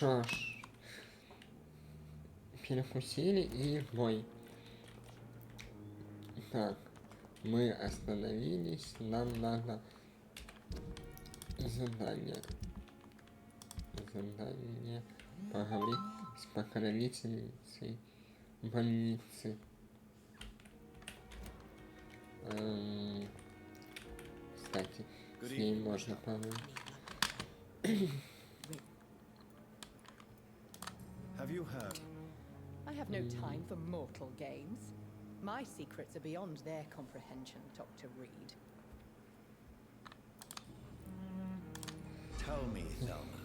Что ж, перекусили и в бой. Так, мы остановились, нам надо задание. Задание поговорить с покровительницей больницы. Кстати, с ней можно поговорить. Have you heard? I have no time for mortal games. My secrets are beyond their comprehension, Dr. Reed. Tell me, Thelma,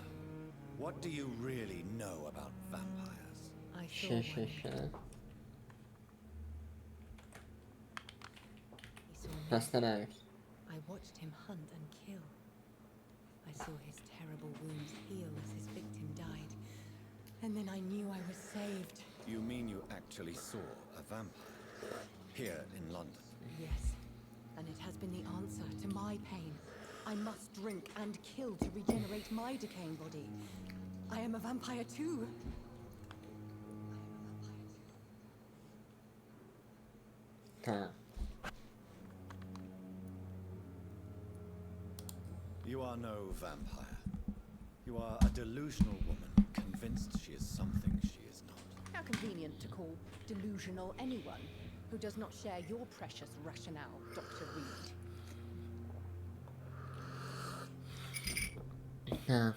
what do you really know about vampires? I saw one. He saw me. Постараюсь. I watched him hunt and kill. I saw his terrible wounds heal as his victim died. And then I knew I was saved. You mean you actually saw a vampire here in London? Yes. And it has been the answer to my pain. I must drink and kill to regenerate my decaying body. I am a vampire too. Так. You are no vampire. You are a delusional woman, convinced she is something she is not. How convenient to call delusional anyone who does not share your precious rationale, Dr. Reed. Так.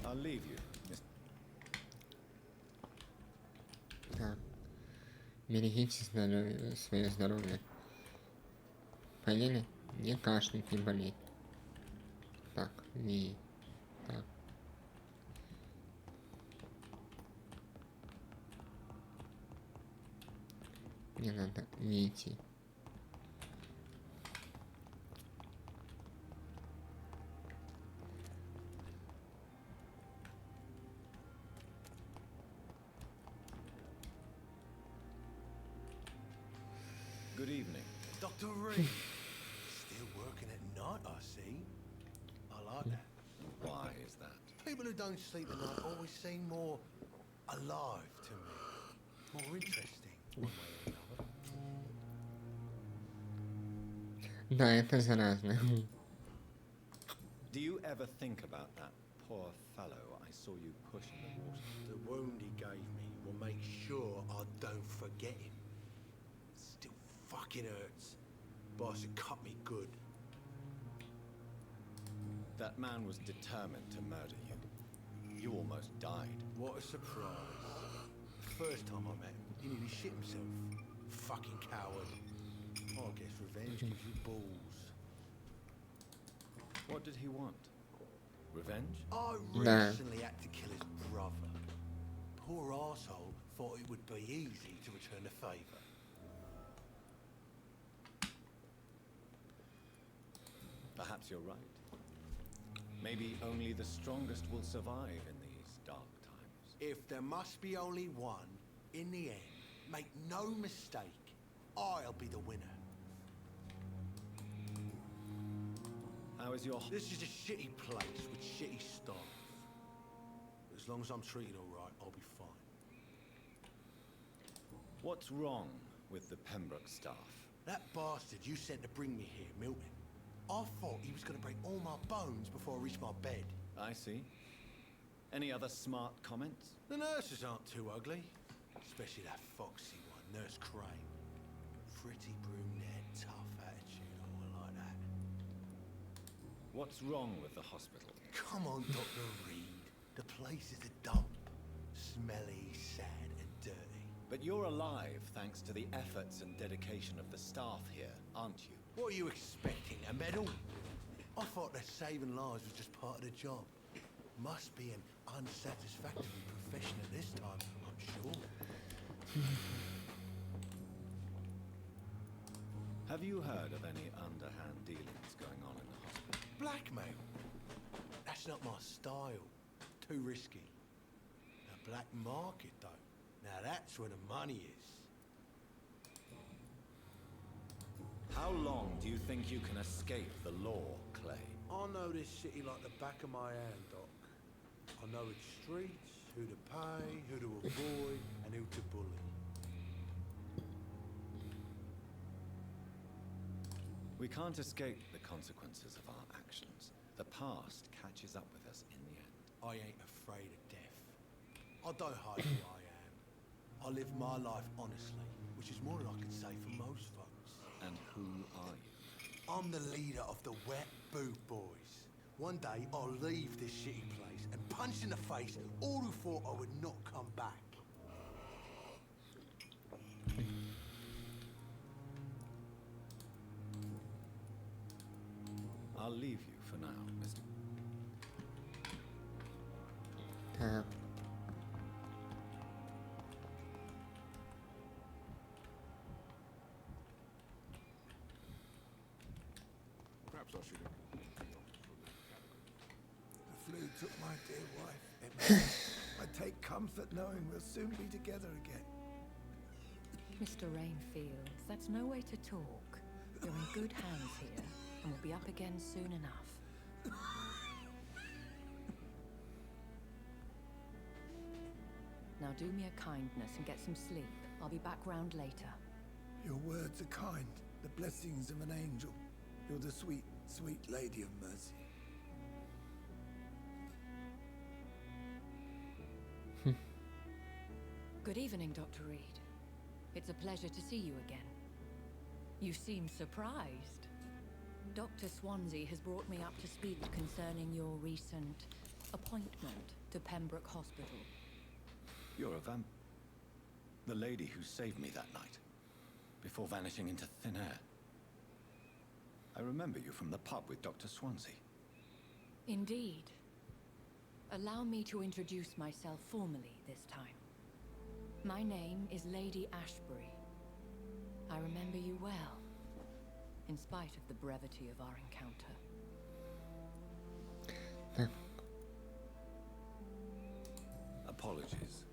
I'll leave you, Miss. Так. Берегите здоровье, свое здоровье. Поняли? Не кашлять, не болеть. Так, не. Так. Мне надо не идти. Good evening. Dr. Reed. Still working at night, I see. I like that. Why is that? People who don't sleep at night always seem more alive to me. More interesting, one way or another. Да, это заразно. Do you ever think about that poor fellow I saw you push in the water? The wound he gave me will make sure I don't forget him. Still fucking hurts. Boss had cut me good. That man was determined to murder you. You almost died. What a surprise. First time I met him, he nearly shit himself. Fucking coward. I guess revenge gives you balls. What did he want? Revenge? I Nah. recently had to kill his brother. Poor arsehole thought it would be easy to return the favour. Perhaps you're right. Maybe only the strongest will survive in these dark times. If there must be only one, in the end, make no mistake, I'll be the winner. How is your... This is a shitty place with shitty staff. As long as I'm treated all right, I'll be fine. What's wrong with the Pembroke staff? That bastard you sent to bring me here, Milton, I thought he was going to break all my bones before I reached my bed. I see. Any other smart comments? The nurses aren't too ugly. Especially that foxy one, Nurse Crane. Pretty brunette, tough attitude, I like that. What's wrong with the hospital? Come on, Dr. Reed. The place is a dump. Smelly, sad and dirty. But you're alive thanks to the efforts and dedication of the staff here, aren't you? What are you expecting, a medal? I thought that saving lives was just part of the job. Must be an unsatisfactory profession at this time, I'm sure. Have you heard of any underhand dealings going on in the hospital? Blackmail? That's not my style. Too risky. The black market, though. Now that's where the money is. How long do you think you can escape the law, Clay? I know this city like the back of my hand, Doc. I know its streets, who to pay, who to avoid, and who to bully. We can't escape the consequences of our actions. The past catches up with us in the end. I ain't afraid of death. I don't hide who I am. I live my life honestly, which is more than I can say for most folks. And who are you? I'm the leader of the Wet Boot Boys. One day I'll leave this shitty place and punch in the face all who thought I would not come back. I'll leave you for now, Mr. Damn. Perhaps I should. The flu took my dear wife, Emma. I take comfort knowing we'll soon be together again. Mr. Rainfield, that's no way to talk. You're in good hands here, and we'll be up again soon enough. Now do me a kindness and get some sleep. I'll be back round later. Your words are kind, the blessings of an angel. You're the sweet, sweet lady of mercy. Good evening, Dr. Reed. It's a pleasure to see you again. You seem surprised. Dr. Swansea has brought me up to speed concerning your recent appointment to Pembroke Hospital. You're a the lady who saved me that night, before vanishing into thin air. I remember you from the pub with Dr. Swansea. Indeed. Allow me to introduce myself formally this time. My name is Lady Ashbury. I remember you well, in spite of the brevity of our encounter. Apologies.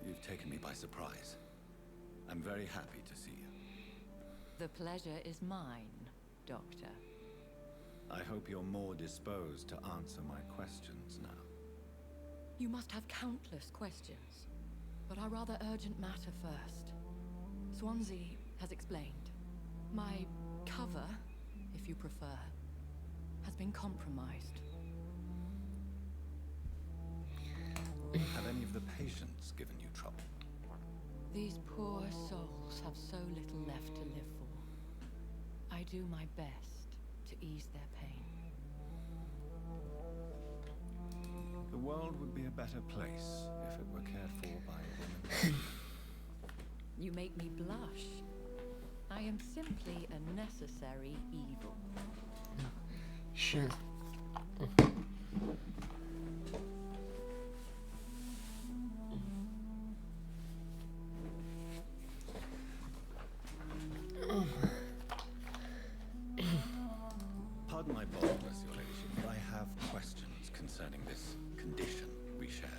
You've taken me by surprise. I'm very happy to see you. The pleasure is mine, Doctor. I hope you're more disposed to answer my questions now. You must have countless questions, but our rather urgent matter first. Swansea has explained. My cover, if you prefer, has been compromised. Have any of the patients given you trouble? These poor souls have so little left to live for. I do my best to ease their pain. The world would be a better place if it were cared for by women. You make me blush. I am simply a necessary evil. Sure. Pardon my boldness, Your Ladyship, but I have questions concerning this condition we share.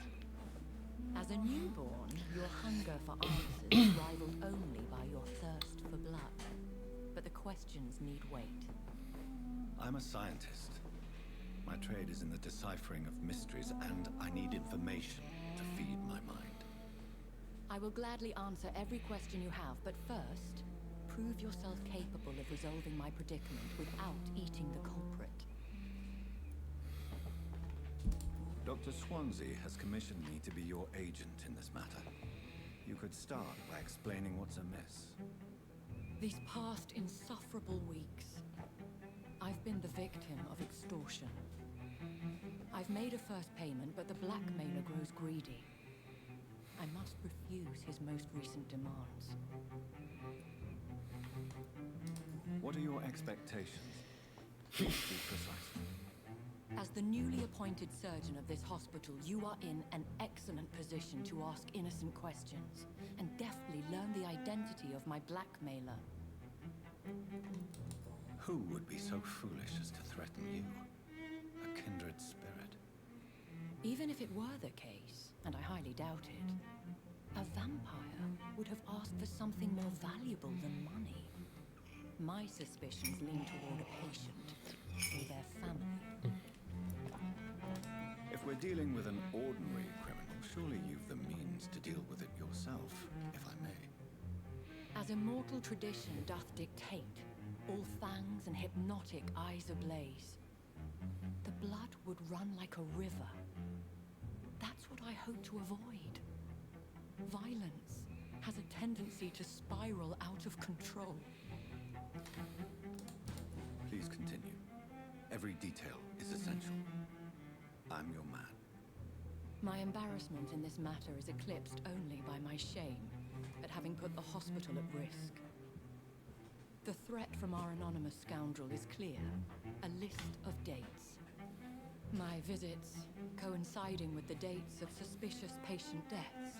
As a newborn, your hunger for answers is rivaled only by your thirst for blood. But the questions need wait. I'm a scientist. My trade is in the deciphering of mysteries, and I need information to feed my mind. I will gladly answer every question you have, but first, prove yourself capable of resolving my predicament without eating the culprit. Dr. Swansea has commissioned me to be your agent in this matter. You could start by explaining what's amiss. These past insufferable weeks, I've been the victim of extortion. I've made a first payment, but the blackmailer grows greedy. I must refuse his most recent demands. What are your expectations? Please be precise. As the newly appointed surgeon of this hospital, you are in an excellent position to ask innocent questions and deftly learn the identity of my blackmailer. Who would be so foolish as to threaten you? A kindred spirit. Even if it were the case, and I highly doubt it, A vampire would have asked for something more valuable than money. My suspicions lean toward a patient or their family. If we're dealing with an ordinary criminal, surely you've the means to deal with it yourself, if I may. As immortal tradition doth dictate, all fangs and hypnotic eyes ablaze, the blood would run like a river. That's what I hope to avoid. Violence has a tendency to spiral out of control. Please continue. Every detail is essential. I'm your man. My embarrassment in this matter is eclipsed only by my shame at having put the hospital at risk. The threat from our anonymous scoundrel is clear. A list of dates. My visits coinciding with the dates of suspicious patient deaths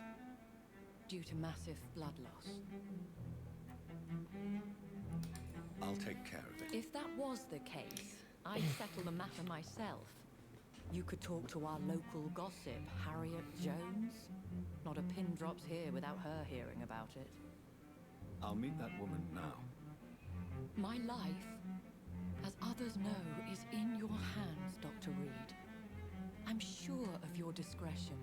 due to massive blood loss. I'll take care of it. If that was the case, I'd settle the matter myself. You could talk to our local gossip, Harriet Jones. Not a pin drops here without her hearing about it. I'll meet that woman now. My life, as others know, is in your hands, Dr. Reed. I'm sure of your discretion,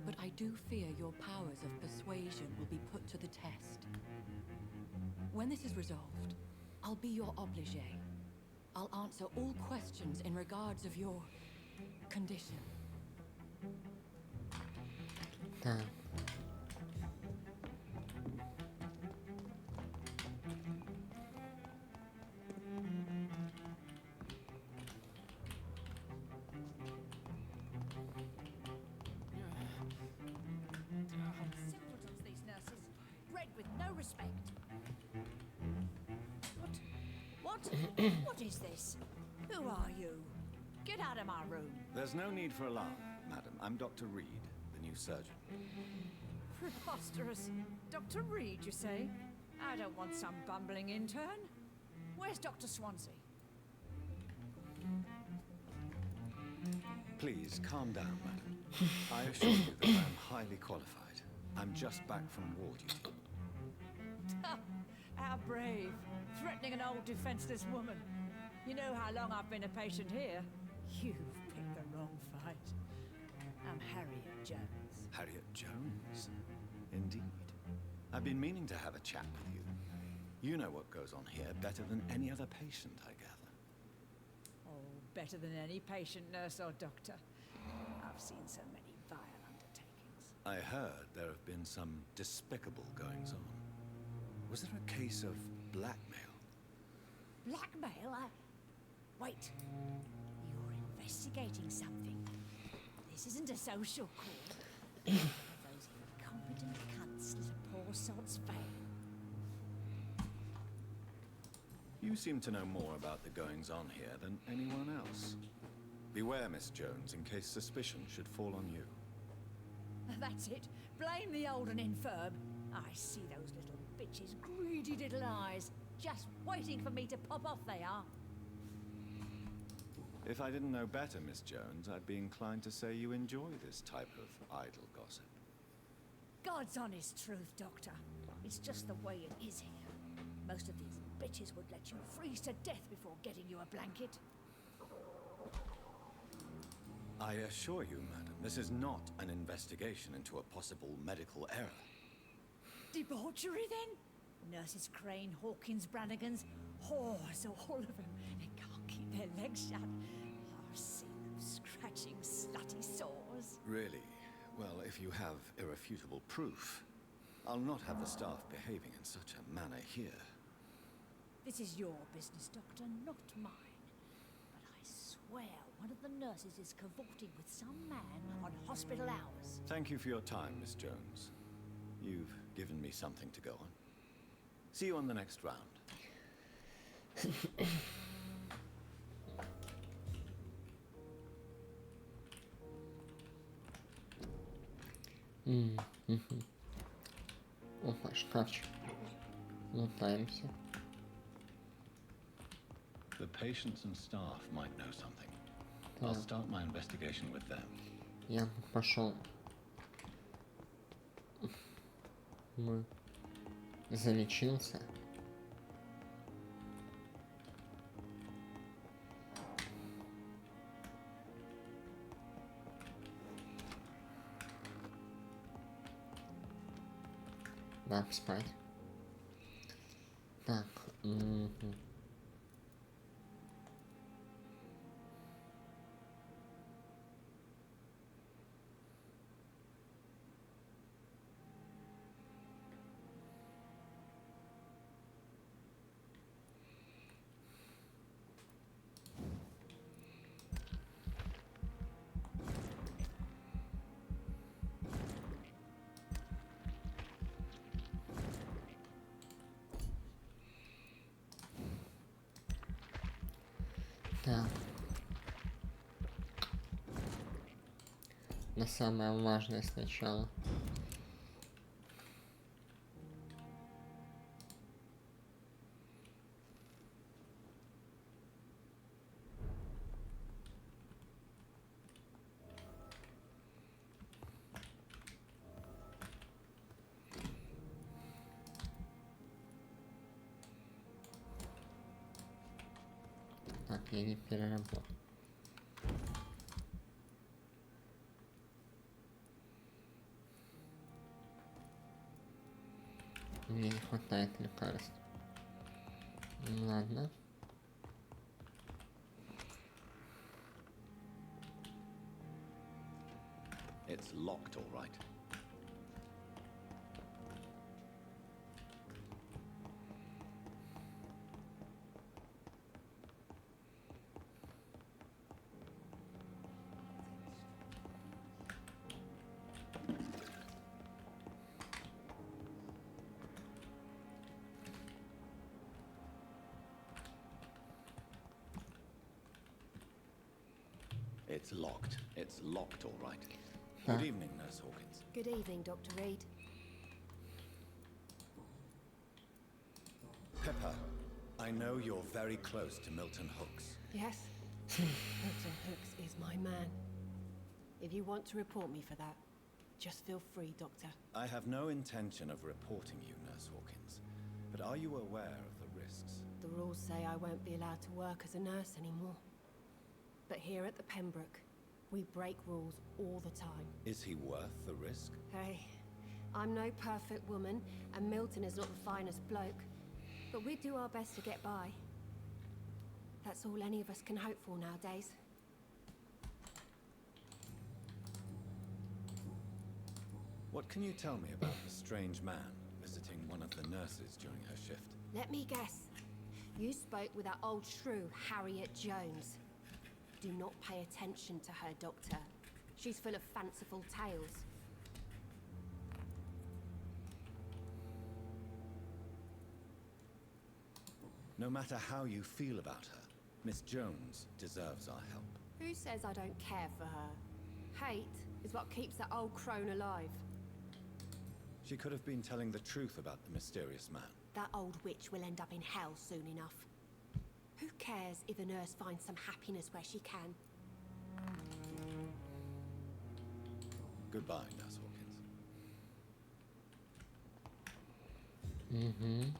but I do fear your powers of persuasion will be put to the test. When this is resolved, I'll be your obligé. I'll answer all questions in regards of your condition. Так. Simpletons, these nurses. Bred with no respect. What is this? Who are you? Get out of my room. There's no need for alarm, madam. I'm Dr. Reed, the new surgeon. Preposterous. Dr. Reed, you say? I don't want some bumbling intern. Where's Dr. Swansea? Please, calm down, madam. I assure you that I'm highly qualified. I'm just back from war duty. How brave. Threatening an old defenseless woman. You know how long I've been a patient here? You've picked the wrong fight. I'm Harriet Jones. Harriet Jones? Indeed. I've been meaning to have a chat with you. You know what goes on here better than any other patient, I gather. Oh, better than any patient, nurse or doctor. I've seen so many vile undertakings. I heard there have been some despicable goings-on. Was there a case of blackmail? Blackmail? Wait. You're investigating something. This isn't a social call. Those incompetent cunts slit a poor sod's vein. You seem to know more about the goings-on here than anyone else. Beware, Miss Jones, in case suspicion should fall on you. That's it. Blame the old and infirm. I see those little bitches' greedy little eyes. Just waiting for me to pop off, they are. If I didn't know better, Miss Jones, I'd be inclined to say you enjoy this type of idle gossip. God's honest truth, Doctor. It's just the way it is here. Most of these bitches would let you freeze to death before getting you a blanket. I assure you, madam, this is not an investigation into a possible medical error. Debauchery, then? Nurses Crane, Hawkins, Brannigans, whores, all of them. They can't keep their legs shut. I've seen them scratching slutty sores. Really? Well, if you have irrefutable proof, I'll not have the staff behaving in such a manner here. This is your business, Doctor, not mine. But I swear one of the nurses is cavorting with some man on hospital hours. Thank you for your time, Miss Jones. You've given me something to go on. See you on the next round. Опа, шкафчик. Лутаемся. The patients and staff might know something. I'll start my investigation with them. Я пошел залечился. Так, спать. Так, так. На самое важное сначала. Так, я не переработал. Мне не хватает лекарств. Ладно. It's locked, all right. It's locked. It's locked, all right. Good evening, Nurse Hawkins. Good evening, Dr. Reed. Pepper, I know you're very close to Milton Hooks. Yes? Milton Hooks is my man. If you want to report me for that, just feel free, Doctor. I have no intention of reporting you, Nurse Hawkins. But are you aware of the risks? The rules say I won't be allowed to work as a nurse anymore. But here at the Pembroke, we break rules all the time. Is he worth the risk? Hey, I'm no perfect woman, and Milton is not the finest bloke. But we do our best to get by. That's all any of us can hope for nowadays. What can you tell me about the strange man visiting one of the nurses during her shift? Let me guess. You spoke with that old shrew, Harriet Jones. Do not pay attention to her, Doctor. She's full of fanciful tales. No matter how you feel about her, Miss Jones deserves our help. Who says I don't care for her? Hate is what keeps that old crone alive. She could have been telling the truth about the mysterious man. That old witch will end up in hell soon enough. Who cares if a nurse finds some happiness where she can? Goodbye, Nurse Hawkins. Mm-hmm.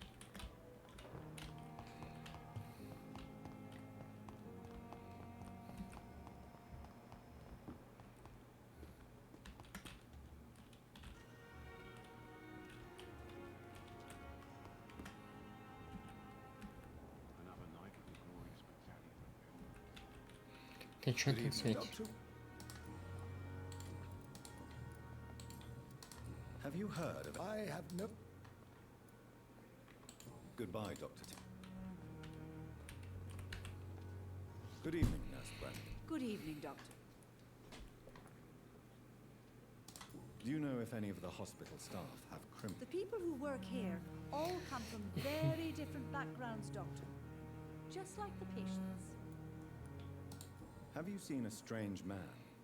Another night of the glorious battalion of Ты чё Good тут evening, светишь? Doctor. Have you heard of... I have no... Goodbye, Dr. T. Good evening, Nurse Brannigan. Good evening, Doctor. Do you know if any of the hospital staff have criminal... The people who work here all come from very different backgrounds, Doctor. Just like the patients. Have you seen a strange man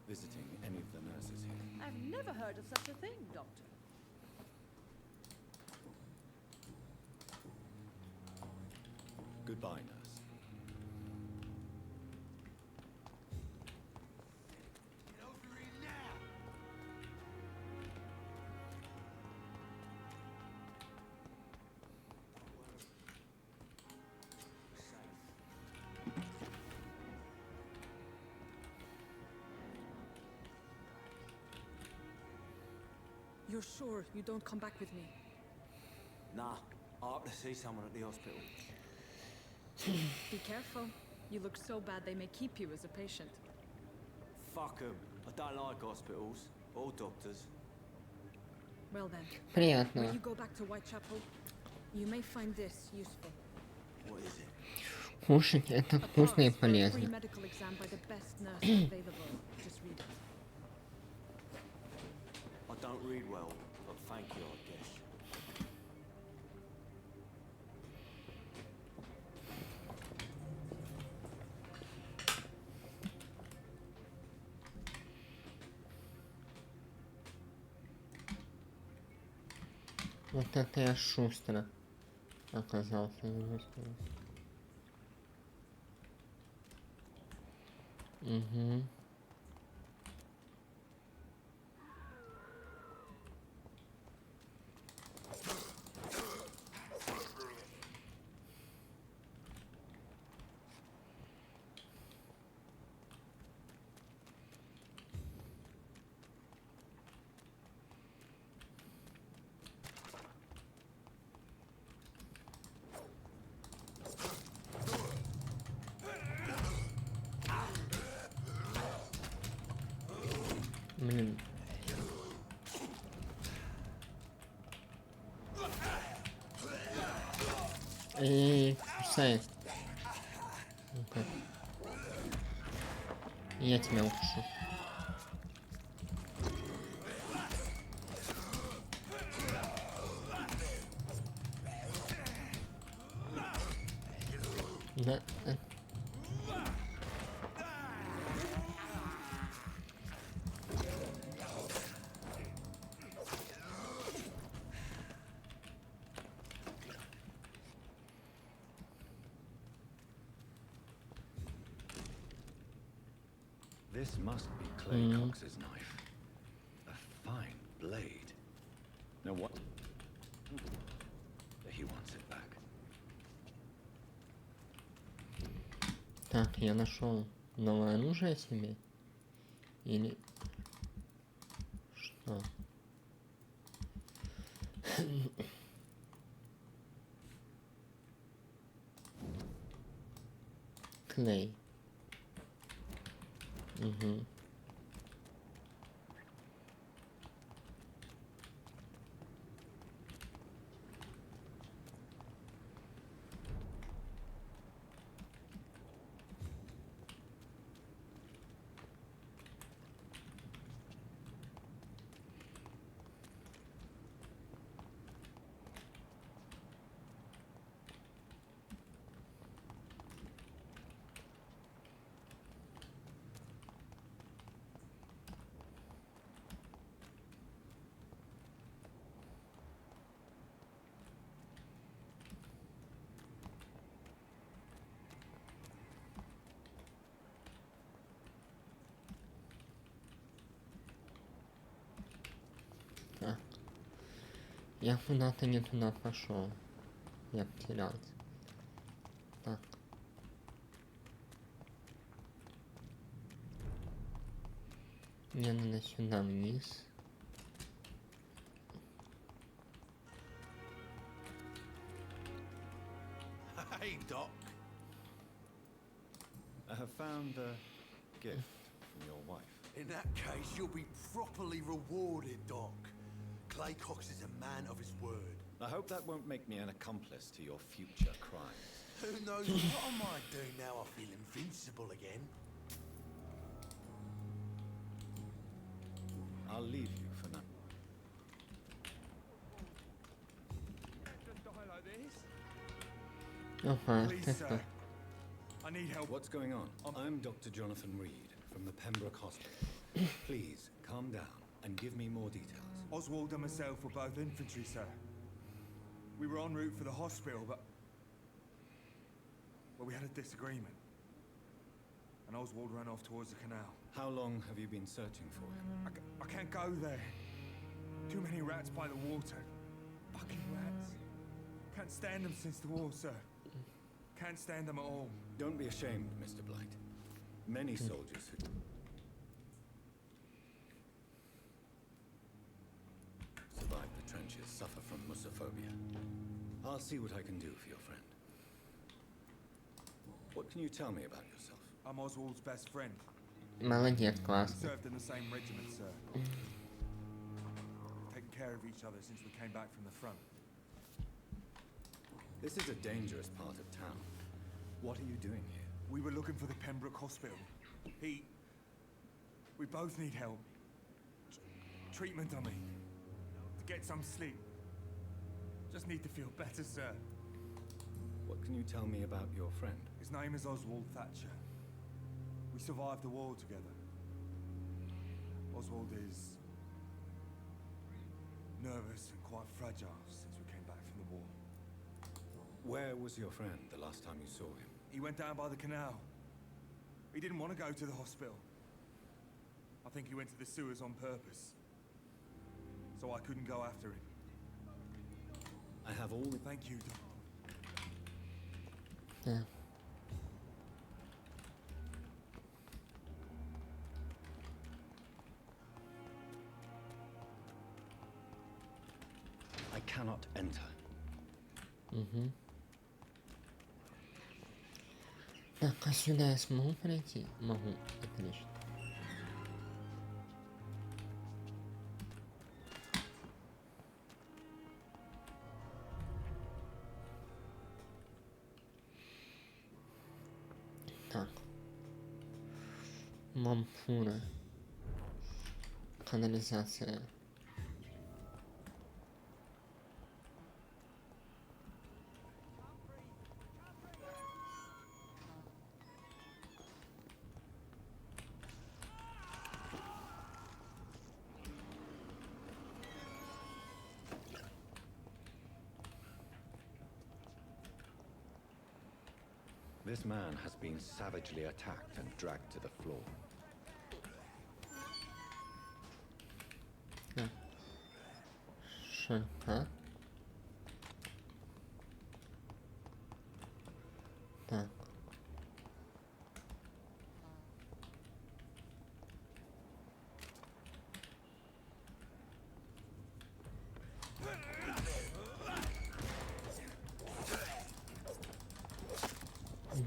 visiting any of the nurses here? I've never heard of such a thing, Doctor. Goodbye, nurse. Get over here now! You're sure you don't come back with me? Nah, I have to see someone at the hospital. Be careful. You look so bad they may keep you as a patient. Fuck 'em. I don't like hospitals or doctors. Well then, Приятно. when you go back to Whitechapel, you may find this useful. What is it? Кушать это A вкусно и pass for a free полезно. medical exam by the best nurse available. Just read it. I don't read well, but thank you, I guess. Вот это я шустро оказался на выступе. Угу. Блин. Эй, кусай. Ну-ка. Я тебя укушу. Да. This must be Clay Cox's knife. A fine blade. Now what? He wants it back. Так, я нашел новое оружие себе. Или что? Клей. Угу. Так. Я куда-то не туда пошел. Я потерялся. Так. Мне надо сюда вниз. Hey, Doc. I have found a gift from your wife. In that case, you'll be properly rewarded, Doc. Clay Cox is a man of his word. I hope that won't make me an accomplice to your future crimes. Who knows what I might do now I feel invincible again? I'll leave you for now. Опа, Please, это sir. I need help. What's going on? I'm Dr. Jonathan Reed from the Pembroke Hospital. Please, calm down and give me more details. Oswald and myself were both infantry, sir. We were en route for the hospital, but we had a disagreement. And Oswald ran off towards the canal. How long have you been searching for him? I can't go there. Too many rats by the water. Fucking rats. Can't stand them since the war, sir. Can't stand them at all. Don't be ashamed, Mr. Blight. Many soldiers who... claustrophobia. I'll see what I can do for your friend. What can you tell me about yourself? I'm Oswald's best friend. Молодец, We классно. served in the same regiment, sir. Taken care of each other since we came back from the front. This is a dangerous part of town. What are you doing here? We were looking for the Pembroke Hospital. We both need help. Treatment, I mean. To get some sleep. Just need to feel better, sir. What can you tell me about your friend? His name is Oswald Thatcher. We survived the war together. Oswald is nervous and quite fragile since we came back from the war. Where was your friend the last time you saw him? He went down by the canal. He didn't want to go to the hospital. I think he went to the sewers on purpose. So I couldn't go after him. I have all the... Thank you, Doc. Да. I cannot enter. Угу. Так, а сюда я смогу пройти? Могу, отлично. Так. Вампура. Канализация. This man has been savagely attacked and dragged to the floor. Шика. Так.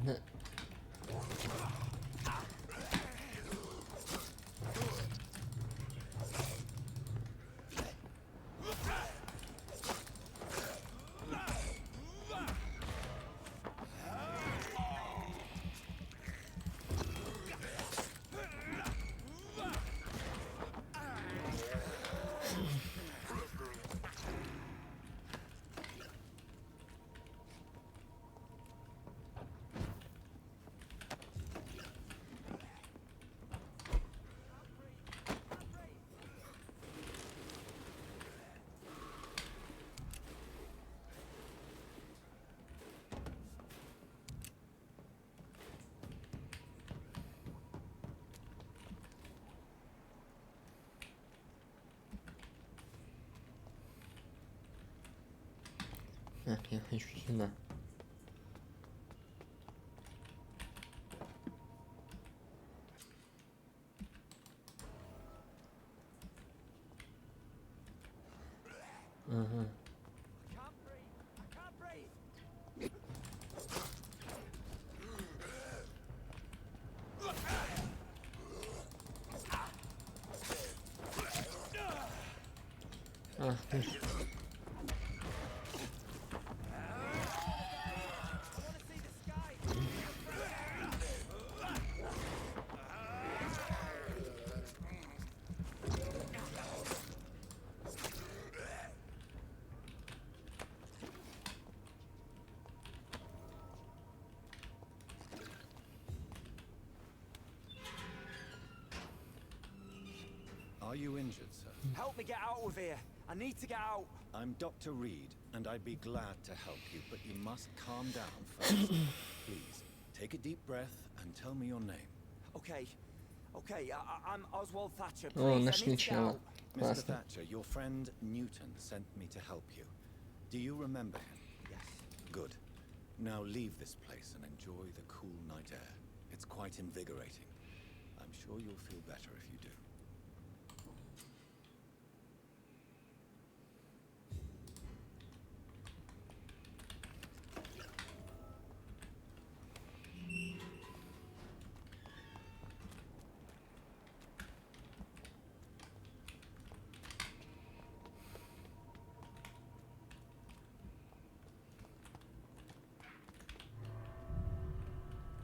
Да. Так, я хочу сюда. Ага. Ах ты ж. Are you injured, sir? Help me get out of here. I need to get out. I'm Dr. Reed, and I'd be glad to help you, but you must calm down first. Please, take a deep breath and tell me your name. Okay. I'm Oswald Thatcher. О, Please, I нашли need to get чела. out. Mr. Классно. Thatcher, your friend Newton sent me to help you. Do you remember him? Yes. Good. Now leave this place and enjoy the cool night air. It's quite invigorating. I'm sure you'll feel better if you do.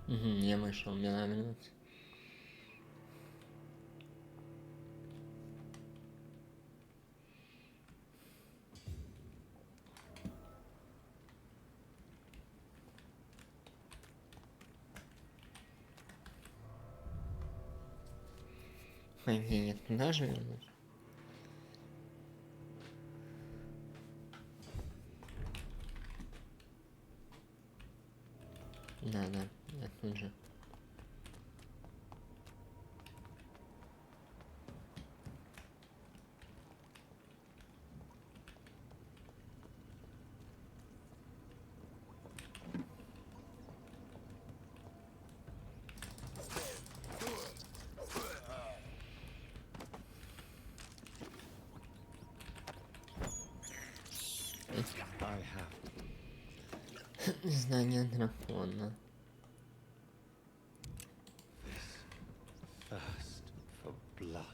Угу, я вышел, мне надо вернуться. По идее, туда же вернусь. Да, я тут же. I have Знание дракона. thirst for blood.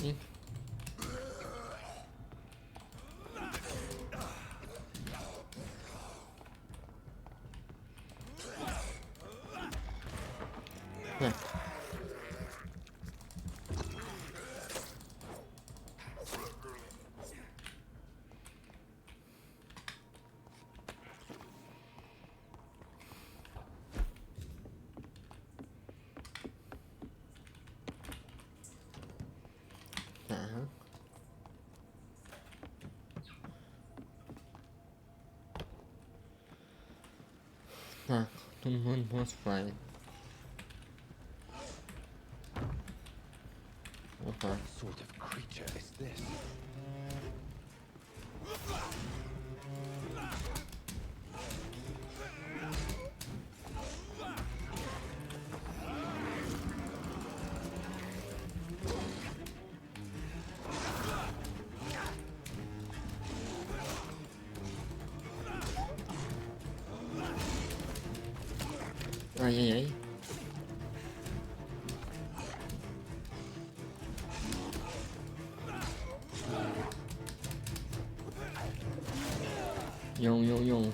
И да. Так. Так, тут будет босс-файт. Опа. What sort of creature is this? Ай-яй-яй. Йоу-йоу-йоу.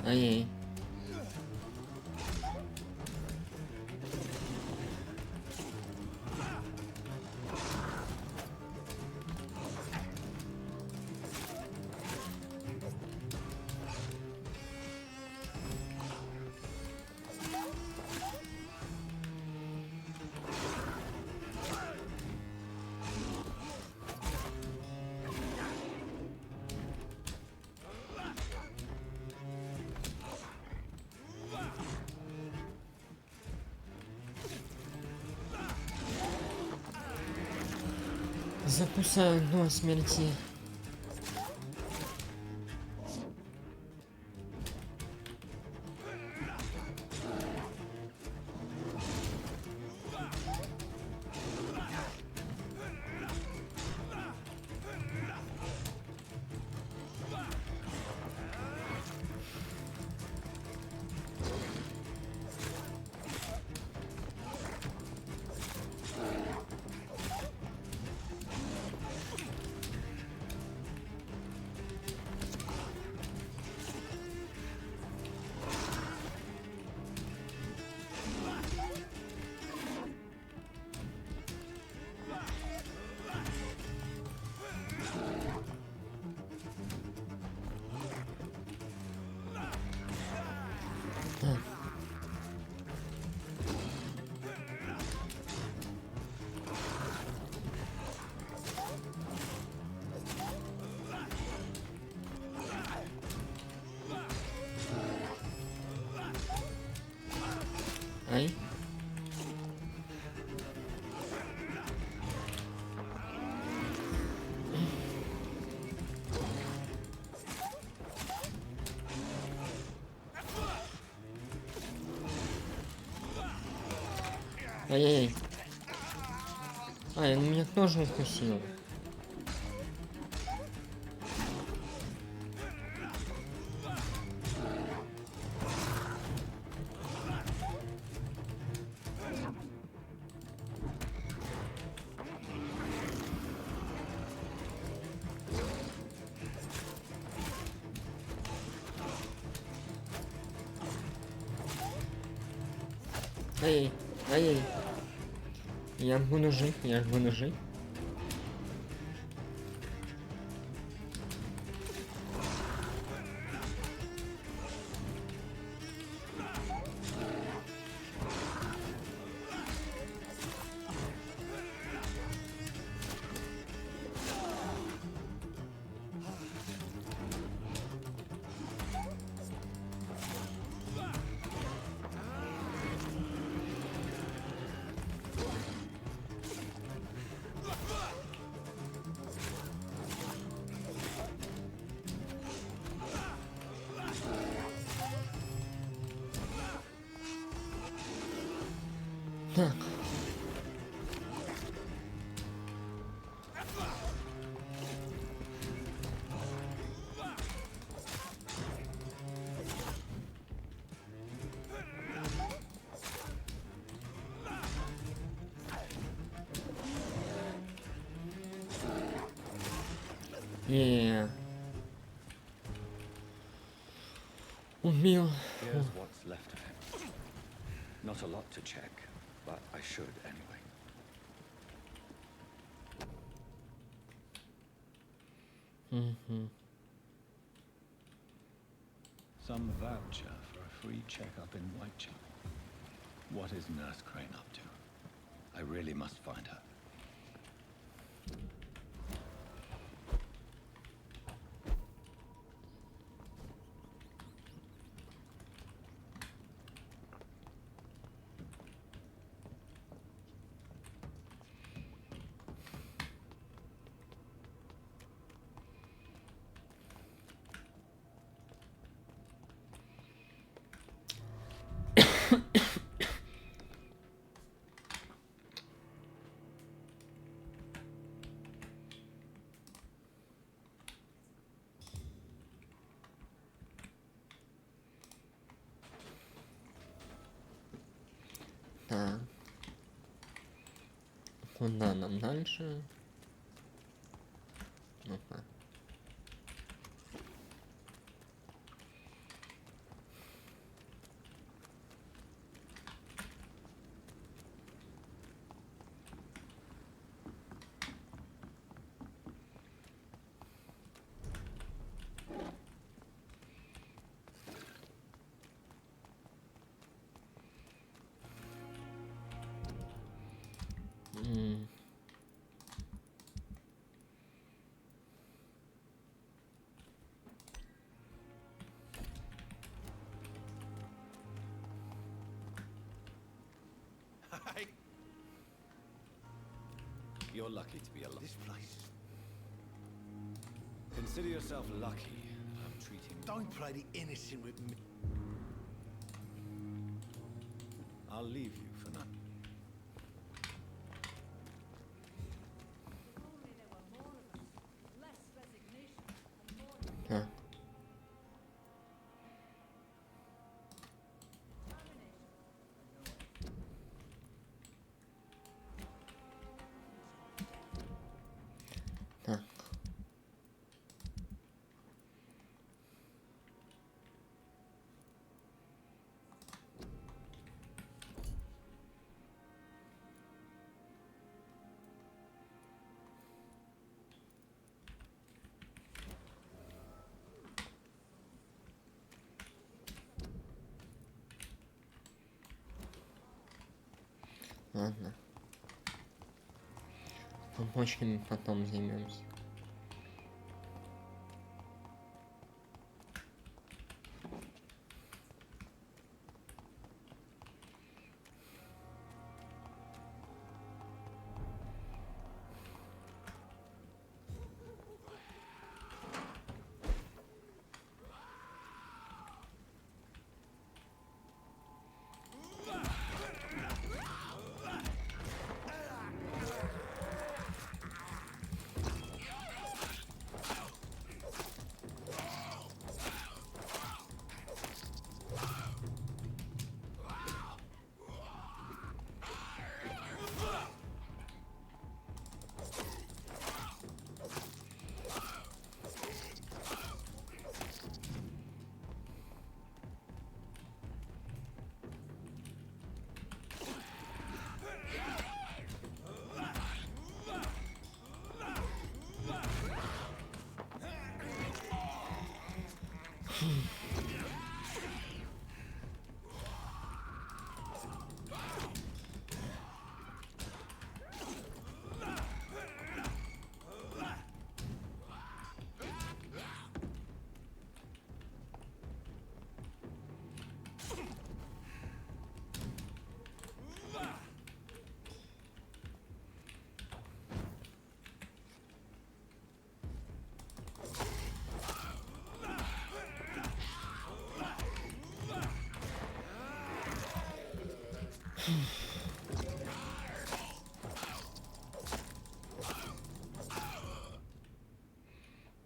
Ай-яй. Закусаю до смерти. Ай. Ай-яй-яй. Ай, он меня тоже укусил. Ай, ай, я буду жить, я буду жить. Так. Убил. Here's what's left of him. Not a lot to check, but I should anyway. Some voucher for a free checkup in Whitechapel. What is Nurse Crane up to? I really must find her. Так. Куда нам дальше? Ну-ка. You're lucky to be alive. This place. Consider yourself lucky. I'm treating. Don't play the innocent with me. I'll leave you for now. Так. Так. Ладно. Побочками потом займемся.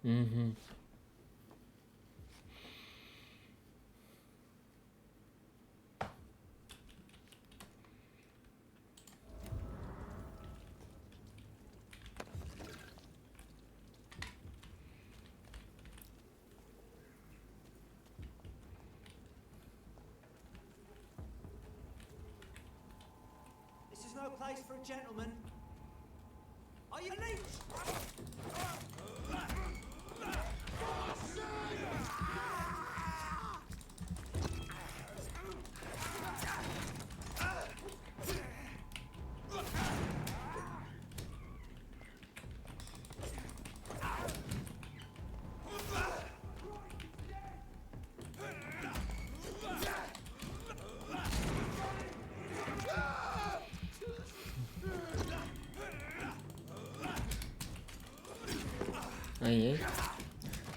Mhm. This is no place for a gentleman. Are you a leech? Aí.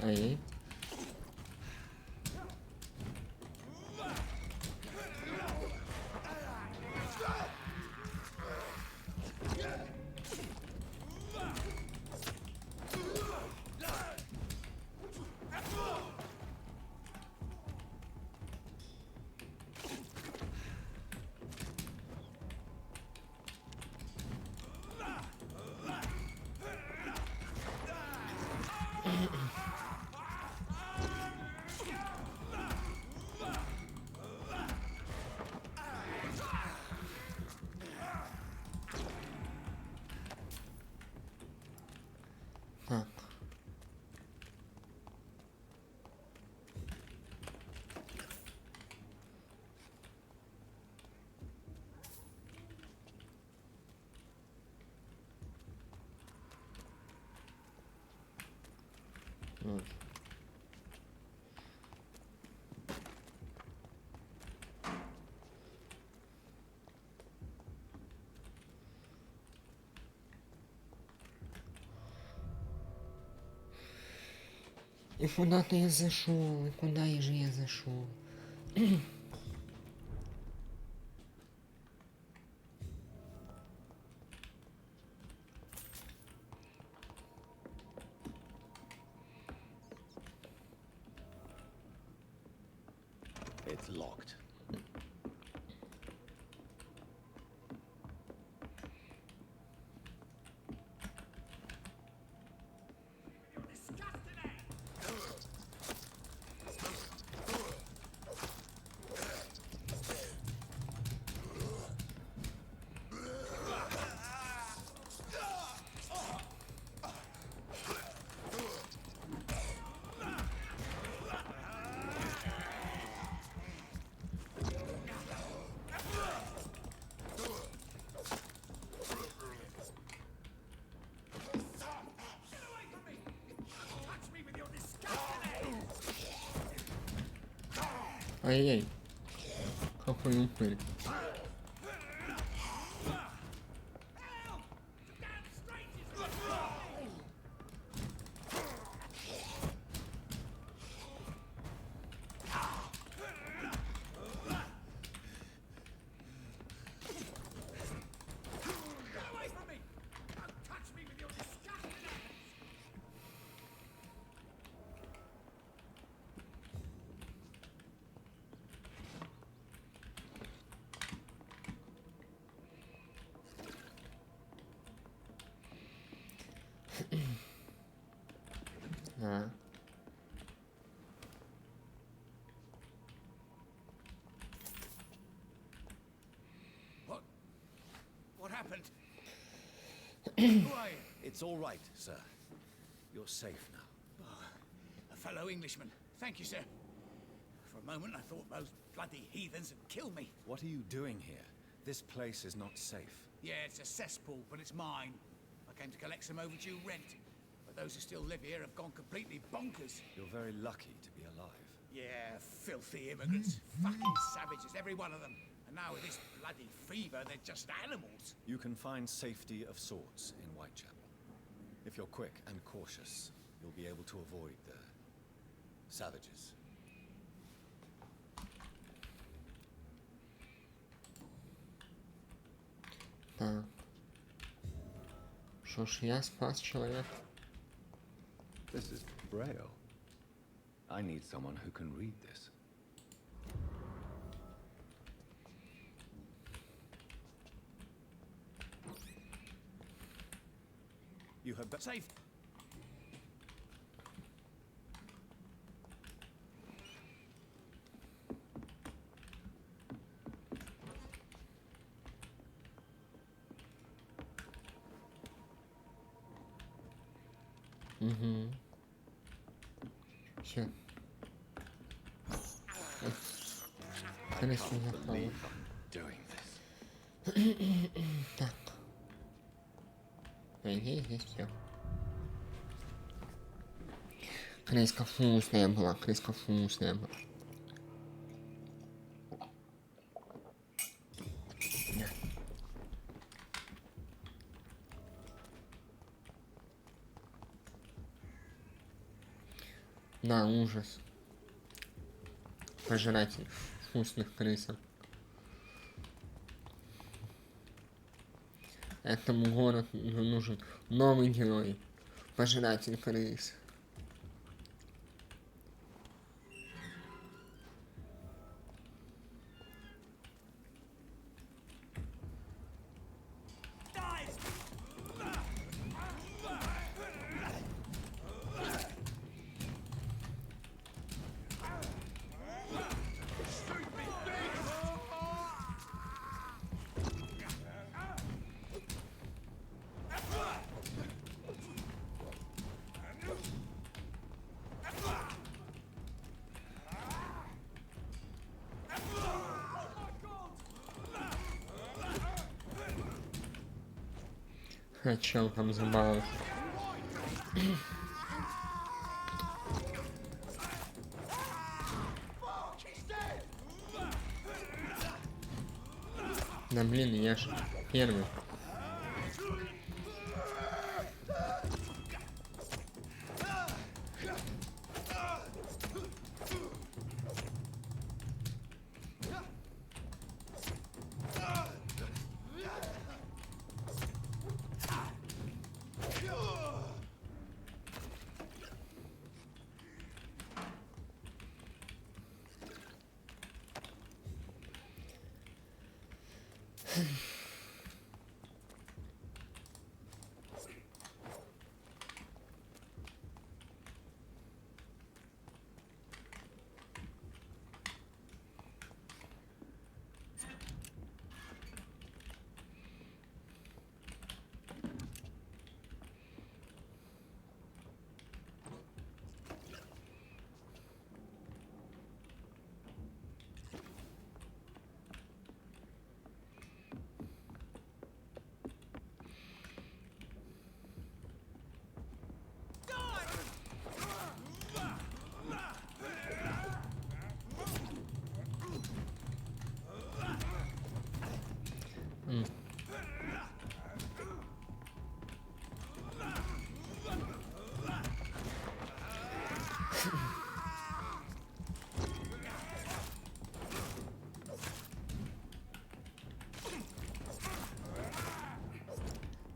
Aí. Tak. No. І куди ти я зайшов? І куди же я зайшов? It's locked. Ай-яй. Какой упырь. А. What happened? Who are you? It's all right, sir. You're safe now. A fellow Englishman. Thank you, sir. For a moment, I thought those bloody heathens would kill me. What are you doing here? This place is not safe. Yeah, it's a cesspool, but it's mine. I came to collect some overdue rent. But those who still live here have gone completely bonkers. You're very lucky to be alive. Yeah, filthy immigrants. Fucking savages, every one of them. And now with this bloody fever, they're just animals. You can find safety of sorts in Whitechapel. If you're quick and cautious, you'll be able to avoid the savages. Так. Что ж, я спас человека. This is Braille. I need someone who can read this. You have Safe. Все. Крысу захавал. Doing this. Так. По идее, здесь все. Крыска вкусная была, крыска вкусная была. Да, ужас. Пожиратель вкусных крысок. Этому городу нужен новый герой. Пожиратель крыс. А чел там забавился. Да блин, я ж первый.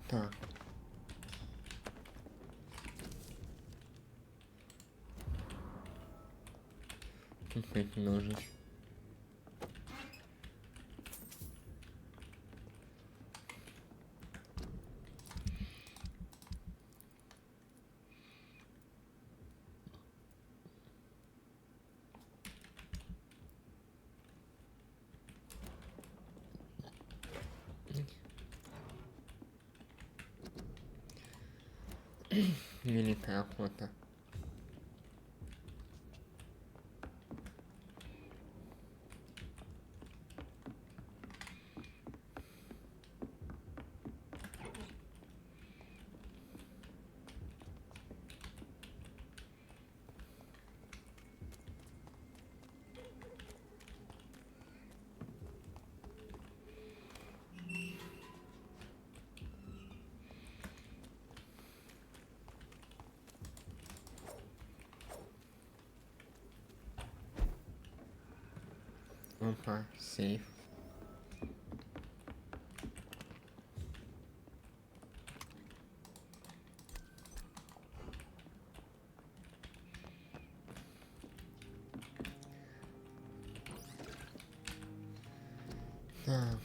Так. Тут хоть ножик. Великая охота. Опа, сейф. Так.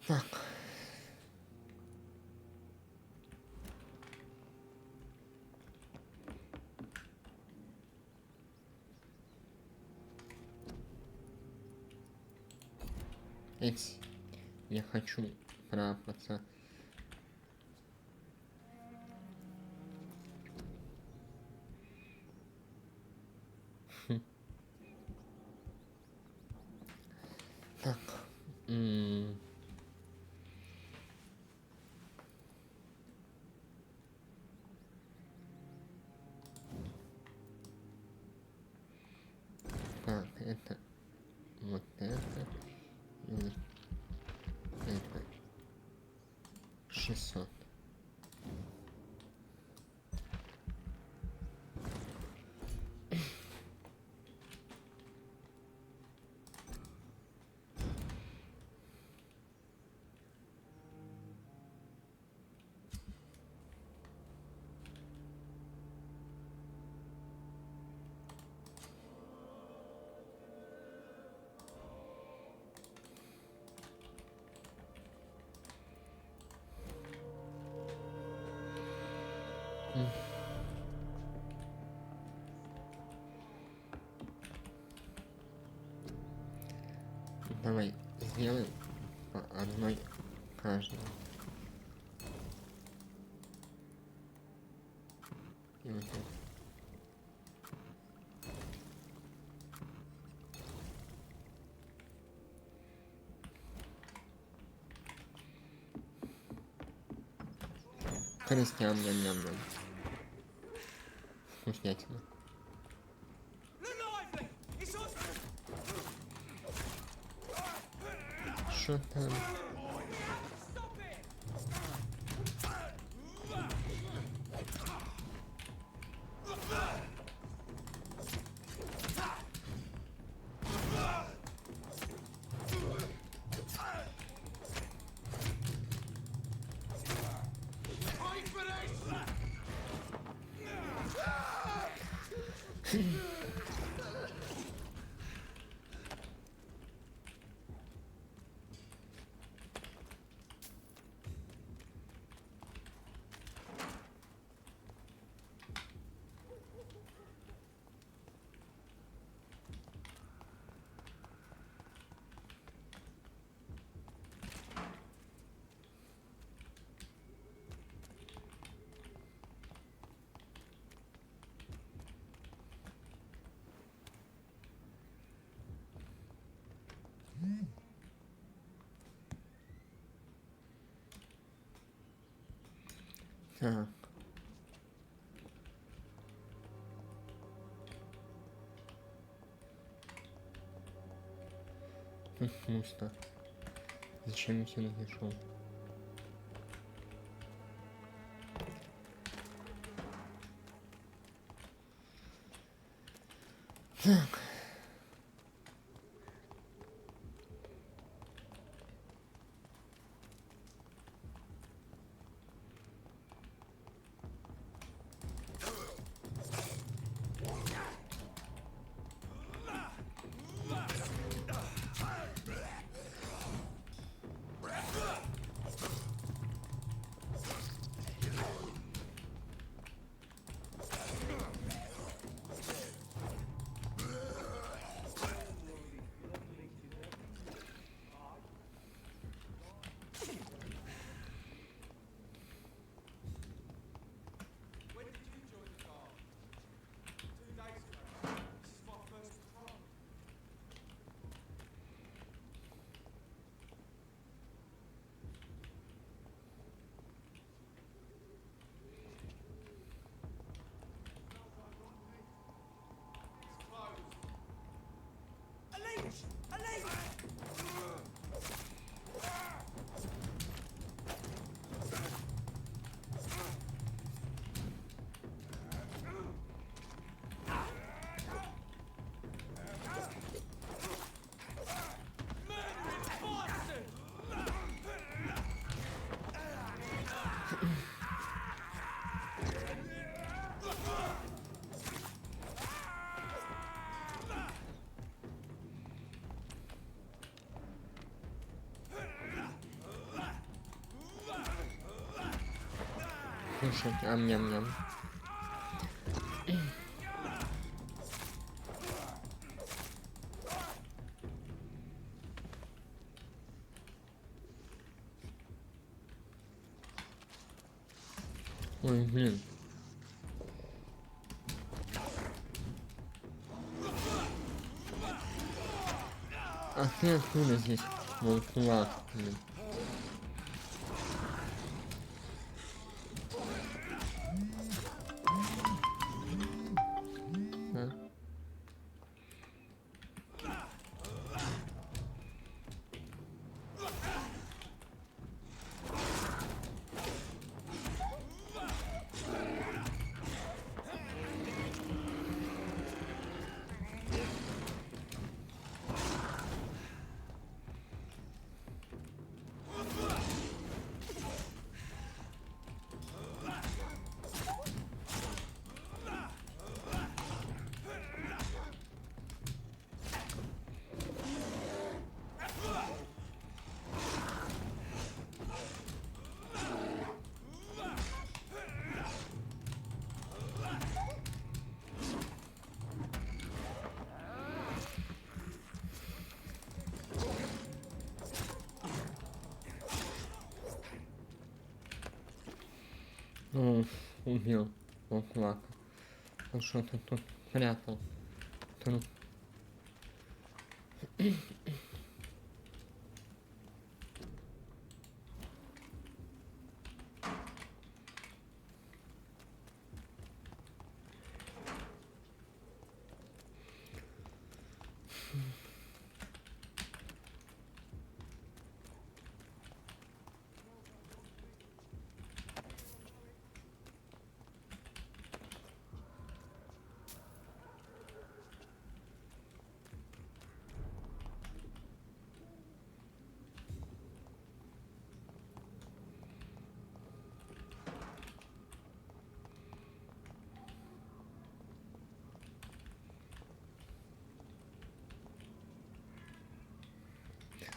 Так. Эти. Я хочу прапаться. Так. Так, это вот это и это 600. Давай сделаем по одной каждому. И вот это. Крестьян, ням-ням-ням. Вкуснятина. Что там? Так. Тут пусто. Зачем я сюда зашел? Так. Кушать, ам-ням-ням. Ой, блин. А ты откуда здесь? Вон кулак, блин. А? О, убил. О, кулак. Он что-то тут прятал. Труп.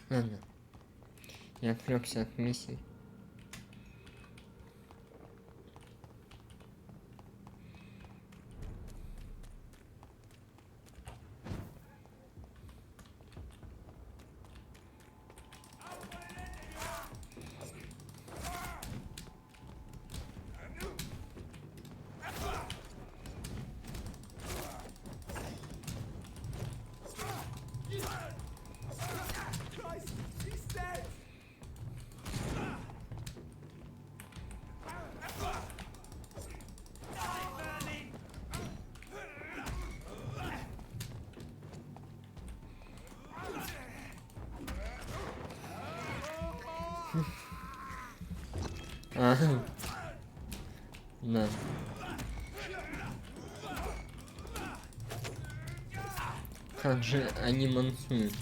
Ладно. Я отвлекся от миссии. Christ, he's dead! Ага. Да. Как же они мансуют?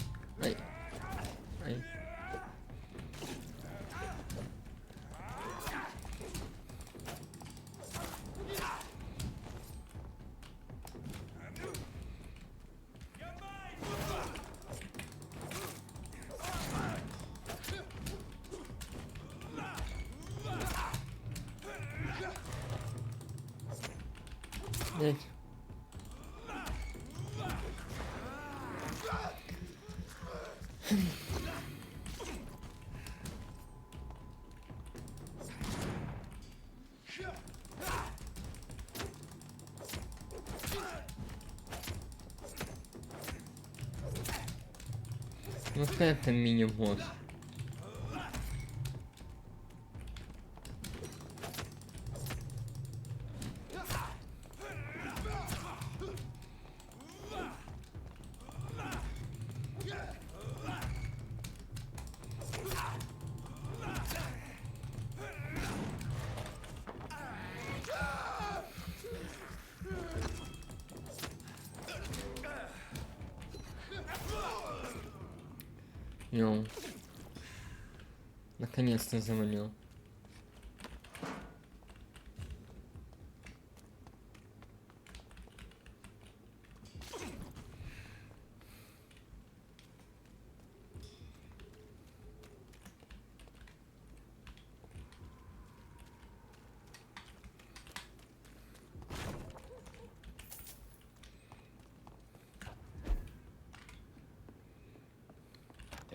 Ай. Ай. Блять. Вот это мини-босс. Йоу. Наконец-то завалил.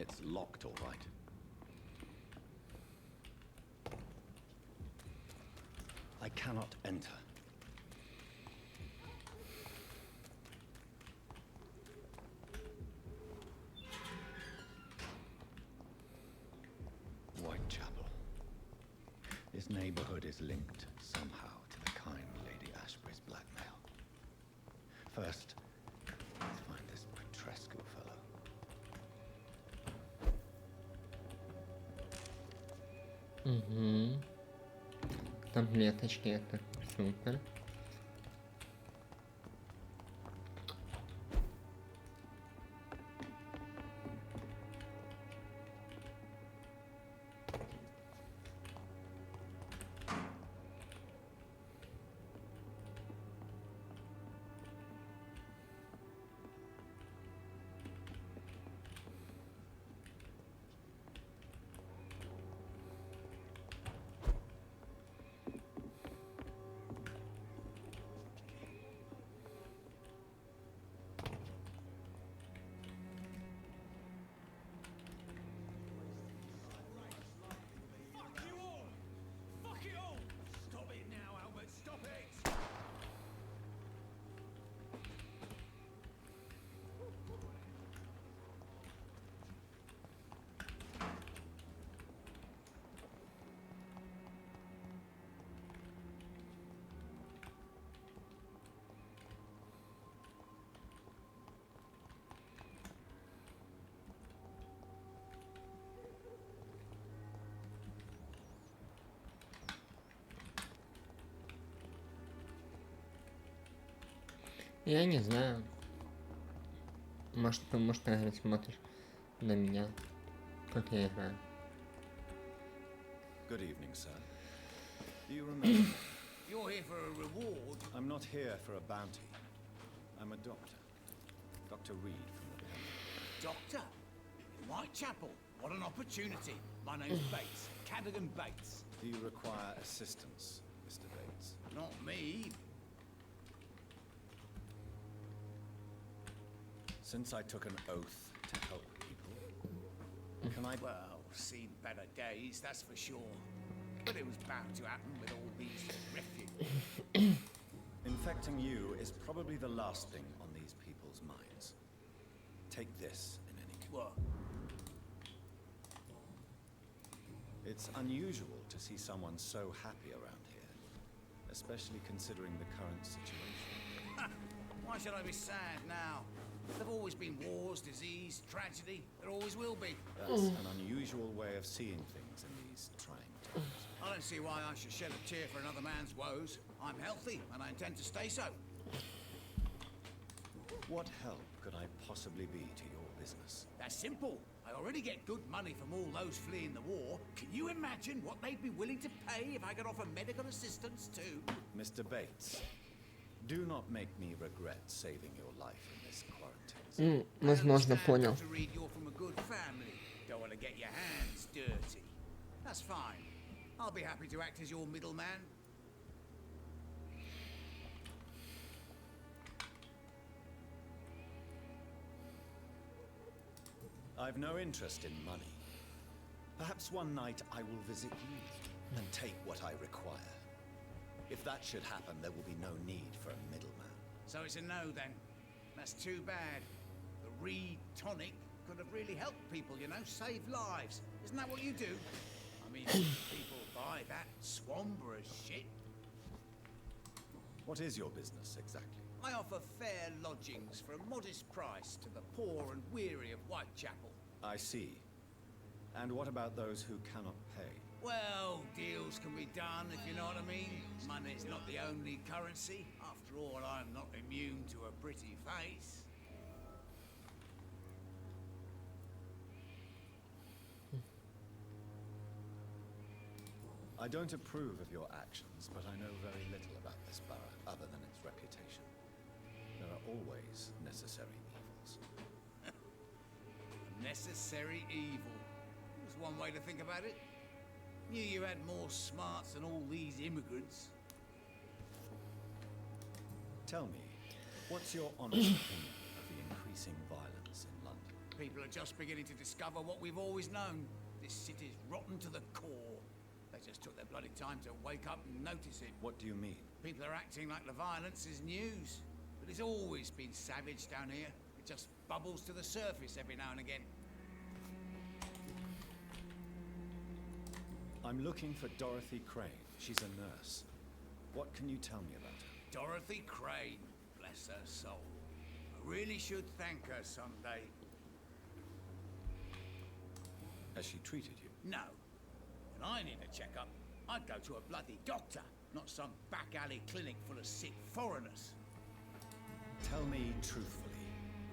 It's locked, all right. I cannot enter. Whitechapel. This neighborhood is linked somehow to the kind Lady Ashbury's blackmail. First, let's find this Petrescu fellow. Таблеточки это супер. Я не знаю. Может, ты говорить, смотришь на меня, как я играю. Good evening, sir. Do you remember me? You're here for a reward. I'm not here for a bounty. I'm a doctor. Dr. Reed from the pen. Doctor? In Whitechapel? What an opportunity. My name's Bates. Cadogan Bates. Do you require assistance, Mr. Bates? Not me. Since I took an oath to help people, can I... Well, seen better days, that's for sure. But it was bound to happen with all these refugees. Infecting you is probably the last thing on these people's minds. Take this in any case. What? It's unusual to see someone so happy around here, especially considering the current situation. Why should I be sad now? There've always been wars, disease, tragedy. There always will be. That's an unusual way of seeing things in these trying times. I don't see why I should shed a tear for another man's woes. I'm healthy, and I intend to stay so. What help could I possibly be to your business? That's simple. I already get good money from all those fleeing the war. Can you imagine what they'd be willing to pay if I could offer medical assistance too? Mr. Bates, do not make me regret saving your life in this quarantine. Возможно, понял. Dr. Reed, you're from a good family. Don't want to get your hands dirty. That's fine. I'll be happy to act as your middleman. I've no interest in money. Perhaps one night I will visit you and take what I require. If that should happen, there will be no need for a middleman. So it's a no then. That's too bad. The Reed tonic could have really helped people, you know, save lives. Isn't that what you do? I mean, people buy that Swamborough shit. What is your business exactly? I offer fair lodgings for a modest price to the poor and weary of Whitechapel. I see. And what about those who cannot pay? Well, deals can be done, if you know what I mean. Money's not the only currency. After all, I'm not immune to a pretty face. I don't approve of your actions, but I know very little about this borough other than its reputation. There are always necessary evils. Necessary evil. That's one way to think about it. Knew you had more smarts than all these immigrants. Tell me, what's your honest opinion of the increasing violence in London? People are just beginning to discover what we've always known. This city's rotten to the core. They just took their bloody time to wake up and notice it. What do you mean? People are acting like the violence is news. But it's always been savage down here. It just bubbles to the surface every now and again. I'm looking for Dorothy Crane. She's a nurse. What can you tell me about her? Dorothy Crane, bless her soul. I really should thank her someday. Has she treated you? No. When I need a checkup, I'd go to a bloody doctor, not some back alley clinic full of sick foreigners. Tell me truthfully,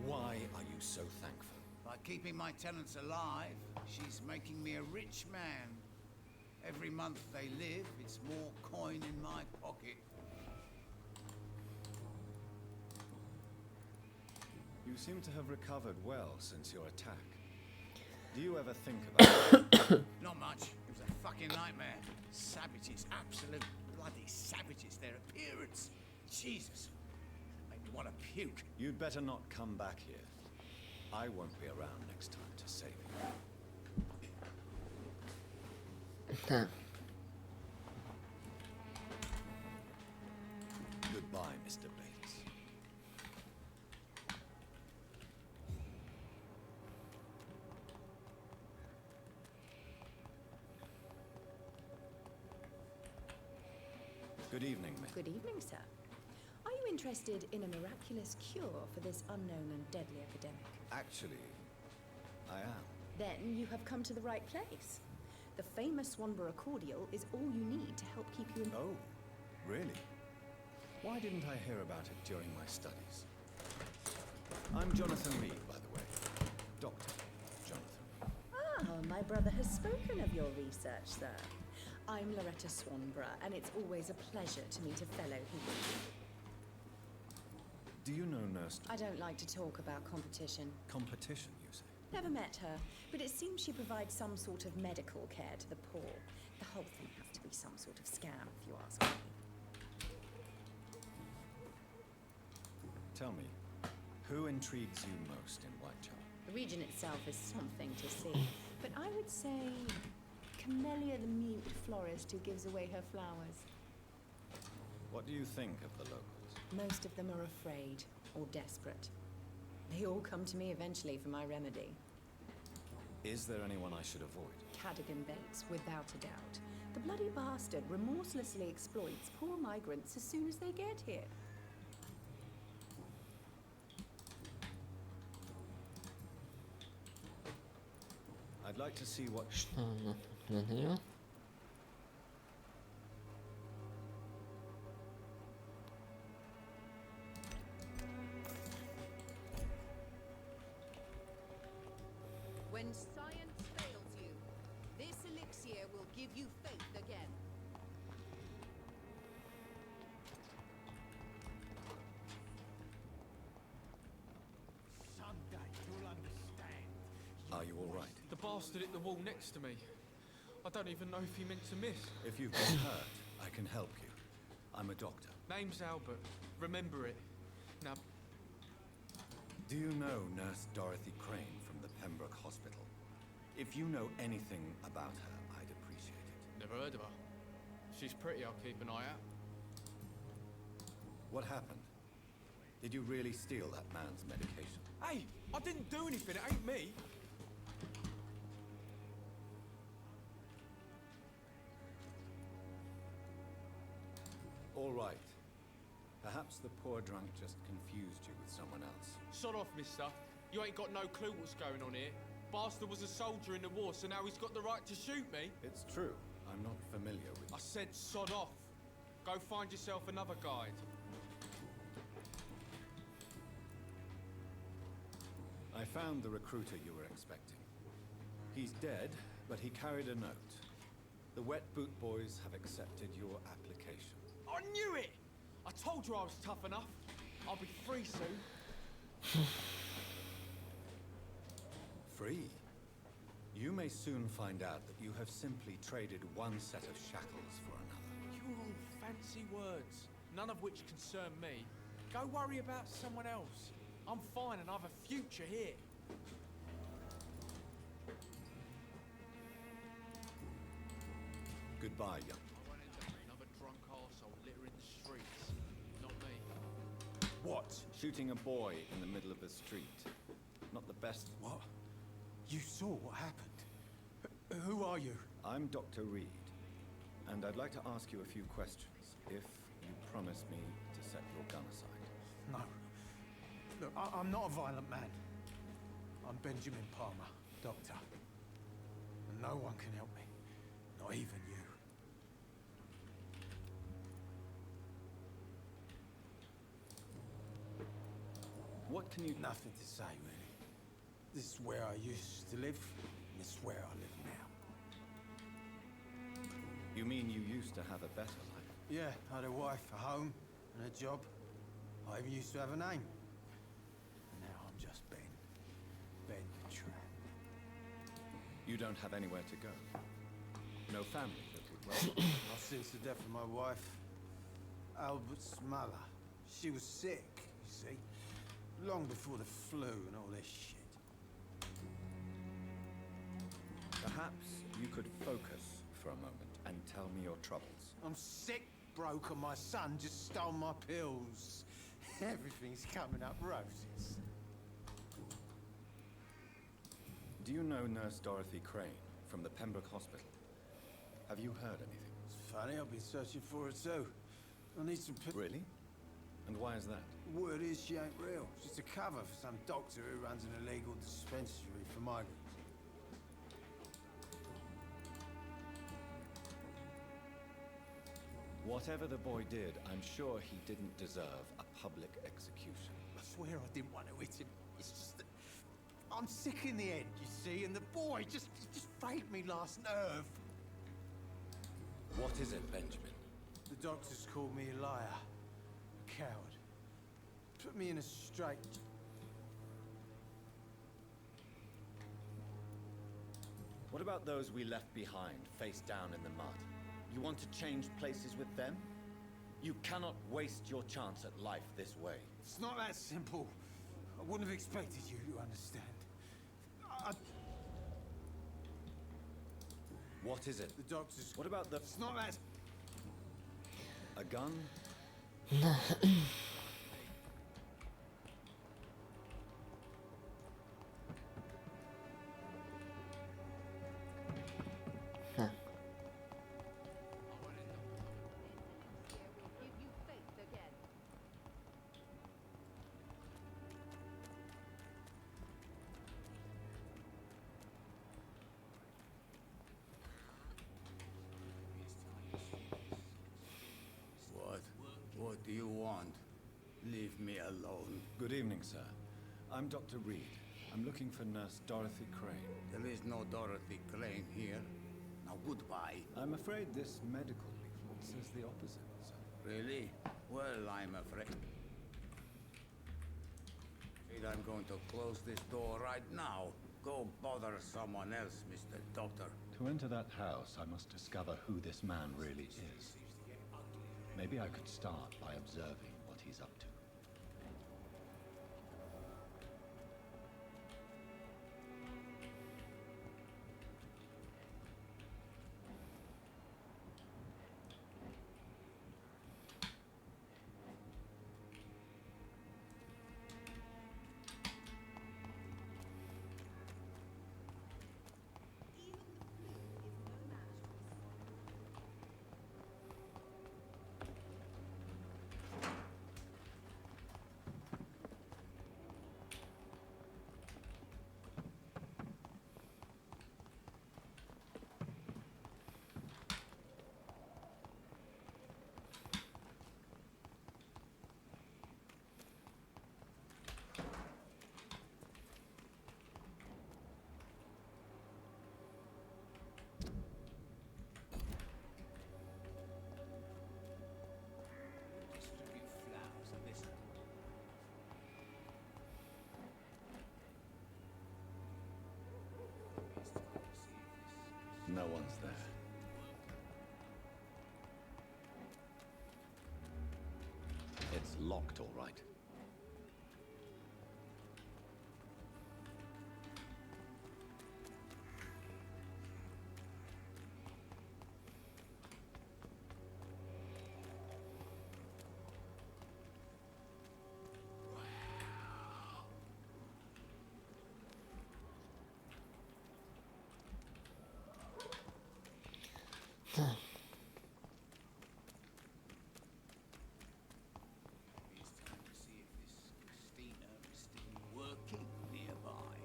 why are you so thankful? By keeping my tenants alive, she's making me a rich man. Every month they live, it's more coin in my pocket. You seem to have recovered well since your attack. Do you ever think about Not much. It was a fucking nightmare. Savages, absolute bloody savages. Their appearance. Jesus. Made me want to puke. You'd better not come back here. I won't be around next time to save you. Goodbye, Mr. Bates. Good evening, ma'am. Good evening, sir. Are you interested in a miraculous cure for this unknown and deadly epidemic? Actually, I am. Then you have come to the right place. The famous Swanborough cordial is all you need to help keep you in... Oh, really? Why didn't I hear about it during my studies? I'm Jonathan Reed, by the way. Dr. Jonathan. Ah, my brother has spoken of your research, sir. I'm Loretta Swanborough, and it's always a pleasure to meet a fellow human. Do you know Nurse... I don't like to talk about competition. Competition, you say? Never met her, but it seems she provides some sort of medical care to the poor. The whole thing has to be some sort of scam, if you ask me. Tell me, who intrigues you most in Whitechapel? The region itself is something to see, but I would say Camellia the mute florist who gives away her flowers. What do you think of the locals? Most of them are afraid or desperate. They all come to me eventually for my remedy. Is there anyone I should avoid? Cadogan Bates, without a doubt. The bloody bastard remorselessly exploits poor migrants as soon as they get here. I'd like to see what... Что она тут выдает? When science fails you, this elixir will give you faith again. Someday you'll understand. Are you all right? The bastard hit the wall next to me. I don't even know if he meant to miss. If you've been hurt, I can help you. I'm a doctor. Name's Albert. Remember it. Now, Do you know Nurse Dorothy Crane from the Pembroke Hospital? If you know anything about her, I'd appreciate it. never heard of her. If she's pretty, I'll keep an eye out. What happened? Did you really steal that man's medication? Hey, I didn't do anything. It ain't me. All right. Perhaps the poor drunk just confused you with someone else. Sod off, mister. You ain't got no clue what's going on here. Bastard was a soldier in the war, so now he's got the right to shoot me. It's true. I'm not familiar with... I said sod off. Go find yourself another guide. I found the recruiter you were expecting. He's dead, but he carried a note. The Wet Boot Boys have accepted your application. I knew it! I told you I was tough enough. I'll be free soon. Free? You may soon find out that you have simply traded one set of shackles for another. You all fancy words, none of which concern me. Go worry about someone else. I'm fine and I have a future here. Goodbye, young. I won't end up another drunk arsehole littering the streets. Not me. What? Shooting a boy in the middle of the street. Not the best. What? You saw what happened? Who are you? I'm Dr. Reed, and I'd like to ask you a few questions, if you promise me to set your gun aside. No. Look, I'm not a violent man. I'm Benjamin Palmer, doctor. And no one can help me. Not even you. What can you... Nothing to say, really. This is where I used to live, and this is where I live now. You mean you used to have a better life? Yeah, I had a wife, a home, and a job. I even used to have a name. And now I'm just Ben. Ben the Tramp. You don't have anywhere to go? No family that would welcome? Not since the death of my wife, Albert's mother. She was sick, you see. Long before the flu and all this shit. Perhaps you could focus for a moment and tell me your troubles. I'm sick, broke, and my son just stole my pills. Everything's coming up roses. Do you know Nurse Dorothy Crane from the Pembroke Hospital? Have you heard anything? It's funny, I've been searching for her too. I need some Really? And why is that? Word is she ain't real. She's a cover for some doctor who runs an illegal dispensary for migrants. Whatever the boy did, I'm sure he didn't deserve a public execution. I swear I didn't want to hit him. It's just that I'm sick in the head, you see, and the boy just frayed me last nerve. What is it, Benjamin? The doctors called me a liar, a coward. Put me in a strait. What about those we left behind, face down in the mud? You want to change places with them? You cannot waste your chance at life this way. It's not that simple. I wouldn't have expected you to understand. What is it? The doctors... What about the... It's not that... A gun? What do you want? Leave me alone. Good evening, sir. I'm Dr. Reed. I'm looking for Nurse Dorothy Crane. There is no Dorothy Crane here. Now, goodbye. I'm afraid this medical leaflet says the opposite, sir. Really? Well, I'm afraid I'm going to close this door right now. Go bother someone else, Mr. Doctor. To enter that house, I must discover who this man really is. Maybe I could start by observing what he's up to. No one's there. It's locked, all right. It's time to see if this Christina is still working nearby.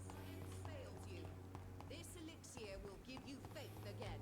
Science fails you. This elixir will give you faith again.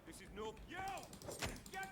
This is no. Yo! Get.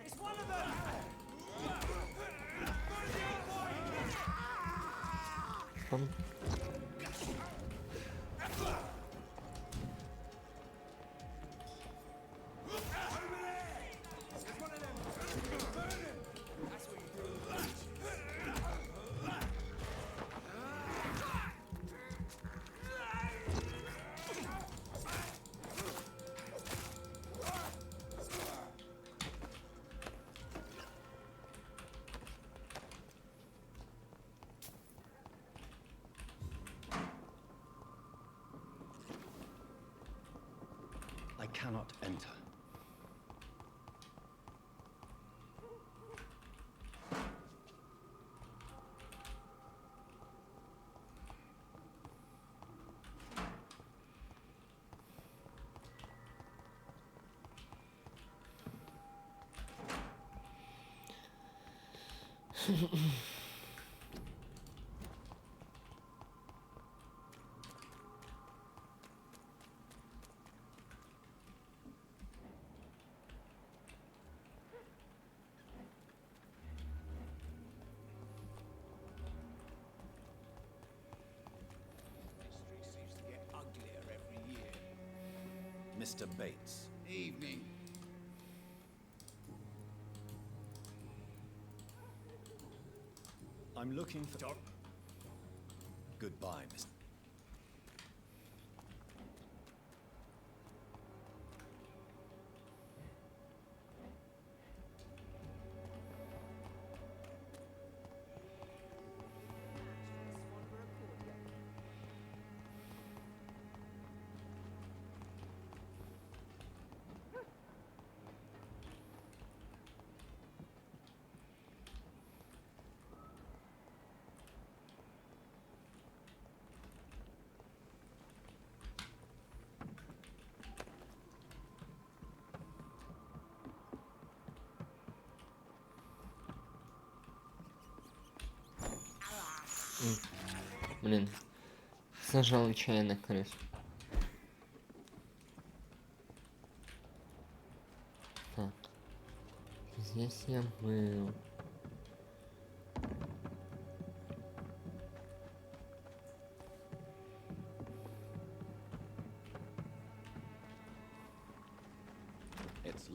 It's one of them! Come. I cannot enter. Mystery seems to get uglier every year. Mr. Bates. Evening. I'm looking for... Goodbye, Mr. Блин. Сажал нечаянно крыс. Так. Здесь я был.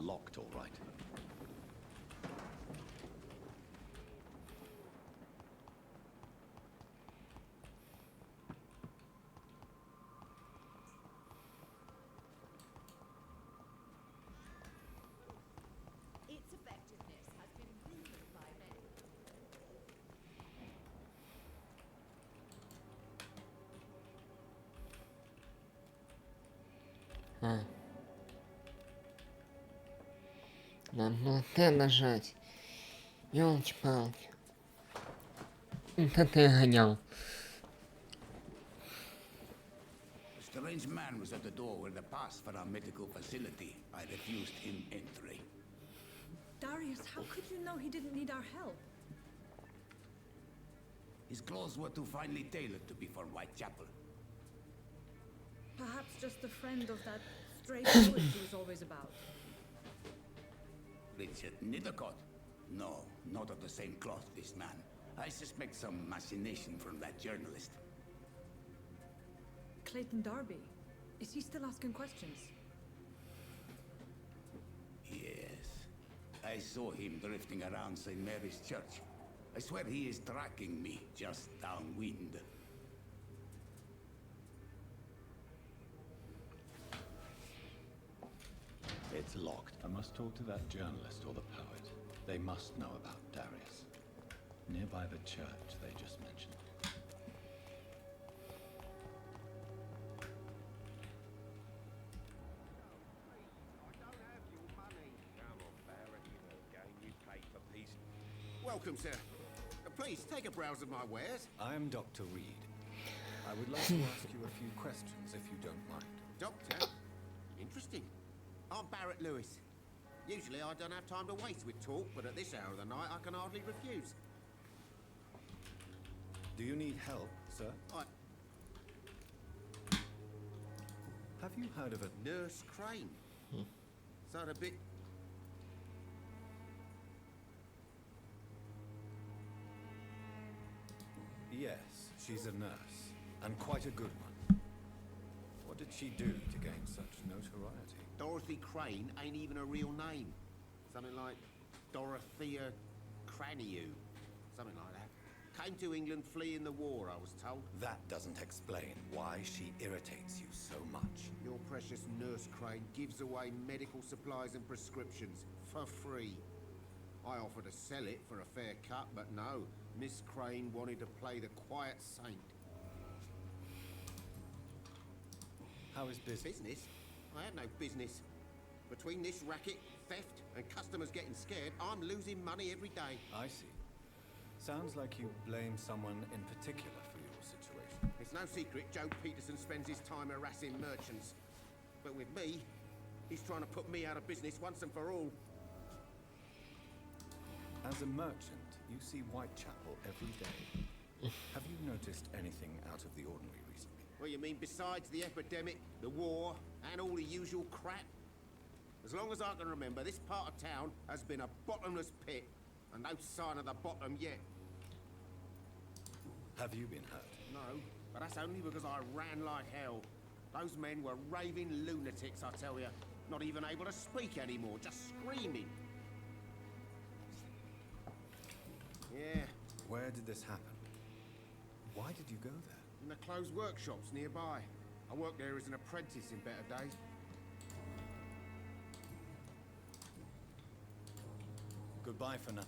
locked, all right. Its effectiveness has been rumored by many. Надо было Т нажать. Ёлки-палки. Это ты гонял. A strange man was at the door with a pass for our medical facility. I refused him entry. Darius, how could you know he didn't need our help? His clothes were too finely tailored to be for Whitechapel. Perhaps just a friend of that stray poet he was always about. Richard Nethercott? No, not of the same cloth, this man. I suspect some machination from that journalist. Clayton Darby. Is he still asking questions? Yes. I saw him drifting around St. Mary's Church. I swear he is tracking me just downwind. It's locked. I must talk to that journalist or the poet. They must know about Darius. Nearby the church they just mentioned. Welcome, sir. Please, take a browse of my wares. I am Dr. Reed. I would like to ask you a few questions, if you don't mind. Doctor? Interesting. I'm Barrett Lewis. Usually I don't have time to waste with talk, but at this hour of the night I can hardly refuse. Do you need help, sir? Have you heard of a Nurse Crane? Is that a bit... Yes, she's a nurse, and quite a good one. What did she do to gain such notoriety? Dorothy Crane ain't even a real name. Something like Dorothea Craniu. Something like that. Came to England fleeing the war, I was told. That doesn't explain why she irritates you so much. Your precious Nurse Crane gives away medical supplies and prescriptions for free. I offered to sell it for a fair cut, but no. Miss Crane wanted to play the quiet saint. How is business? Business? I have no business. Between this racket, theft, and customers getting scared, I'm losing money every day. I see. Sounds like you blame someone in particular for your situation. It's no secret Joe Peterson spends his time harassing merchants. But with me, he's trying to put me out of business once and for all. As a merchant, you see Whitechapel every day. Have you noticed anything out of the ordinary recently? What you mean besides the epidemic, the war, and all the usual crap? As long as I can remember, this part of town has been a bottomless pit, and no sign of the bottom yet. Have you been hurt? No, but that's only because I ran like hell. Those men were raving lunatics, I tell you. Not even able to speak anymore, just screaming. Yeah. Where did this happen? Why did you go there? In the closed workshops nearby. I worked there as an apprentice in better days. Goodbye for now.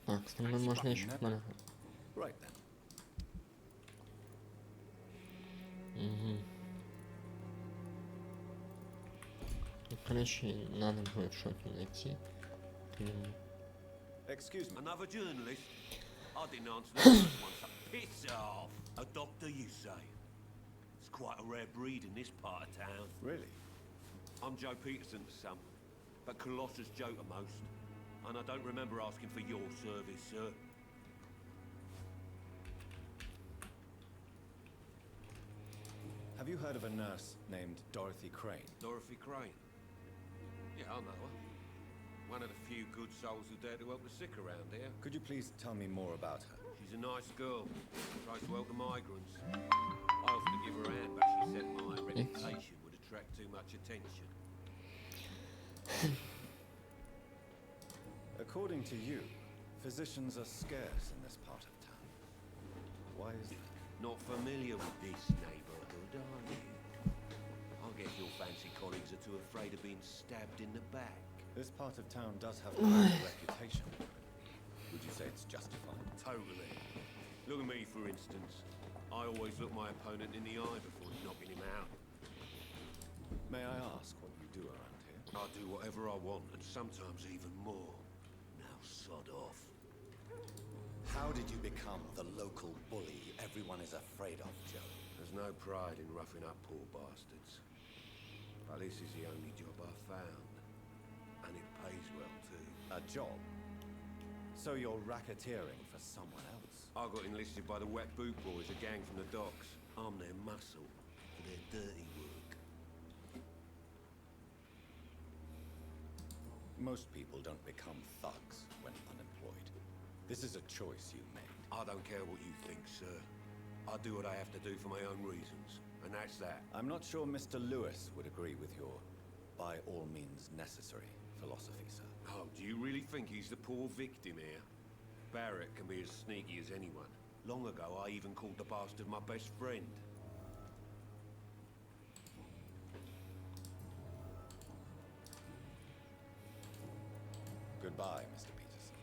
Так, с тобой можно еще помогать. Right then. Короче, надо будет что-то найти. Excuse me. Another journalist? I didn't answer the first one, so piss off. A doctor, you say? It's quite a rare breed in this part of town. Really? I'm Joe Peterson to some, but Colossus Joe to most. And I don't remember asking for your service, sir. Have you heard of a nurse named Dorothy Crane? Dorothy Crane? Yeah, I know her. One of the few good souls who dare to help the sick around here. Could you please tell me more about her? She's a nice girl. Tries to help the migrants. I offered to give her a hand, but she said my reputation would attract too much attention. According to you, physicians are scarce in this part of town. Why is that? Not familiar with this neighborhood, are you? I guess your fancy colleagues are too afraid of being stabbed in the back. This part of town does have quite a reputation. Would you say it's justified? Totally. Look at me, for instance. I always look my opponent in the eye before knocking him out. May I ask what you do around here? I do whatever I want, and sometimes even more. Now sod off. How did you become the local bully everyone is afraid of, Joe? There's no pride in roughing up poor bastards. But this is the only job I found. And it pays well, too. A job? So you're racketeering for someone else? I got enlisted by the Wet Boot Boys, a gang from the docks. I'm their muscle for their dirty work. Most people don't become thugs when unemployed. This is a choice you made. I don't care what you think, sir. I do what I have to do for my own reasons, and that's that. I'm not sure Mr. Lewis would agree with your by all means necessary philosophy, sir. Oh, do you really think he's the poor victim here? Barrett can be as sneaky as anyone. Long ago, I even called the bastard my best friend. Goodbye, Mr. Peterson.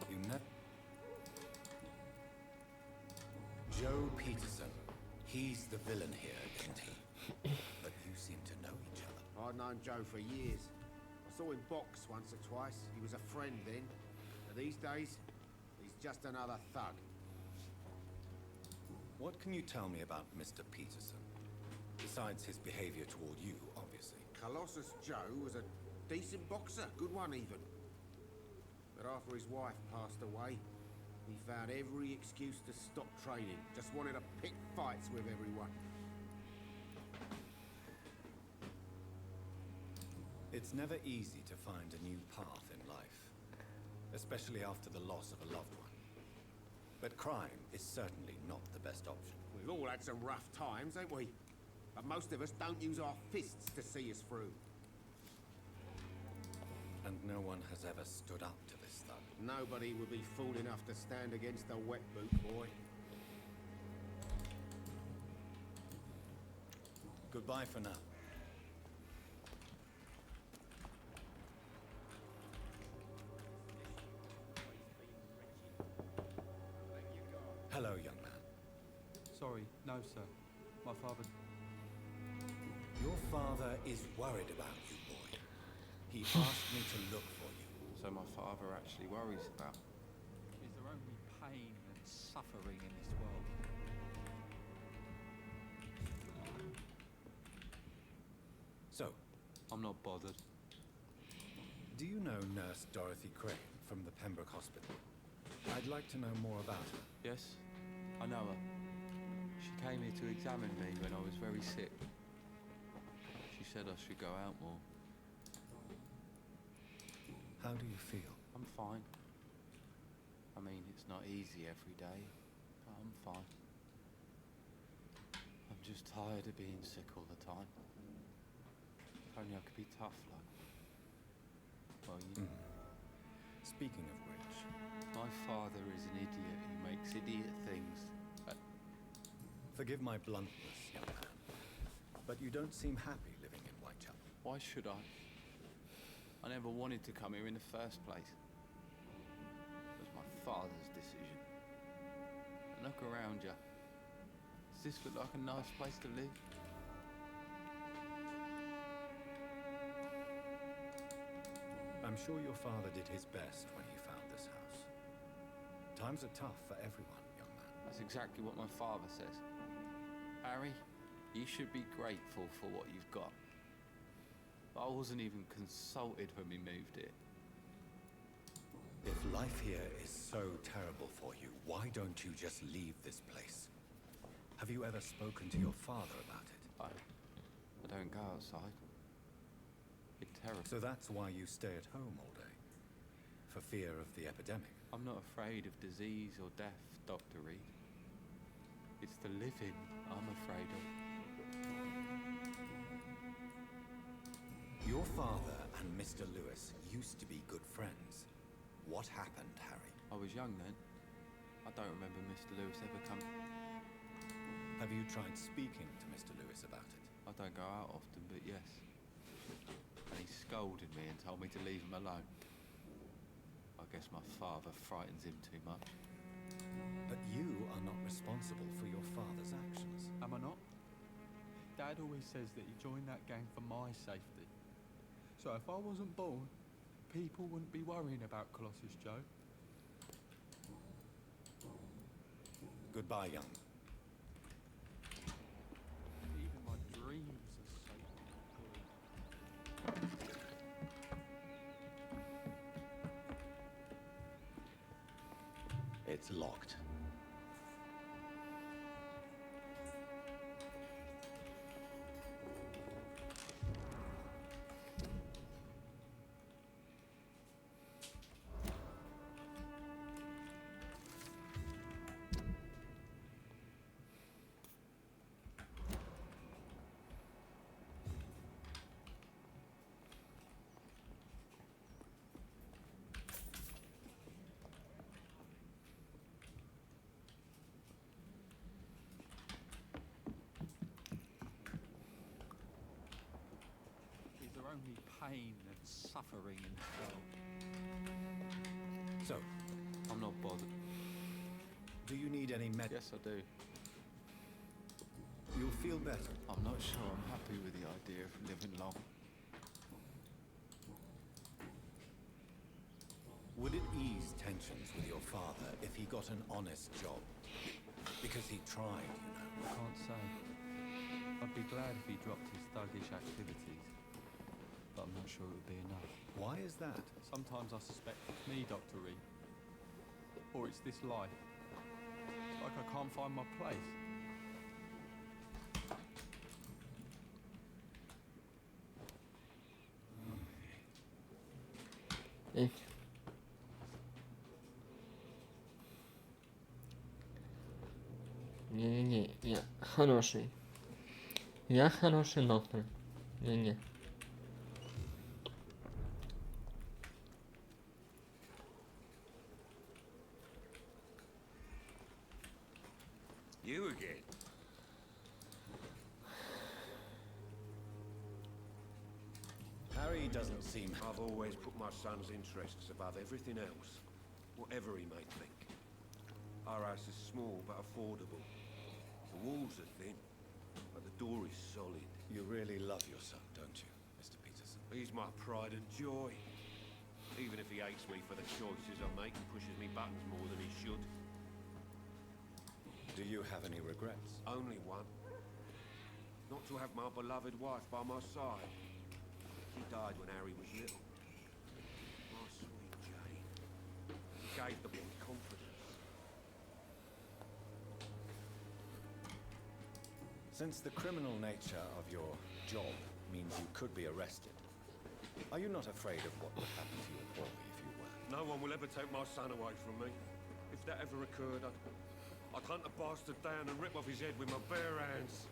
You know Joe Peterson. He's the villain here, isn't he? But you seem to know each other. I've known Joe for years. I saw him box once or twice. He was a friend then. But these days, he's just another thug. What can you tell me about Mr. Peterson? Besides his behavior toward you, obviously. Colossus Joe was a decent boxer, good one even. But after his wife passed away, he found every excuse to stop training. Just wanted to pick fights with everyone. It's never easy to find a new path in life, especially after the loss of a loved one. But crime is certainly not the best option. We've all had some rough times, ain't we? But most of us don't use our fists to see us through. And no one has ever stood up to this thug. Nobody would be fool enough to stand against a wet boot boy. Goodbye for now. Hello, young man. Sorry, no, sir. My father... Your father is worried about you, boy. He asked me to look for you. So my father actually worries about... Is there only pain and suffering in this world? So? I'm not bothered. Do you know Nurse Dorothy Crane from the Pembroke Hospital? I'd like to know more about her. Yes, I know her. She came here to examine me when I was very sick. She said I should go out more. How do you feel? I'm fine. I mean, it's not easy every day, but I'm fine. I'm just tired of being sick all the time. If only I could be tough, like... Well, you... Speaking of which... My father is an idiot who makes idiot things. Forgive my bluntness, young man, but you don't seem happy living in Whitechapel. Why should I? I never wanted to come here in the first place. It was my father's decision. And look around you. Does this look like a nice place to live? I'm sure your father did his best when he found this house. Times are tough for everyone, young man. That's exactly what my father says. Harry, you should be grateful for what you've got. But I wasn't even consulted when we moved here. If life here is so terrible for you, why don't you just leave this place? Have you ever spoken to your father about it? I don't go outside. It's terrible. So that's why you stay at home all day? For fear of the epidemic? I'm not afraid of disease or death, Dr. Reed. It's the living I'm afraid of. Your father and Mr. Lewis used to be good friends. What happened, Harry? I was young then. I don't remember Mr. Lewis ever come. Have you tried speaking to Mr. Lewis about it? I don't go out often, but yes. And he scolded me and told me to leave him alone. I guess my father frightens him too much. But you are not responsible for your father's actions. Am I not? Dad always says that he joined that gang for my safety. So if I wasn't born, people wouldn't be worrying about Colossus Joe. Goodbye, young. Even my dreams are safe. It's locked. Is there only pain and suffering in hell? So, I'm not bothered. do you need any med? Yes, I do. You'll feel better. I'm not sure I'm happy with the idea of living long. Would it ease tensions with your father if he got an honest job? Because he tried, you know. I can't say. I'd be glad if he dropped his thuggish activities. But I'm not sure it would be enough. Why is that? Sometimes I suspect it's me, Dr. Reed. Or it's this life. It's like I can't find my place. Не-не-не, я хороший. Я хороший доктор. Не-не. You again? Harry doesn't seem... I've always put my son's interests above everything else, whatever he may think. Our house is small but affordable. The walls are thin, but the door is solid. You really love your son, don't you, Mr. Peterson? He's my pride and joy. Even if he hates me for the choices I make and pushes me buttons more than he should. Do you have any regrets? Only one. Not to have my beloved wife by my side. She died when Harry was little. My sweet Jane. She gave the boy confidence. Since the criminal nature of your job means you could be arrested, are you not afraid of what would happen to your boy if you were? No one will ever take my son away from me. If that ever occurred, I'd hunt the bastard down and rip off his head with my bare hands.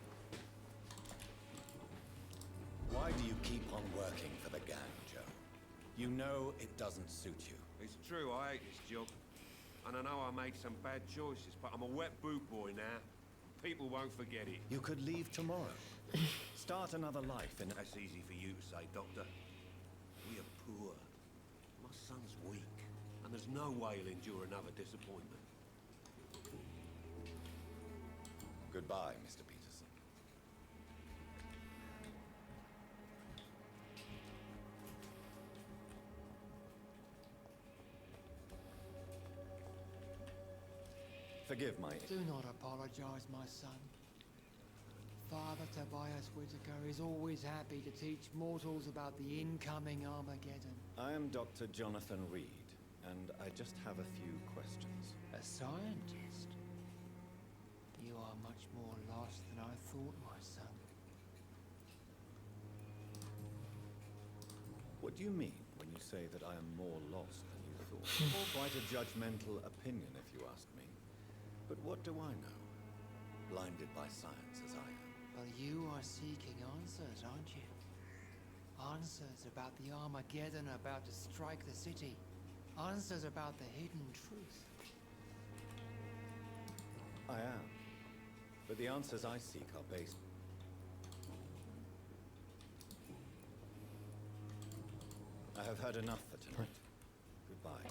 Why do you keep on working for the gang, Joe? You know it doesn't suit you. It's true, I hate this job. And I know I made some bad choices, but I'm a wet boot boy now. People won't forget it. You could leave tomorrow. Start another life in... That's easy for you to say, Doctor. We are poor. My son's weak, and there's no way he'll endure another disappointment. Goodbye, Mr. Peterson. Forgive my... Do not apologize, my son. Father Tobias Whitaker is always happy to teach mortals about the incoming Armageddon. I am Dr. Jonathan Reed, and I just have a few questions. A scientist? You are much more lost than I thought, my son. What do you mean when you say that I am more lost than you thought? Quite a judgmental opinion, if you ask me. But what do I know? Blinded by science as I am. Well, you are seeking answers, aren't you? Answers about the Armageddon about to strike the city. Answers about the hidden truth. I am. But the answers I seek are based... I have heard enough for tonight. Goodbye.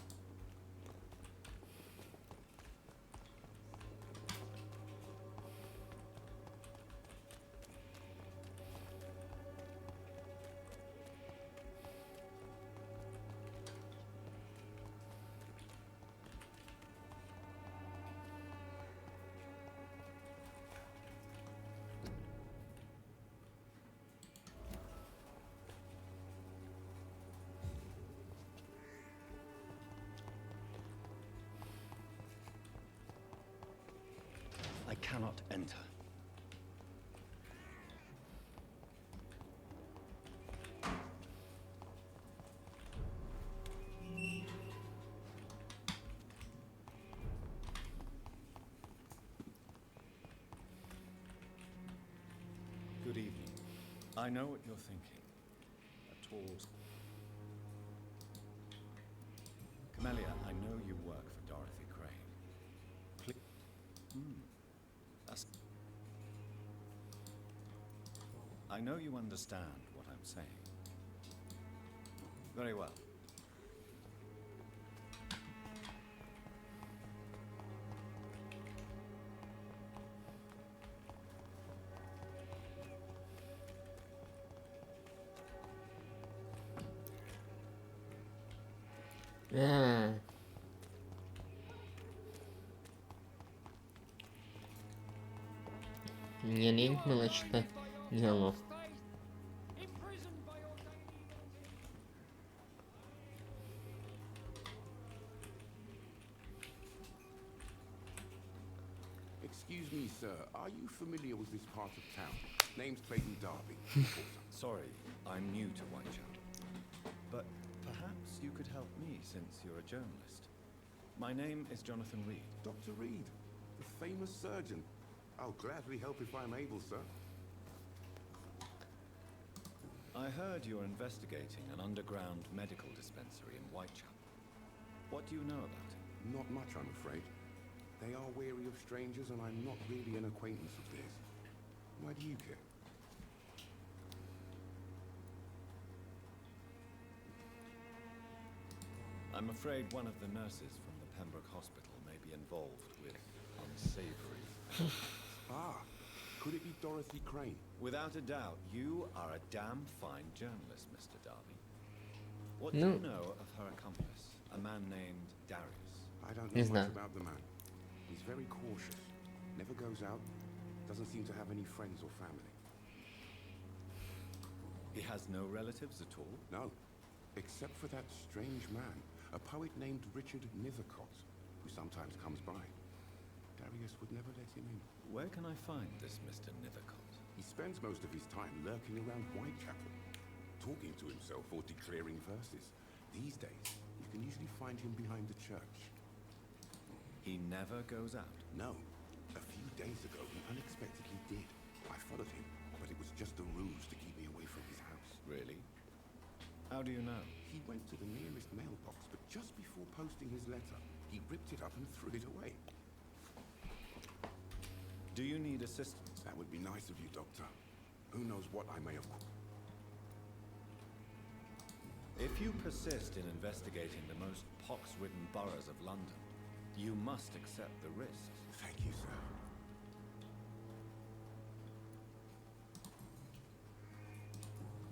I cannot enter. Good evening. I know what you're thinking. A tall... Camellia, I know you work for Dorothy Crane. Please... That's... I know you understand what I'm saying. Very well. Yeah. Мне лень было читать диалог. Excuse me, sir. Are you familiar with this part of town? Name's Clayton Darby. Sorry, I'm new to Whitechapel. But perhaps you could help me since you're a journalist. My name is Jonathan Reed. Dr. Reed, the famous surgeon. I'll gladly help if I'm able, sir. I heard you're investigating an underground medical dispensary in Whitechapel. What do you know about it? Not much, I'm afraid. They are wary of strangers, and I'm not really an acquaintance of theirs. Why do you care? I'm afraid one of the nurses from the Pembroke Hospital may be involved with unsavory... Ah, could it be Dorothy Crane? Without a doubt, you are a damn fine journalist, Mr. Darby. What do No. you know of her accomplice, a man named Darius? I don't know much about the man. He's very cautious, never goes out, doesn't seem to have any friends or family. He has no relatives at all? No, except for that strange man, a poet named Richard Nethercott, who sometimes comes by. Darius would never let him in. Where can I find this Mr. Nethercott? He spends most of his time lurking around Whitechapel, talking to himself or declaring verses. These days, you can usually find him behind the church. He never goes out? No. A few days ago, he unexpectedly did. I followed him, but it was just a ruse to keep me away from his house. Really? How do you know? He went to the nearest mailbox, but just before posting his letter, he ripped it up and threw it away. Do you need assistance? That would be nice of you, Doctor. Who knows what I may have... If you persist in investigating the most pox-ridden boroughs of London, you must accept the risks. Thank you, sir.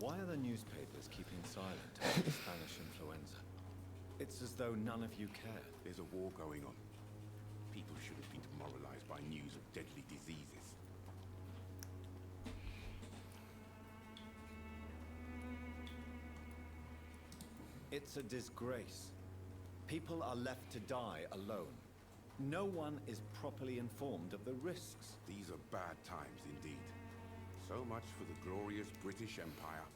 Why are the newspapers keeping silent about the Spanish influenza? It's as though none of you care. There's a war going on. People shouldn't be demoralized by news of deadly diseases. It's a disgrace. People are left to die alone. No one is properly informed of the risks. These are bad times indeed. So much for the glorious British Empire.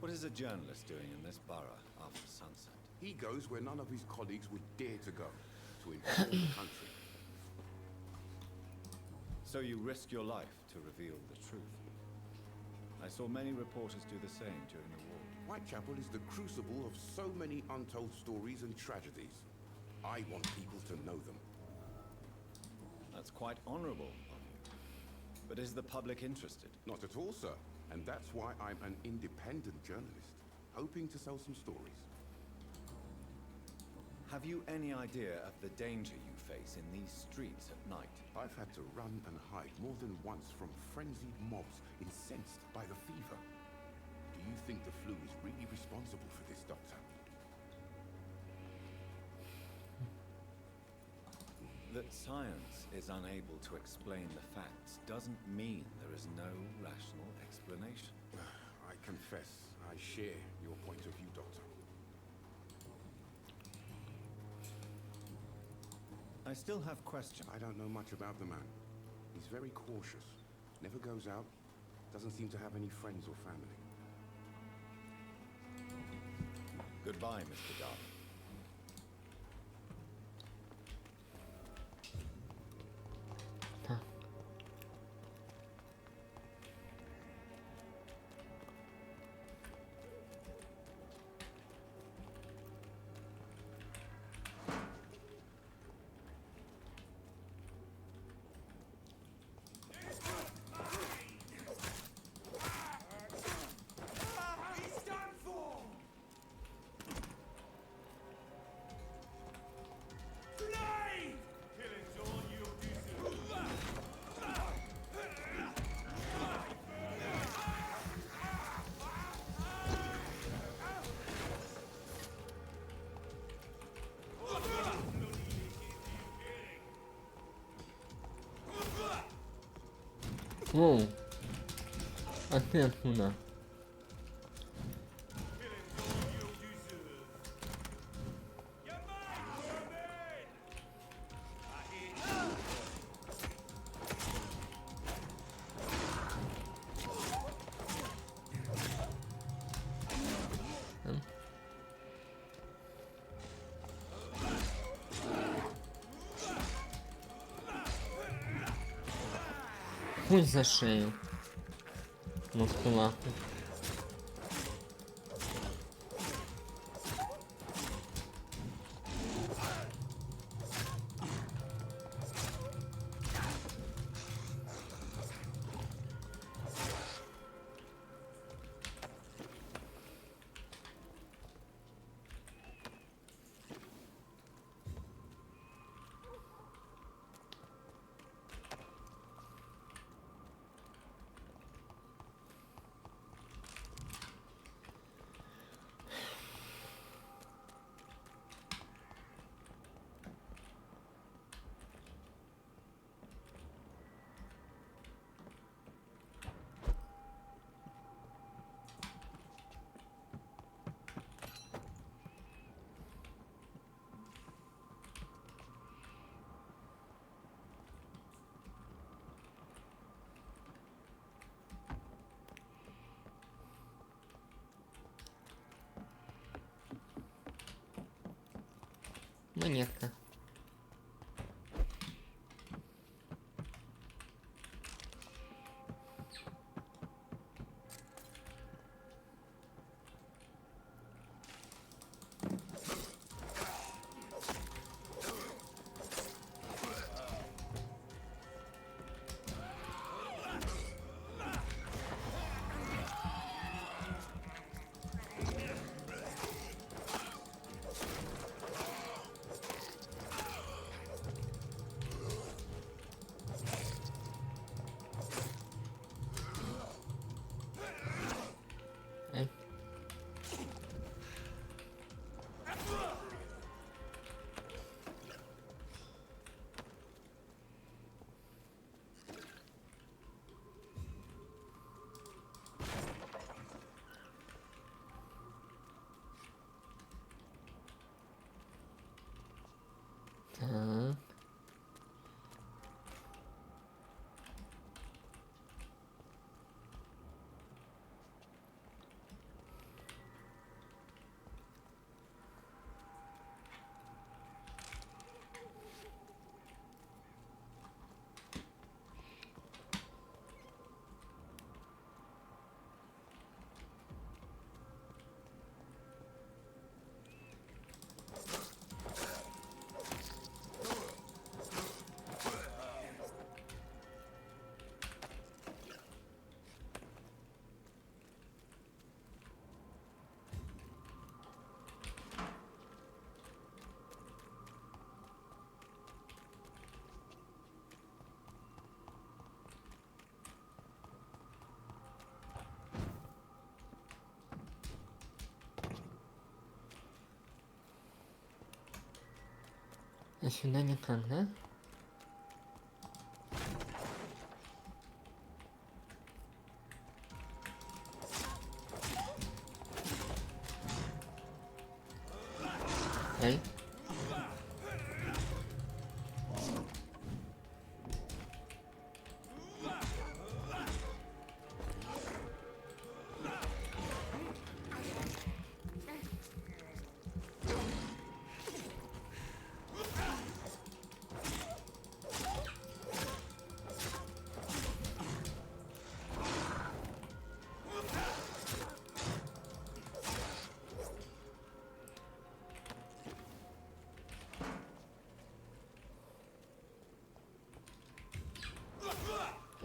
What is a journalist doing in this borough after sunset? He goes where none of his colleagues would dare to go, to inform the country. So you risk your life to reveal the truth. I saw many reporters do the same during the war. Whitechapel is the crucible of so many untold stories and tragedies. I want people to know them. That's quite honorable of you. But is the public interested? Not at all, sir. And that's why I'm an independent journalist, hoping to sell some stories. Have you any idea of the danger you face in these streets at night? I've had to run and hide more than once from frenzied mobs incensed by the fever. Do you think the flu is really responsible for this, Doctor? That science is unable to explain the facts doesn't mean there is no rational explanation. I confess, I share your point of view, Doctor. I still have questions. I don't know much about the man. He's very cautious. Never goes out. Doesn't seem to have any friends or family. Goodbye, Mr. Darwin. Wow. Até una. Хуй за шею. Мускулату. Монетка. А сюда никак, да? Эй.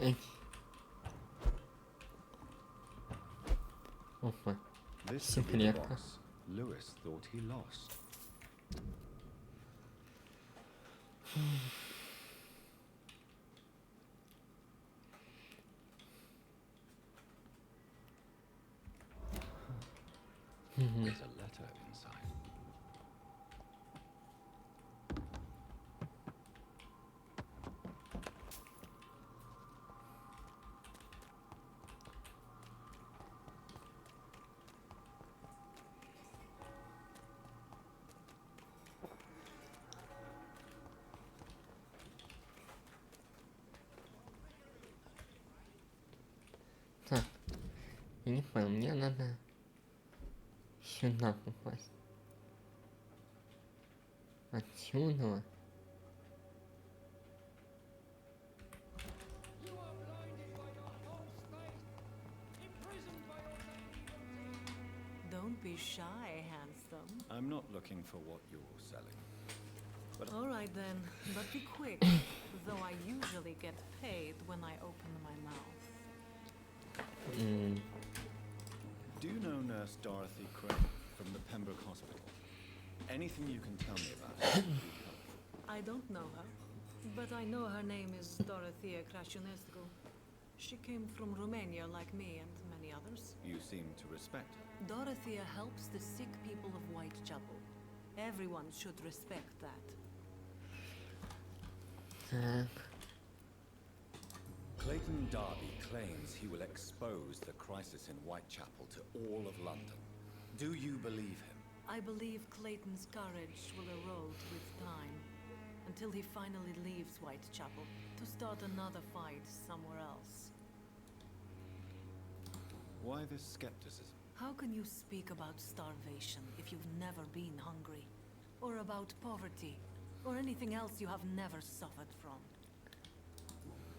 Эй. Опа. This could be the Секретно. box Lewis thought he lost. There's a letter inside. Так. Я не понял, мне надо сюда попасть. Отсюда. Don't be shy, handsome. I'm not looking for what you're selling. But All right then, but be quick, though I usually get paid when I open my mouth. do you know Nurse Dorothy Crane from the Pembroke Hospital? Anything you can tell me about her would be helpful. I don't know her, but I know her name is Dorothea Crăciunescu. She came from Romania like me and many others. You seem to respect her. Dorothea helps the sick people of Whitechapel. Everyone should respect that. Clayton Darby claims he will expose the crisis in Whitechapel to all of London. Do you believe him? I believe Clayton's courage will erode with time, until he finally leaves Whitechapel to start another fight somewhere else. Why this skepticism? How can you speak about starvation if you've never been hungry? Or about poverty? Or anything else you have never suffered from?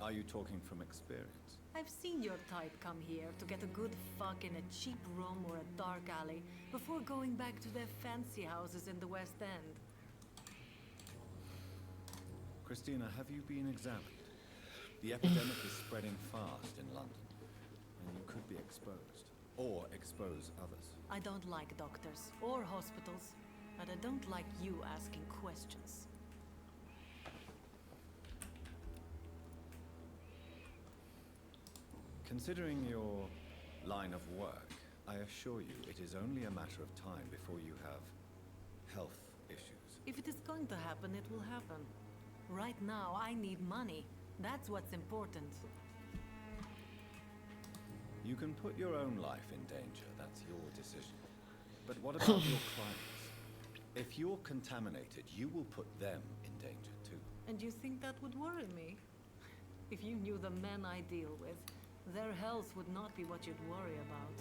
Are you talking from experience? I've seen your type come here to get a good fuck in a cheap room or a dark alley before going back to their fancy houses in the West End. Christina, have you been examined? The epidemic is spreading fast in London, and you could be exposed. Or expose others. I don't like doctors or hospitals, but I don't like you asking questions. Considering your line of work, I assure you it is only a matter of time before you have health issues. If it is going to happen, it will happen. Right now, I need money. That's what's important. You can put your own life in danger, that's your decision. But what about your clients? If you're contaminated, you will put them in danger too. And you think that would worry me? If you knew the men I deal with, their health would not be what you'd worry about.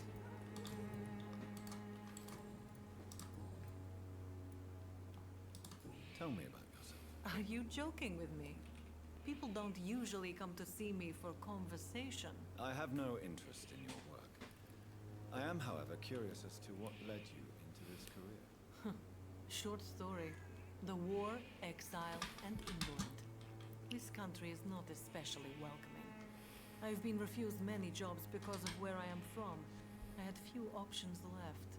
Tell me about yourself. Are you joking with me? People don't usually come to see me for conversation. I have no interest in your work. I am, however, curious as to what led you into this career. Short story. The war, exile, and England. This country is not especially welcoming. I've been refused many jobs because of where I am from. I had few options left.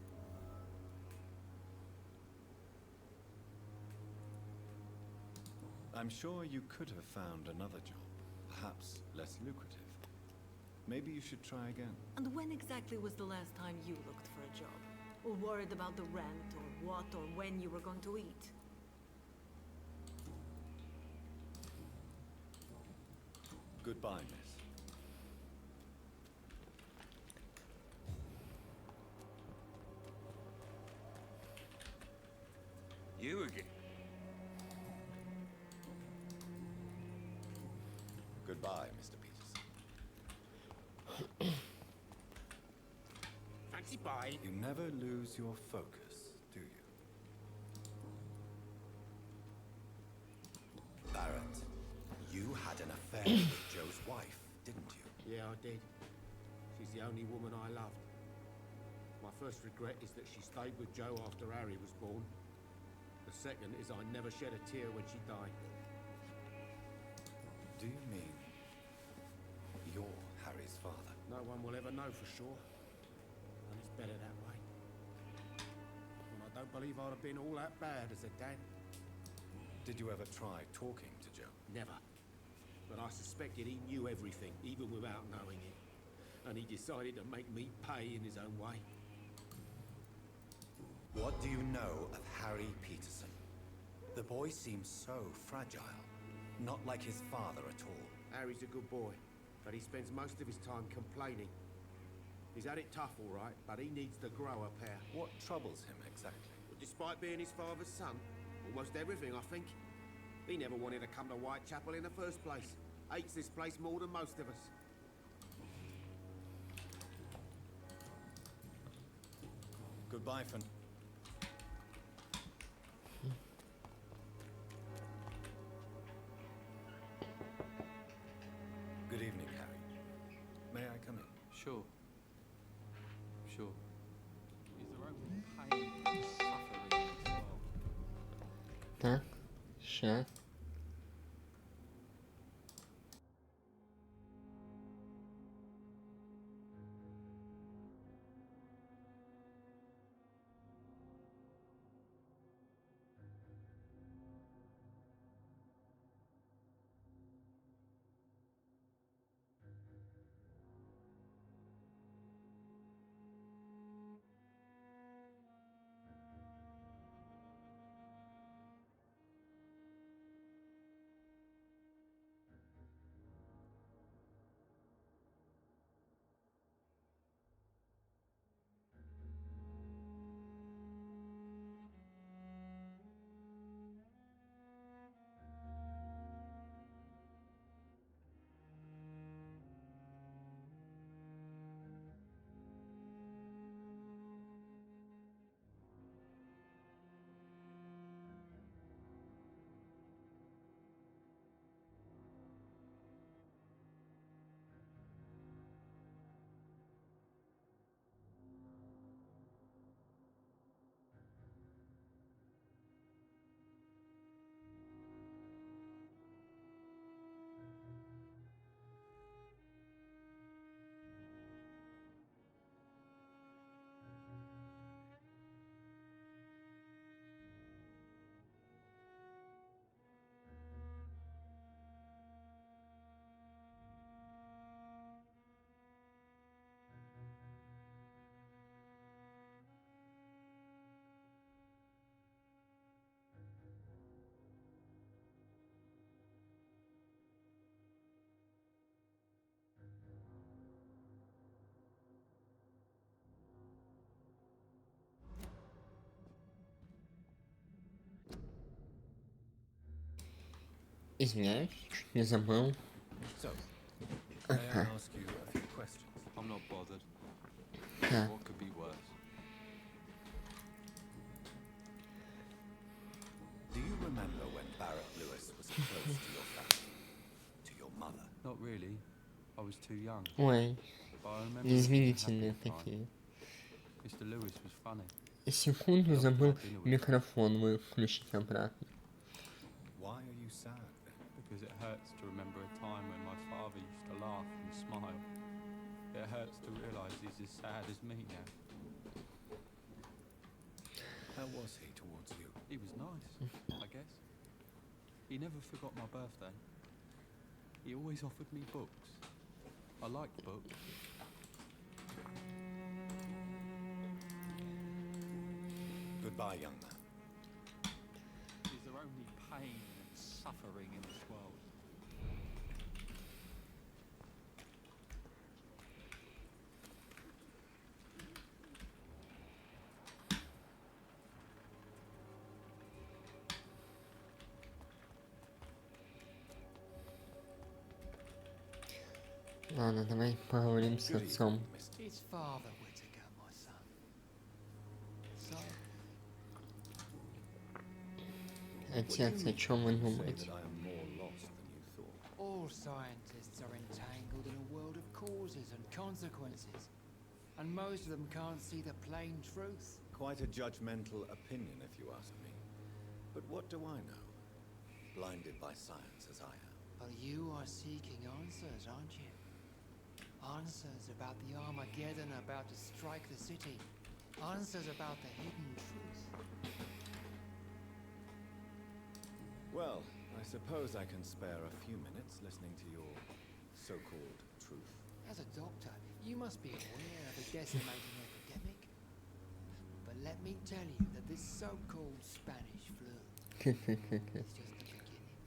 I'm sure you could have found another job, perhaps less lucrative. Maybe you should try again. And when exactly was the last time you looked for a job? Or worried about the rent, or what, or when you were going to eat? Goodbye, miss. You again? Goodbye, Mr. Peterson. Fancy bye. You never lose your focus, do you? Barrett, you had an affair with Joe's wife, didn't you? Yeah, I did. She's the only woman I loved. My first regret is that she stayed with Joe after Harry was born. The second is I never shed a tear when she died. Do you mean you're Harry's father? No one will ever know for sure. And it's better that way. And I don't believe I'd have been all that bad as a dad. Did you ever try talking to Joe? Never. But I suspected he knew everything, even without knowing it. And he decided to make me pay in his own way. What do you know of Harry Peterson? The boy seems so fragile. Not like his father at all. Harry's a good boy, but he spends most of his time complaining. He's had it tough, all right, but he needs to grow a pair. What troubles him exactly? Despite being his father's son, almost everything, I think. He never wanted to come to Whitechapel in the first place. Hates this place more than most of us. Goodbye, Finn. Good evening, Harry. May I come in? Sure. Sure. Is there only pain and suffering in this world? Tak, się. Извиняюсь, чуть не забыл. So, may I ask you a few questions? I'm not bothered. Huh. What could be worse? Do you remember when Barrett Lewis was close to your family? To your mother? Not really. I was too young. Ой, But I remember извинительные it was a happy такие. time. Mr. Lewis was funny. Секунду забыл микрофон выключить обратно. Why are you sad then? Because it hurts to remember a time when my father used to laugh and smile. It hurts to realise he's as sad as me now. How was he towards you? He was nice, I guess. He never forgot my birthday. He always offered me books. I liked books. Goodbye, young man. Is there only pain and suffering in this world? Ладно, давай поговорим с отцом. It's Father Whittaker, my son. So, Отец, о чем вы думаете? all scientists are entangled in a world of causes and consequences, and most of them can't see the plain truth. Quite a judgmental opinion, if you ask me. But what do I know? Blinded by science as I am. But you are seeking answers, aren't you? Answers about the Armageddon about to strike the city. Answers about the hidden truth. Well, I suppose I can spare a few minutes listening to your so-called truth. As a doctor, you must be aware of the decimating epidemic. But let me tell you that this so-called Spanish flu is just the beginning.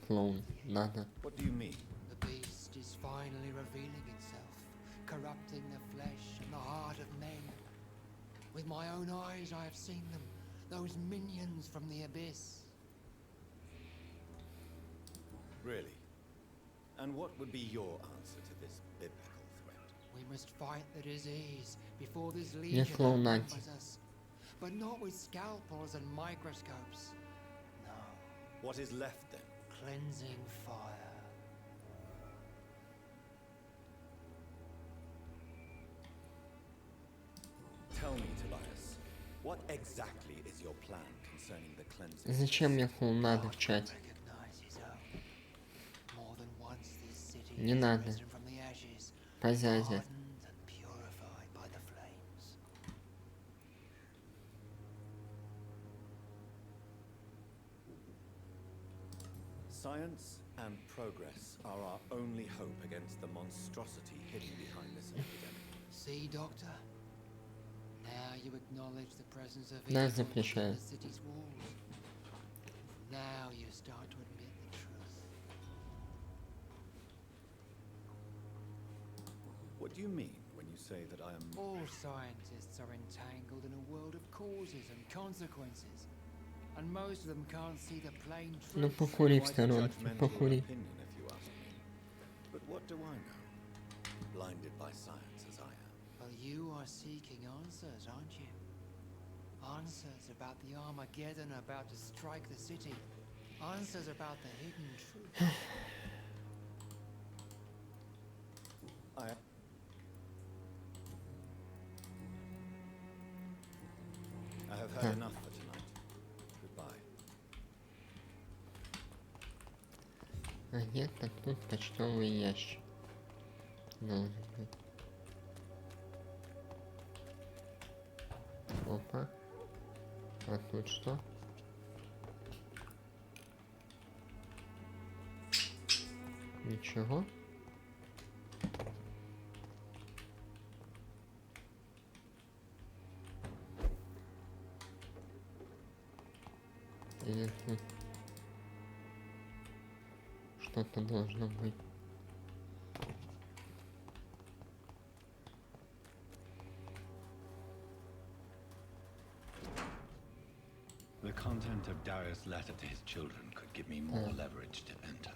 Clone, надо. What do you mean? The beast is finally revealing itself, corrupting the flesh and the heart of men. With my own eyes I have seen them, those minions from the abyss. Really? And what would be your answer to this biblical threat? We must fight the disease before this Nie legion klonać. encumbers us. But not with scalpels and microscopes. No. What is left then? Cleansing fire. Tell me, Tobias, what exactly is your plan concerning the cleansing? Зачем мне клоунаду в чате? More than once this city Не has надо. risen from the ashes, Позязя. hardened and purified by the flames. Science and progress are our only hope against the monstrosity hidden behind this epidemic. See, Doctor? Now you acknowledge the presence of Да, evil within запрещаю. the city's walls. Now you start to admit the truth. What do you mean when you say that I am... All scientists are entangled in a world of causes and consequences, and most of them can't see the plain Ну truth. покури в Quite a сторонке, judgmental покури. opinion, if you ask me. But what do I know? Blinded by science as I am. Well, you are seeking answers, aren't you? Answers about the Armageddon about to strike the city. Answers about the hidden truth. I have had enough for tonight. Goodbye. А где-то тут почтовый ящик. Должен быть. Опа. А тут что? Ничего. Или тут что-то должно быть. The content of Darius' letter to his children could give me more leverage to enter.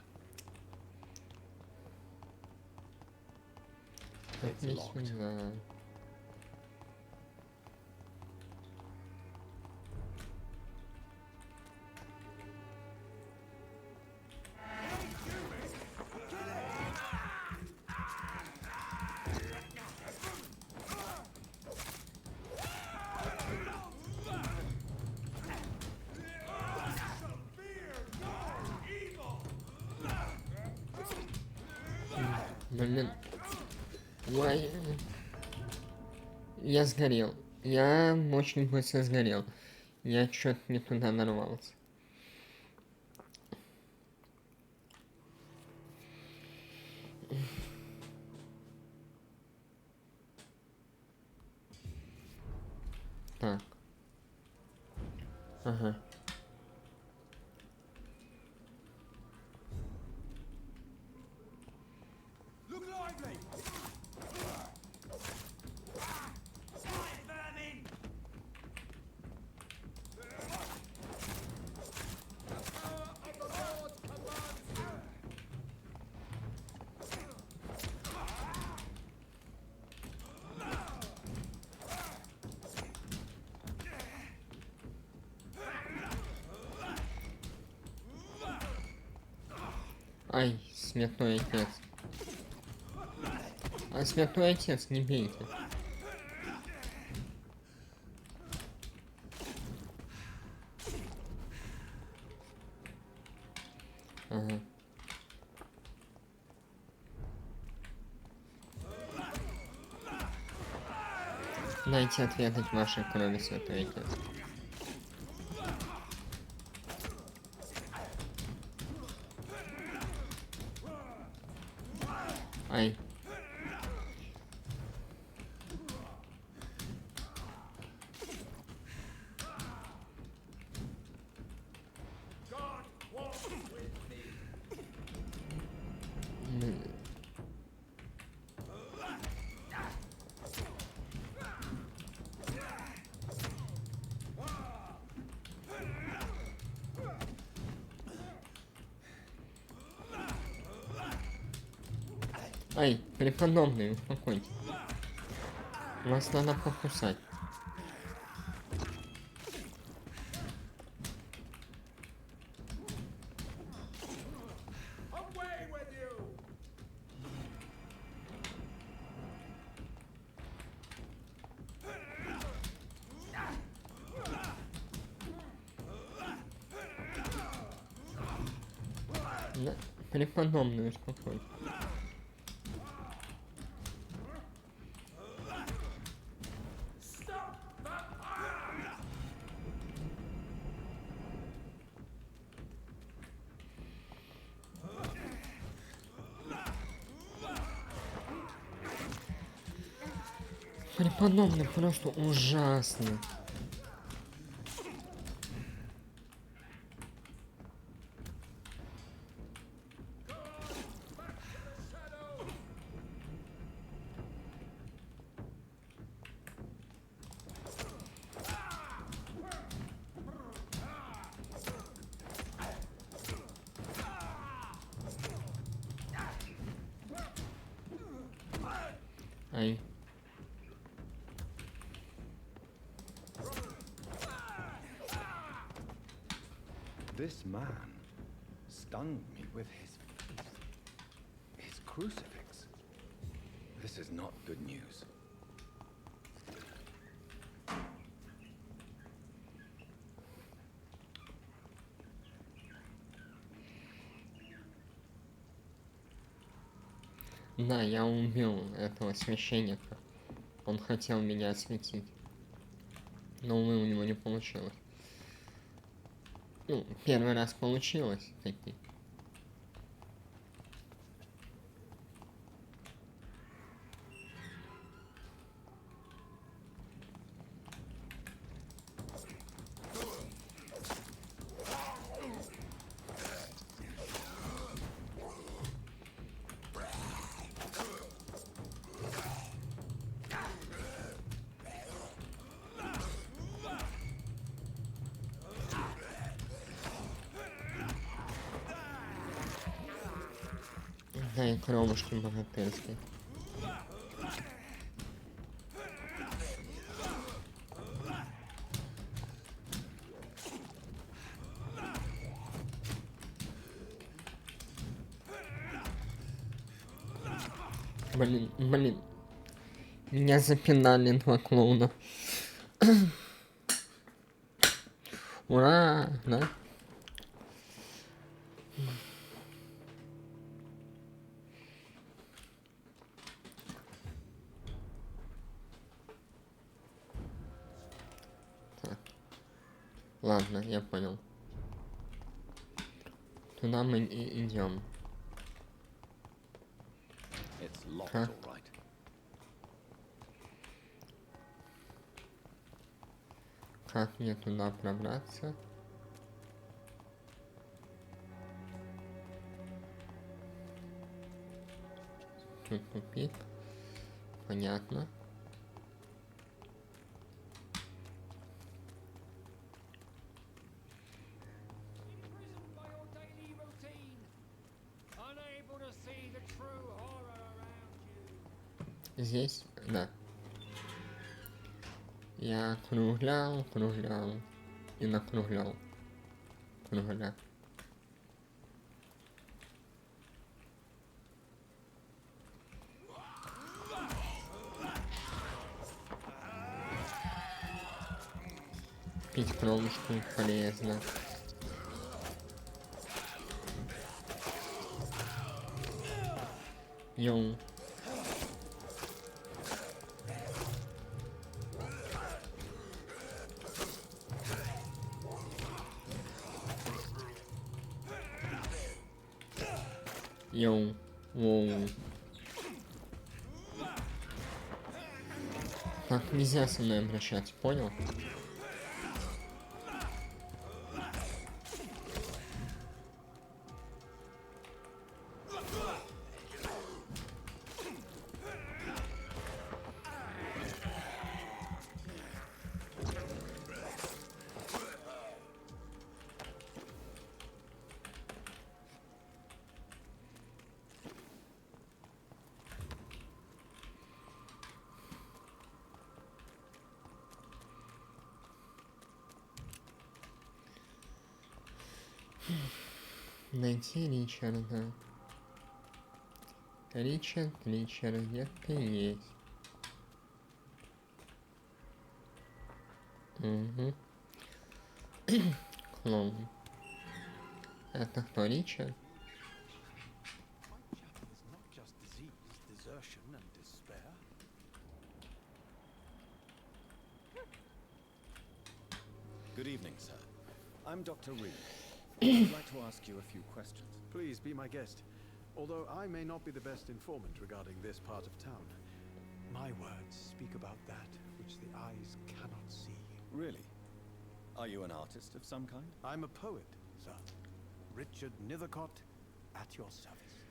It's locked. Отлично. Блин. Я сгорел. Я очень быстро сгорел. Я что-то не туда нарвался. Так. Ага. Look lively! Ай, святой отец. А святой отец, не бейте. Ага. Дайте ответить вашей крови, святой отец. Ай. Ай, преподобный, успокойтесь. Вас надо покусать. Да, преподобный, успокойтесь. Преподобный просто ужасно. Ай. This man stunned me with his crucifix. This is not good news. Да, я убил этого священника. Он хотел меня осветить. Но, увы, у него не получилось. Ну, первый раз получилось таки. Да, и кровушки богатырские. Блин. Меня запинали два клоуна. Ура, да? Так. Ладно, я понял. Туда мы и идем. Как? Как мне туда пробраться? Тут тупик. Понятно. Здесь, да. Я округлял и накруглял. Кругля. пить кровушку полезно. Йоу. Йоу. Воу. Так нельзя со мной обращаться, понял? Найти Ричарда. Ричард, где ты есть? Угу. Клоун. Это кто, Ричард? Whitechapel is not just disease, desertion and despair. Good evening, sir. I'm Dr. Reed. I'd like to ask you a few questions. Please be my guest. Although I may not be the best informant regarding this part of town, my words speak about that which the eyes cannot see. Really? Are you an artist of some kind? I'm a poet, sir. Richard Nethercott, at your service.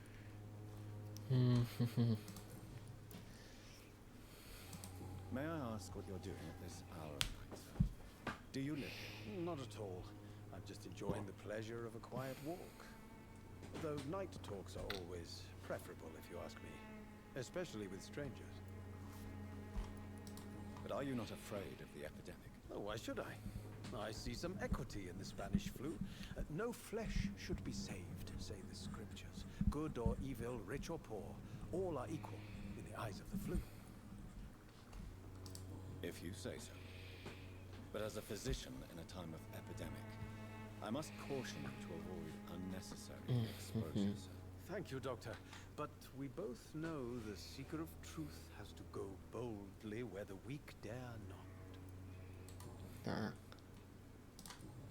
May I ask what you're doing at this hour of night, sir? Do you live here? Not at all. I'm just enjoying the pleasure of a quiet walk. Though night talks are always preferable, if you ask me. Especially with strangers. But are you not afraid of the epidemic? Oh, why should I? I see some equity in the Spanish flu. No flesh should be saved, say the scriptures. Good or evil, rich or poor, all are equal in the eyes of the flu. If you say so. But as a physician in a time of epidemic, I must caution you to avoid unnecessary exposures. Thank you, Doctor. But we both know the seeker of truth has to go boldly where the weak dare not.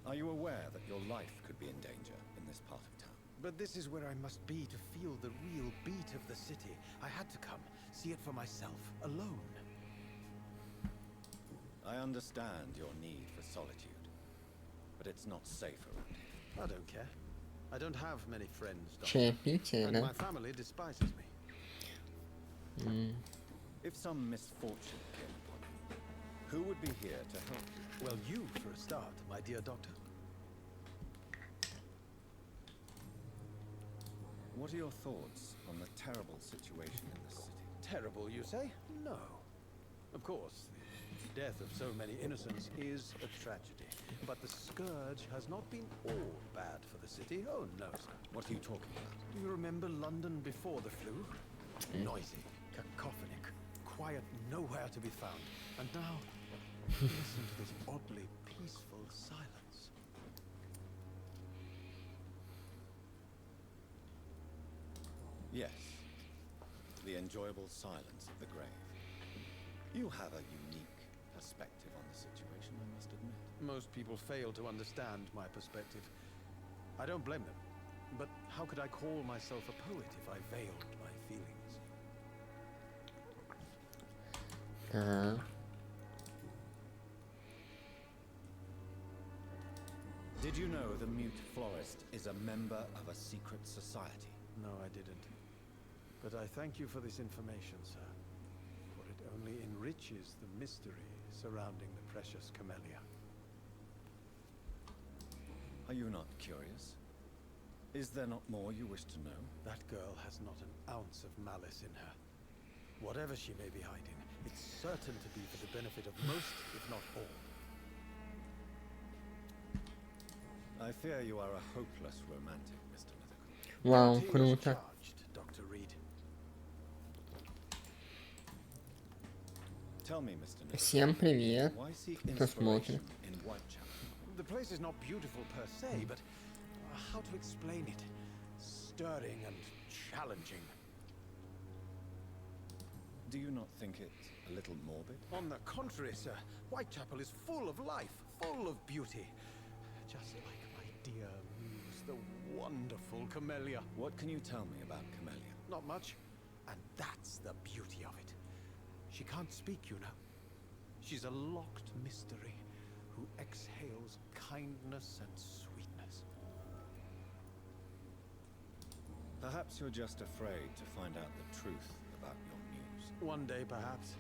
Are you aware that your life could be in danger in this part of town? But this is where I must be to feel the real beat of the city. I had to come, see it for myself, alone. I understand your need for solitude, but it's not safe around here. I don't care. I don't have many friends, Doctor. And my family despises me. If some misfortune came upon you, who would be here to help you? Well, you for a start, my dear Doctor. What are your thoughts on the terrible situation in the city? Terrible, you say? No. Of course, the death of so many innocents is a tragedy. But the scourge has not been all bad for the city. Oh, no, sir. What are you talking about? Do you remember London before the flu? Noisy, cacophonic, quiet nowhere to be found. And now, listen to this oddly peaceful silence. Yes. The enjoyable silence of the grave. You have a unique perspective on the situation, I must admit. Most people fail to understand my perspective. I don't blame them. But how could I call myself a poet if I veiled my feelings? Did you know the mute florist is a member of a secret society? No, I didn't. But I thank you for this information, sir. For it only enriches the mystery surrounding the precious camellia. Are you not curious? Is there not more you wish to know? That girl has not an ounce of malice in her. Whatever she may be hiding, it's certain to be for the benefit of most, if not all. I fear you are a hopeless romantic, Mr. Nethercott. Wow, круто. Dr. Reed. Tell me, Mr. Nichols, Всем привет, why seek кто смотрит. inspiration in Whitechapel? The place is not beautiful per se, but how to explain it? Stirring and challenging. Do you not think it a little morbid? On the contrary, sir, Whitechapel is full of life, full of beauty. Just like my dear muse, the wonderful Camellia. What can you tell me about Camellia? Not much, and that's the beauty of it. She can't speak, you know. She's a locked mystery who exhales kindness and sweetness. Perhaps you're just afraid to find out the truth about your muse. One day, perhaps,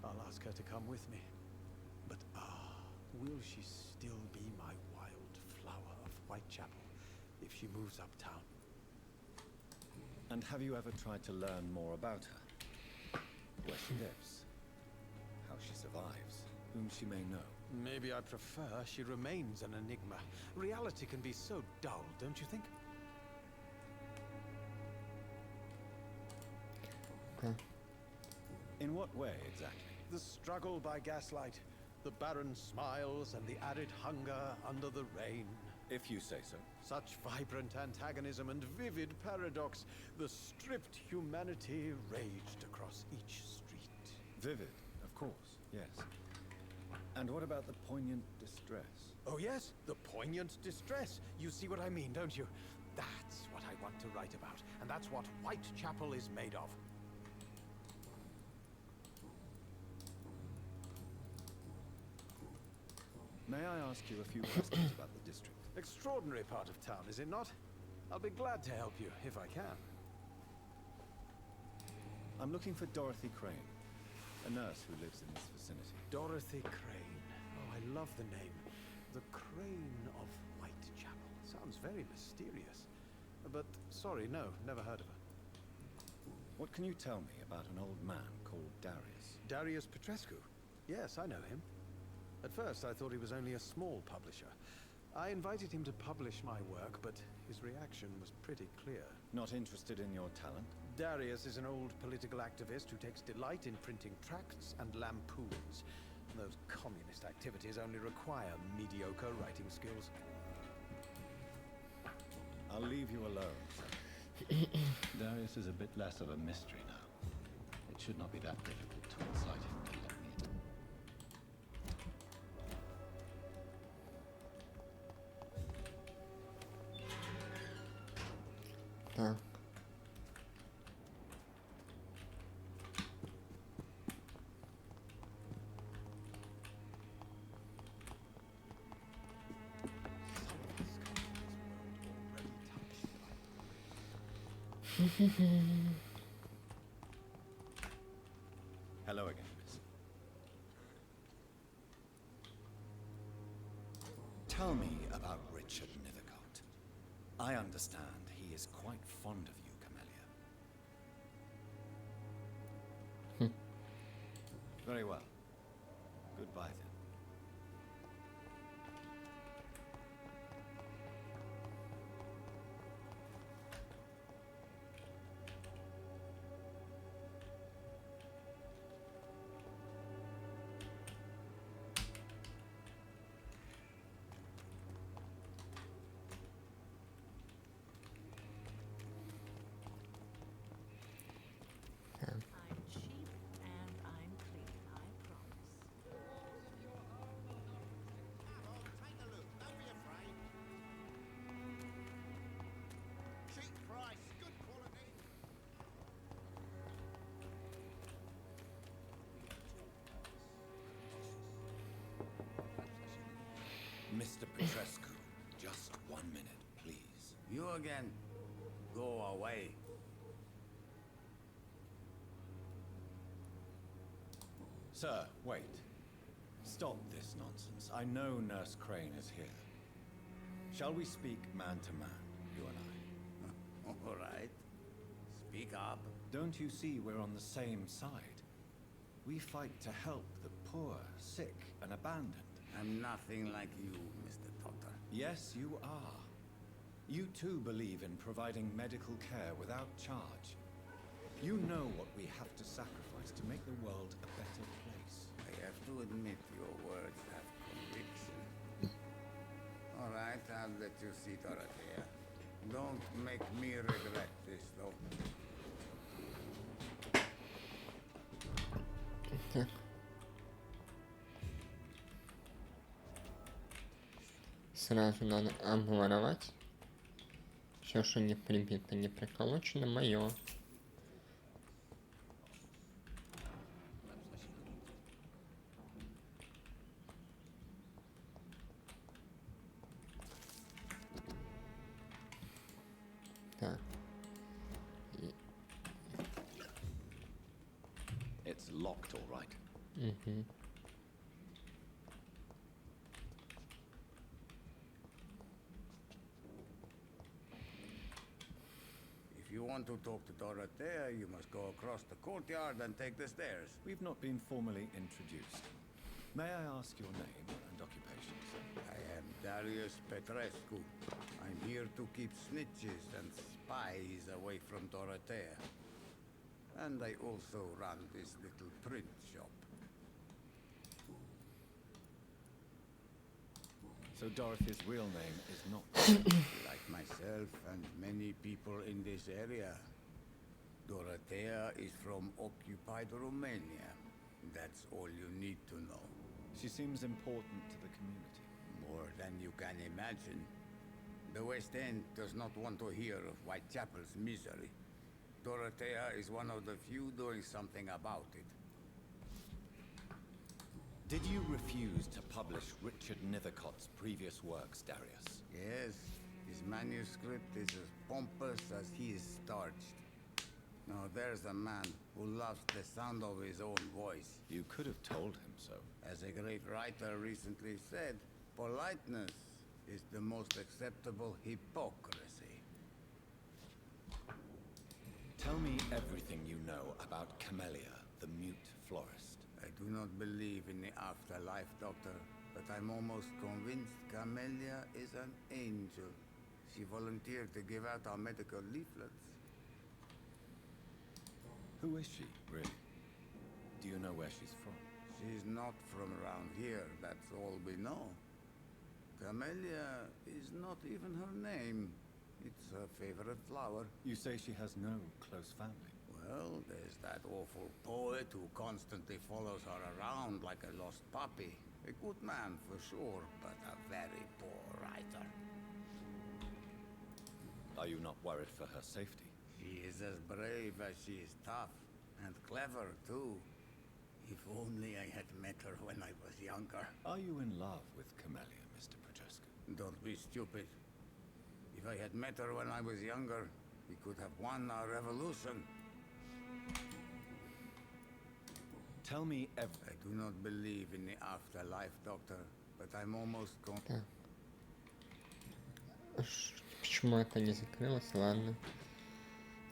I'll ask her to come with me. But will she still be my wild flower of Whitechapel if she moves uptown? And have you ever tried to learn more about her? Where she lives? How she survives? Whom she may know? Maybe I prefer she remains an enigma. Reality can be so dull, don't you think? In what way, exactly? The struggle by gaslight, the barren smiles and the arid hunger under the rain. If you say so. Such vibrant antagonism and vivid paradox. The stripped humanity raged across each street. Vivid, of course, yes. And what about the poignant distress? Oh yes, the poignant distress. You see what I mean, don't you? That's what I want to write about, and that's what Whitechapel is made of. May I ask you a few questions about the district? Extraordinary part of town, is it not? I'll be glad to help you, if I can. I'm looking for Dorothy Crane, a nurse who lives in this vicinity. Dorothy Crane. Oh, I love the name. The Crane of Whitechapel. Sounds very mysterious. But, sorry, no, never heard of her. What can you tell me about an old man called Darius? Darius Petrescu? Yes, I know him. At first, I thought he was only a small publisher. I invited him to publish my work, but his reaction was pretty clear. Not interested in your talent? Darius is an old political activist who takes delight in printing tracts and lampoons. Those communist activities only require mediocre writing skills. I'll leave you alone, sir. Darius is a bit less of a mystery now. It should not be that difficult to incite him to let me in. Так. Hello again, miss. Tell me about Richard Nethercott. I understand he is quite fond of you, Camellia. Very well. Goodbye, then. I'm cheap and I'm clean, I promise. Take a look, don't be afraid. Cheap price, good quality. Mr. Petrescu, just 1 minute, please. You again. Go away. Sir, wait. Stop this nonsense. I know Nurse Crane is here. Shall we speak man to man, you and I? All right. Speak up. Don't you see we're on the same side? We fight to help the poor, sick, and abandoned. I'm nothing like you, Mr. Potter. Yes, you are. You too believe in providing medical care without charge. You know what we have to sacrifice to make the world a better place. to admit your words have conviction. All right, I'll let you see Dorothea. Don't make me regret this, though. Сразу надо обворовать. Все, что не прибито, не приколочено, мое. Так. It's locked, all right. Угу. If you want to talk to Dorothea, you must go across the courtyard and take the stairs. We've not been formally introduced. May I ask your name and occupation, sir? I am Darius Petrescu. I'm here to keep snitches and spies away from Dorothea. And I also run this little print shop. So Dorothy's real name is not... Like myself and many people in this area, Dorothea is from occupied Romania. That's all you need to know. She seems important to the community. More than you can imagine. The West End does not want to hear of Whitechapel's misery. Dorothea is one of the few doing something about it. Did you refuse to publish Richard Nethercott's previous works, Darius? Yes, his manuscript is as pompous as he is starched. Now there's a man who loves the sound of his own voice. You could have told him so. As a great writer recently said, politeness is the most acceptable hypocrisy. Tell me everything you know about Camellia, the mute florist. I do not believe in the afterlife, Doctor, but I'm almost convinced Camellia is an angel. She volunteered to give out our medical leaflets. Who is she, really? Do you know where she's from? She's not from around here, that's all we know. Camellia is not even her name. It's her favorite flower. You say she has no close family? Well, there's that awful poet who constantly follows her around like a lost puppy. A good man for sure, but a very poor writer. Are you not worried for her safety? She is as brave as she is tough, and clever too. If only I had met her when I was younger. Are you in love with Camellia, Mr. Petrescu? Don't be stupid. If I had met her when I was younger, we could have won our revolution. Tell me I do not believe in the afterlife, Doctor, but I'm almost Так. Почему это не закрылось? Ладно.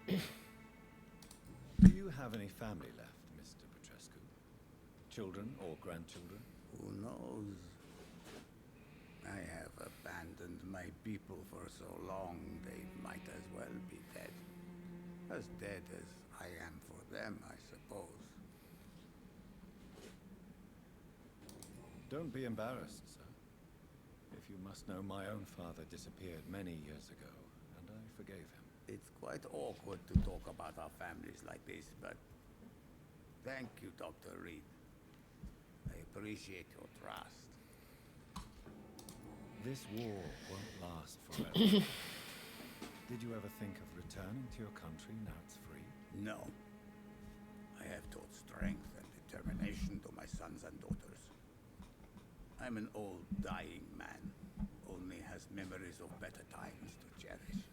Do you have any family left, Mr. Petrescu? Children or grandchildren? Who knows? I have abandoned my people for so long, they might as well be dead. As dead as I am for them, I suppose. Don't be embarrassed, sir. If you must know, my own father disappeared many years ago, and I forgave him. It's quite awkward to talk about our families like this, but thank you, Dr. Reed. I appreciate your trust. This war won't last forever. Did you ever think of returning to your country now it's free? No. I have taught strength and determination to my sons and daughters. I'm an old, dying man, only has memories of better times to cherish.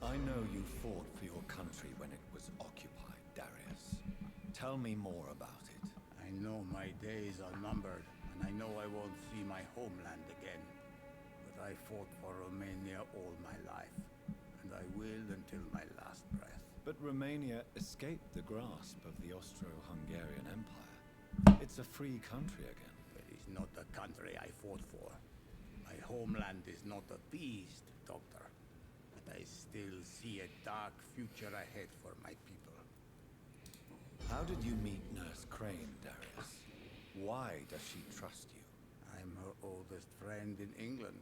I know you fought for your country when it was occupied, Darius. Tell me more about it. I know my days are numbered, and I know I won't see my homeland again. But I fought for Romania all my life, and I will until my last breath. But Romania escaped the grasp of the Austro-Hungarian Empire. It's a free country again. It is not the country I fought for. My homeland is not appeased, Doctor. But I still see a dark future ahead for my people. How did you meet Nurse Crane, Darius? Why does she trust you? I'm her oldest friend in England.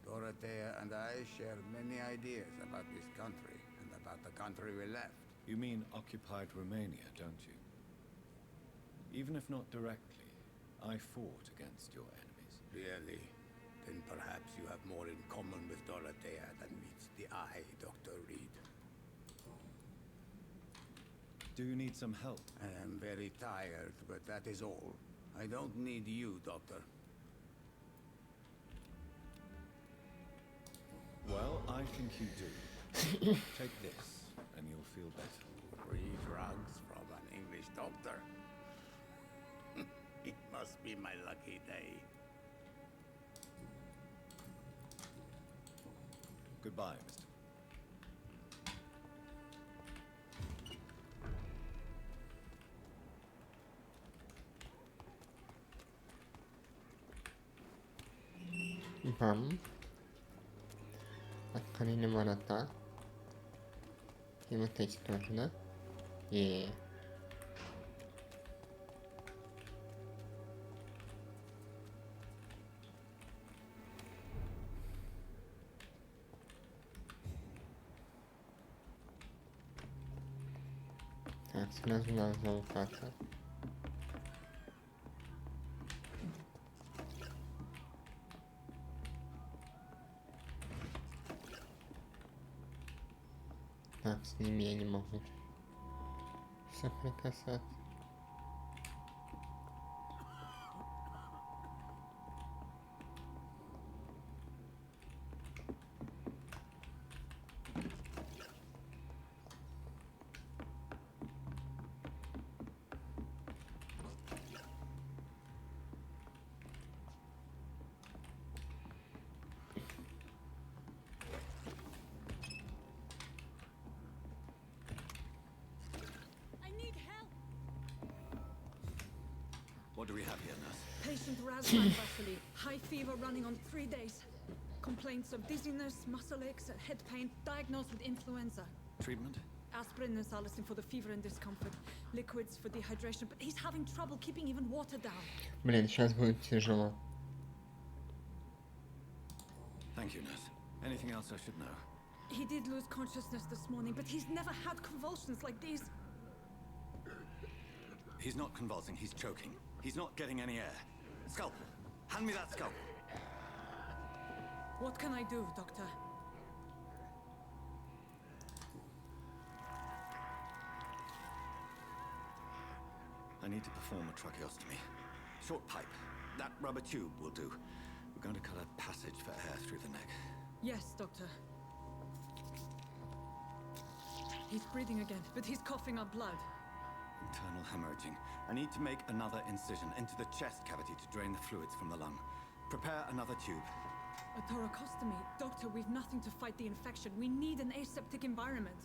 Dorothea and I share many ideas about this country and about the country we left. You mean occupied Romania, don't you? Even if not directly, I fought against your enemies. Really? Then perhaps you have more in common with Dorothea than meets the eye, Dr. Reed. Do you need some help? I am very tired, but that is all. I don't need you, Doctor. Well, I think you do. Take this, and you'll feel better. Free drugs from an English doctor. It must be my lucky day. Goodbye, Mr. Vamos. Открыли ворота. И вот эти тоже, да? И... Так, сразу надо залутаться. Так, с ними я не могу соприкасаться. What do we have here, nurse? Patient Razvan Vasily. High fever running on 3 days. Complaints of dizziness, muscle aches, and head pain. Diagnosed with influenza. Treatment? Aspirin and salicin for the fever and discomfort. Liquids for dehydration, but he's having trouble keeping even water down. Блин, сейчас будет тяжело. Thank you, nurse. Anything else I should know? He did lose consciousness this morning, but he's never had convulsions like these. He's not convulsing, he's choking. He's not getting any air. Scalpel! Hand me that scalpel! What can I do, Doctor? I need to perform a tracheostomy. Short pipe. That rubber tube will do. We're going to cut a passage for air through the neck. Yes, Doctor. He's breathing again, but he's coughing up blood. Internal hemorrhaging. I need to make another incision into the chest cavity to drain the fluids from the lung. Prepare another tube. A thoracostomy? Doctor, we've nothing to fight the infection. We need an aseptic environment.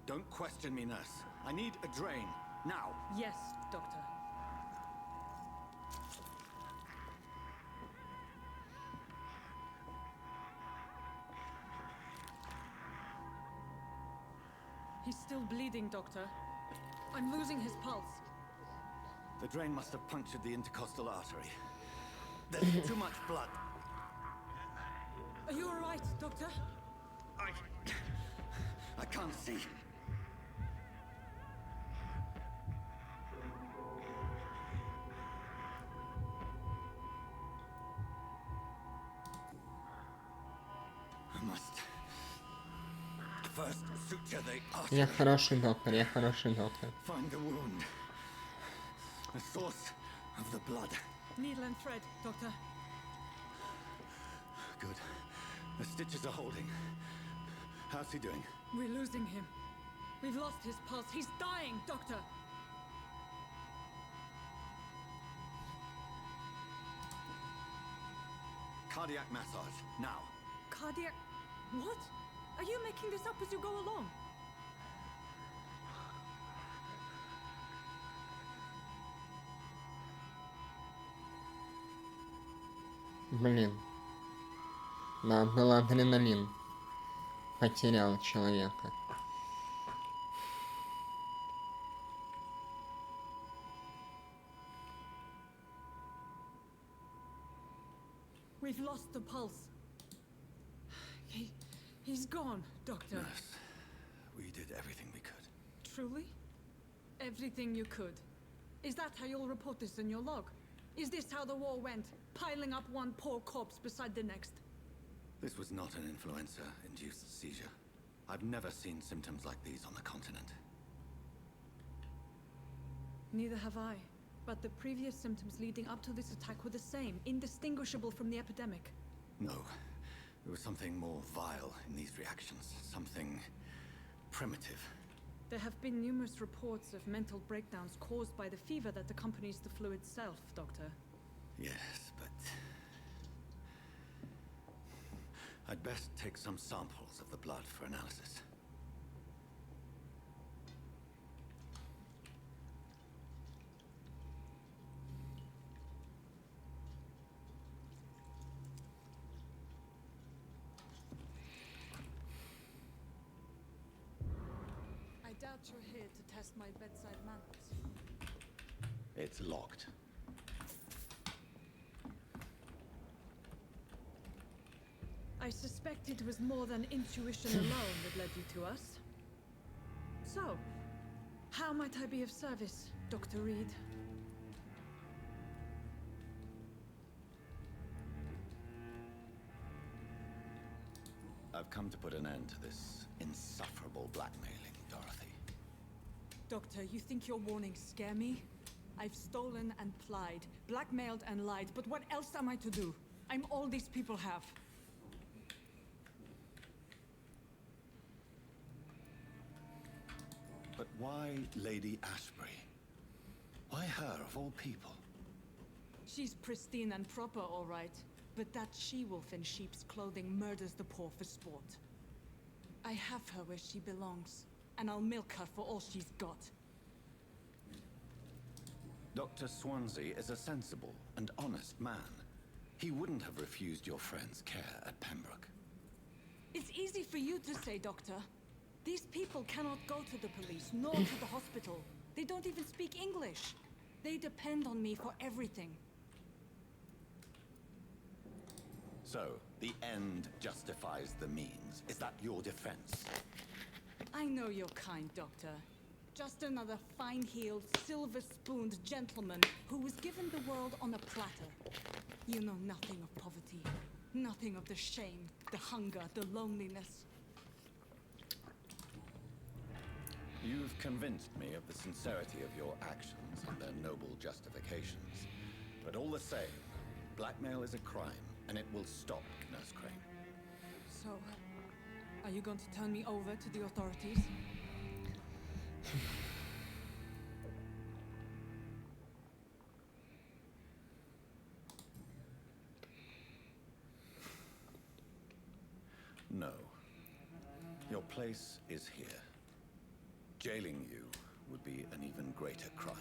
Don't question me, nurse. I need a drain. Now. Yes, Doctor. He's still bleeding, Doctor. I'm losing his pulse. The drain must have punctured the intercostal artery. There's too much blood. Are you all right, Doctor? I can't see. I must first suture the artery. Я хороший доктор, я хороший доктор. Find the wound. The source of the blood. Needle and thread, Doctor. Good. The stitches are holding. How's he doing? We're losing him. We've lost his pulse. He's dying, Doctor. Cardiac massage, now. Cardiac... What? Are you making this up as you go along? Блин. Надо был адреналин. Потерял человека. We've lost the pulse. He's gone, Doctor. Nurse, we did everything we could. Truly? Everything you could. Is that how you'll report this in your log? Is this how the war went? Piling up one poor corpse beside the next? This was not an influenza-induced seizure. I've never seen symptoms like these on the continent. Neither have I. But the previous symptoms leading up to this attack were the same, indistinguishable from the epidemic. No. There was something more vile in these reactions. Something primitive. There have been numerous reports of mental breakdowns caused by the fever that accompanies the flu itself, Doctor. Yes, but... I'd best take some samples of the blood for analysis. I doubt you're here to test my bedside manners. It's locked. I suspect it was more than intuition alone that led you to us. So, how might I be of service, Dr. Reed? I've come to put an end to this insufferable blackmailing, Dorothy. Doctor, you think your warnings scare me? I've stolen and plied, blackmailed and lied, but what else am I to do? I'm all these people have. But why Lady Ashbury? Why her, of all people? She's pristine and proper, all right. But that she-wolf in sheep's clothing murders the poor for sport. I have her where she belongs, and I'll milk her for all she's got. Dr. Swansea is a sensible and honest man. He wouldn't have refused your friend's care at Pembroke. It's easy for you to say, Doctor. These people cannot go to the police, nor to the hospital. They don't even speak English. They depend on me for everything. So, the end justifies the means. Is that your defense? I know you're kind, Doctor. Just another fine-heeled, silver-spooned gentleman who was given the world on a platter. You know nothing of poverty, nothing of the shame, the hunger, the loneliness. You've convinced me of the sincerity of your actions and their noble justifications. But all the same, blackmail is a crime, and it will stop, Nurse Crane. So, are you going to turn me over to the authorities? No. Your place is here. Jailing you would be an even greater crime.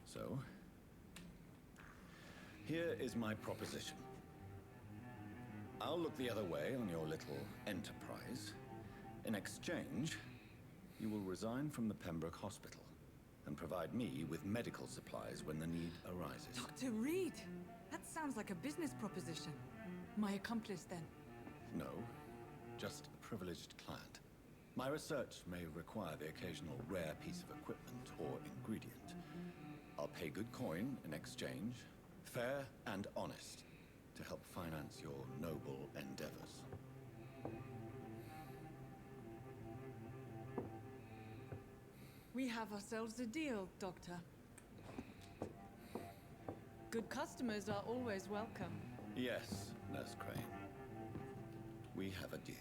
So, here is my proposition. I'll look the other way on your little enterprise. In exchange, you will resign from the Pembroke Hospital and provide me with medical supplies when the need arises. Dr. Reed! That sounds like a business proposition. My accomplice, then? No, just a privileged client. My research may require the occasional rare piece of equipment or ingredient. I'll pay good coin in exchange, fair and honest, to help finance your noble endeavors. We have ourselves a deal, Doctor. Good customers are always welcome. Yes, Nurse Crane. We have a deal.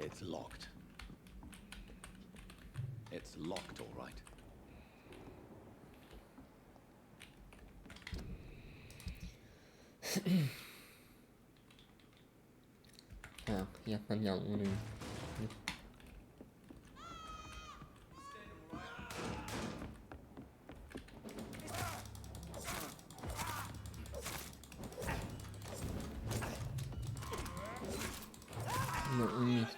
It's locked. It's locked, all right. Tak, jak pan miał на уместно.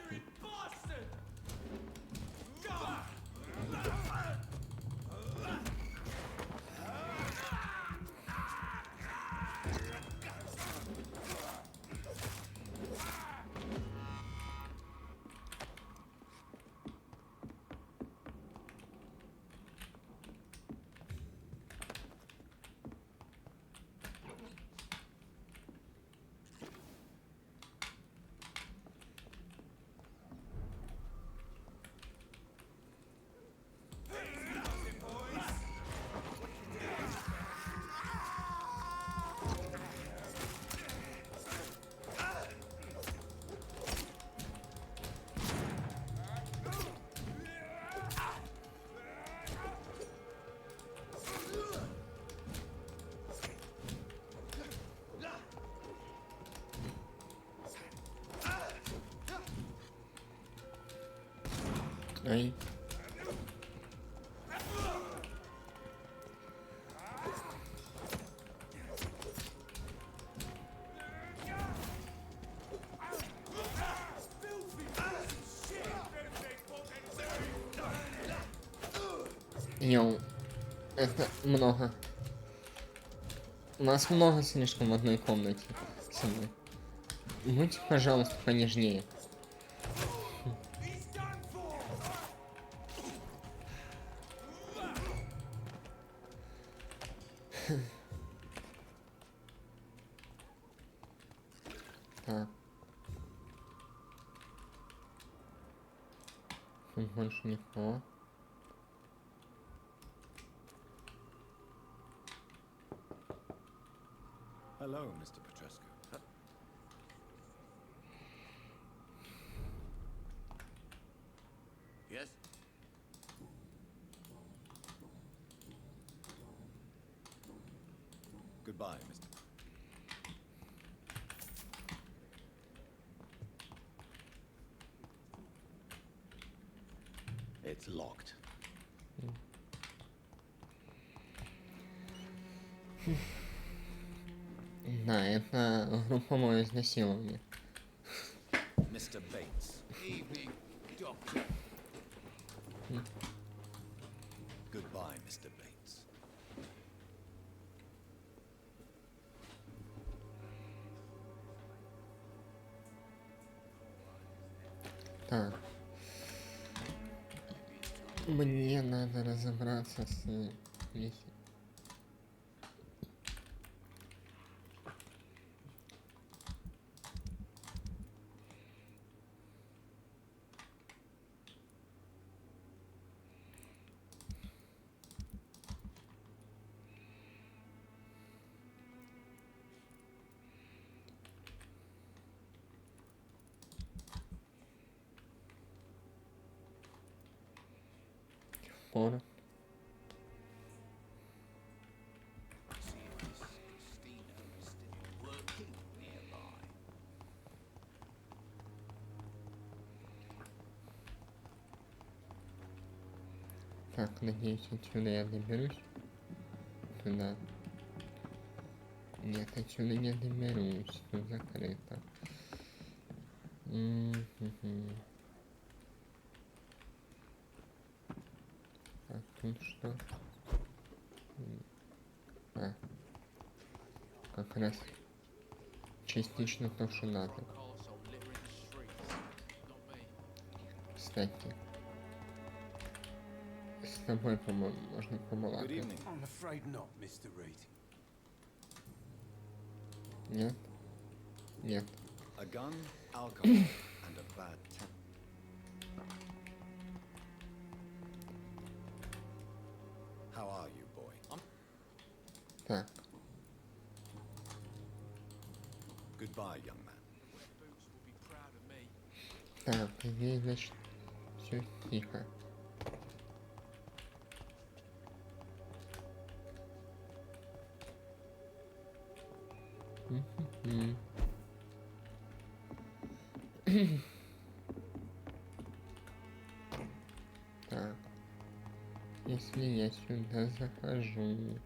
Ай. Йоу, это много. У нас много слишком в одной комнате со мной. Будьте, пожалуйста, понежнее. Так. Тут больше никого. Hello, Mr. Petrescu. Yes? Goodbye, Mr. It's locked. Да, это групповое изнасилование. Mr. Bates. Evening, Doctor. Goodbye, Mr. Bates. Так. Мне надо разобраться с весь. Пора. Working nearby. Так, надеюсь, отсюда я доберусь. Туда. Нет, отсюда не доберусь. Тут закрыто. А тут что? А. Как раз частично то, что надо. Кстати. С тобой, по-моему, можно побалакать. I'm afraid not, Mr. Reed. Нет? Нет. A gun, alcohol, and a bad temper. How are you, boy? Так. Goodbye, young man. Так, здесь, значит, все тихо. Так, если я сюда захожу,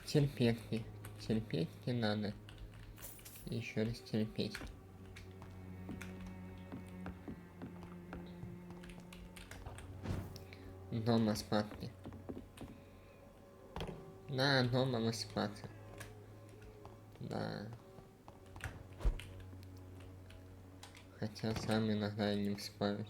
терпеть не надо. Еще раз терпеть. Дома спать. Да, дома выспаться. Да. Хотя сам иногда и не вспаюсь.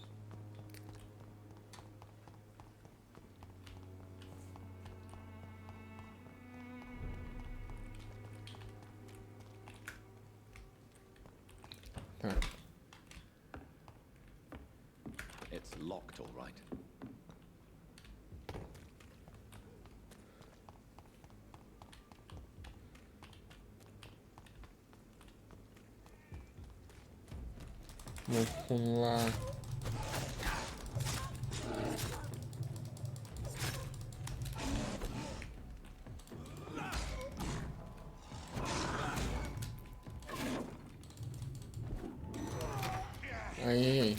Так. It's locked, all right. Мухула. Ай-яй-яй.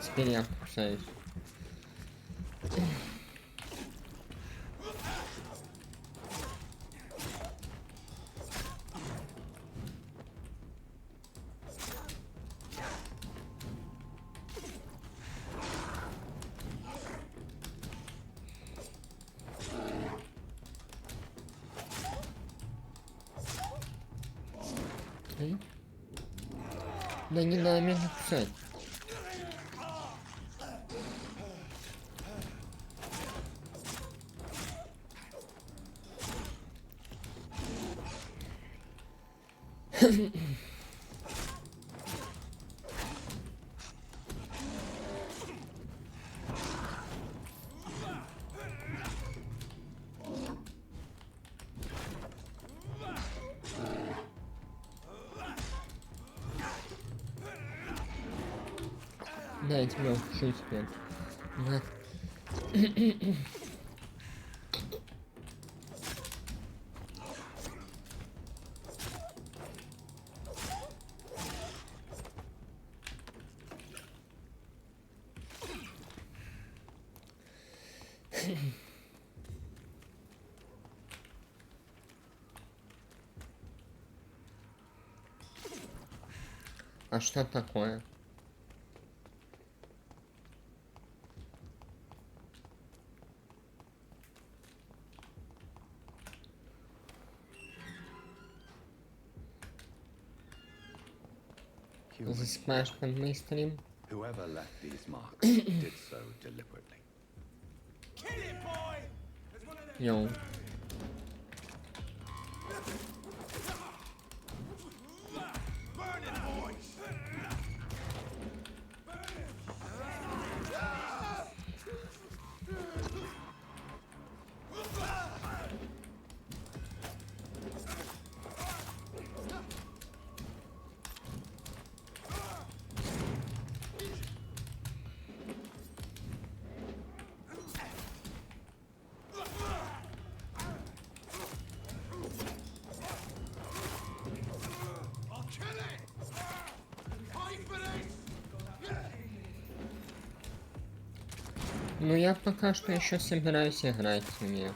Теперь я кусаюсь. Да не надо меня кусать. Да, я тебя укушу теперь. На. А что такое? Засыпаешь под мой стрим? Whoever left these marks did so deliberately. Йоу. Ну я пока что еще собираюсь играть в нее.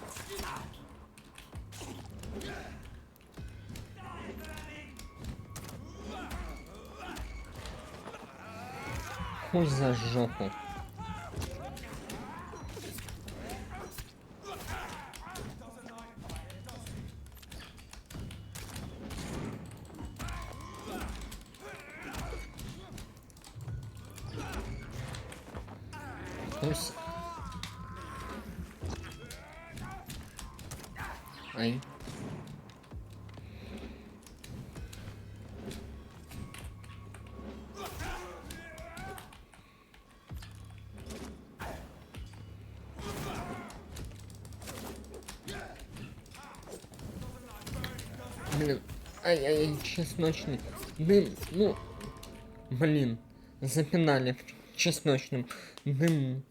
Хуй за жопу. Пусть. Ай. Блин, ай-яй-яй, чесночный дым, ну, блин, запинали в чесночном дыму.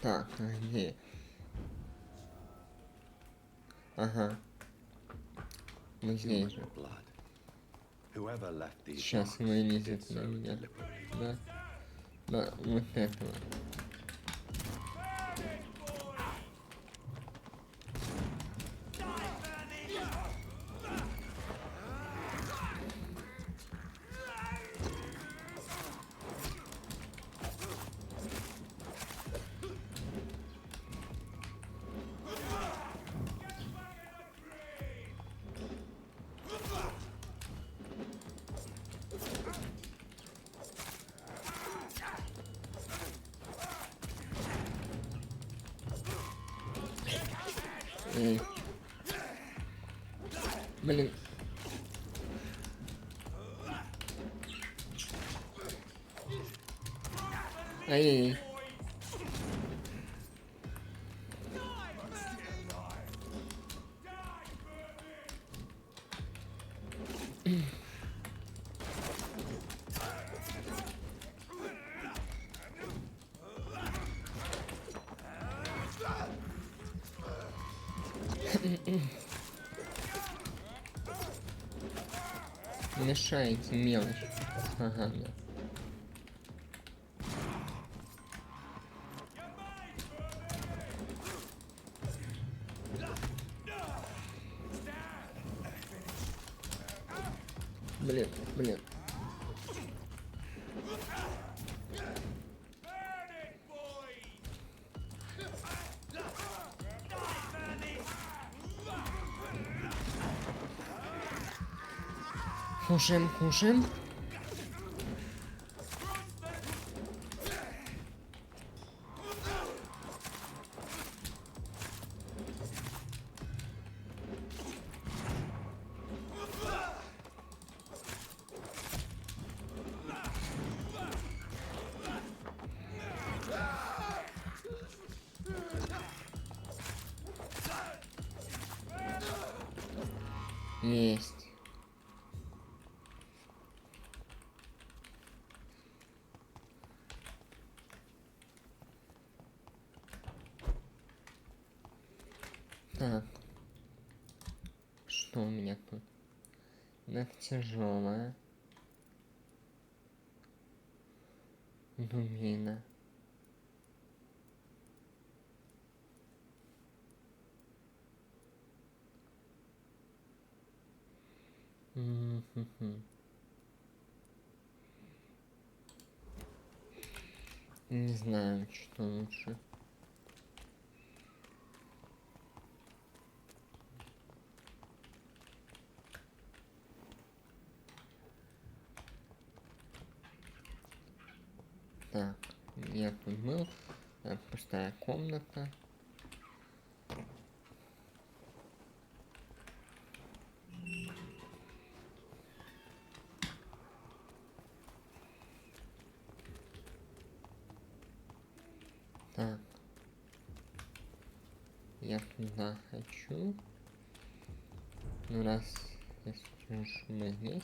Так, где? Ага. Вот здесь же. Whoever left these Сейчас marks вылезет did на so меня. deliberately. Да. Да, вот этого. Эй. Блин. Ай-яй-яй. Мешаете мелочь. Ага, да. Блин, блин. Кушаем, кушаем. Есть. Так. Что у меня тут? Это тяжелая. Дубина. Не знаю, что лучше. Так, я тут был. Пустая комната. Так. Я туда хочу. Ну раз если мы здесь.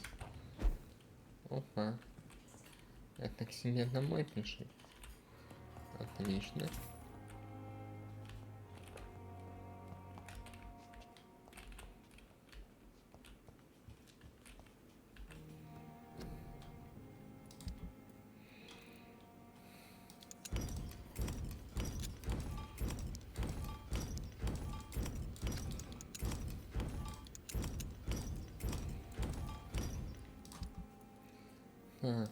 Опа. Это к себе домой пишет. Отлично. Так.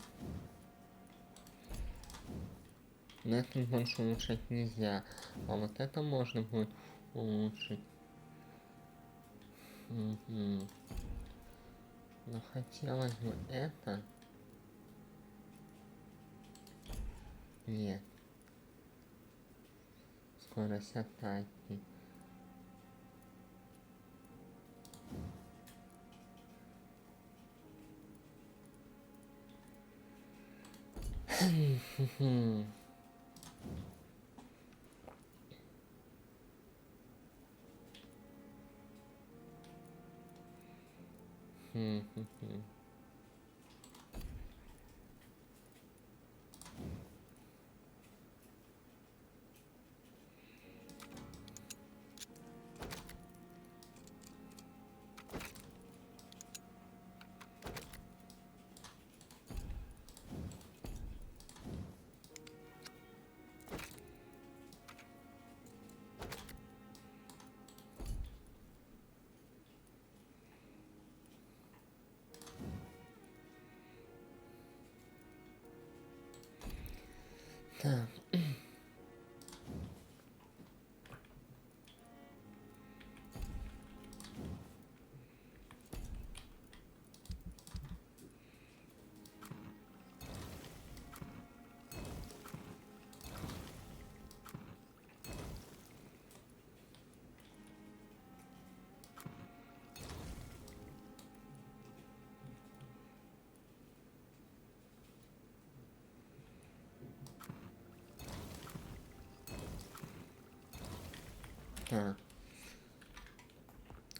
Но это больше улучшать нельзя. А вот это можно будет улучшить. Но хотелось бы это. Нет. Скорость атаки. Так. Так.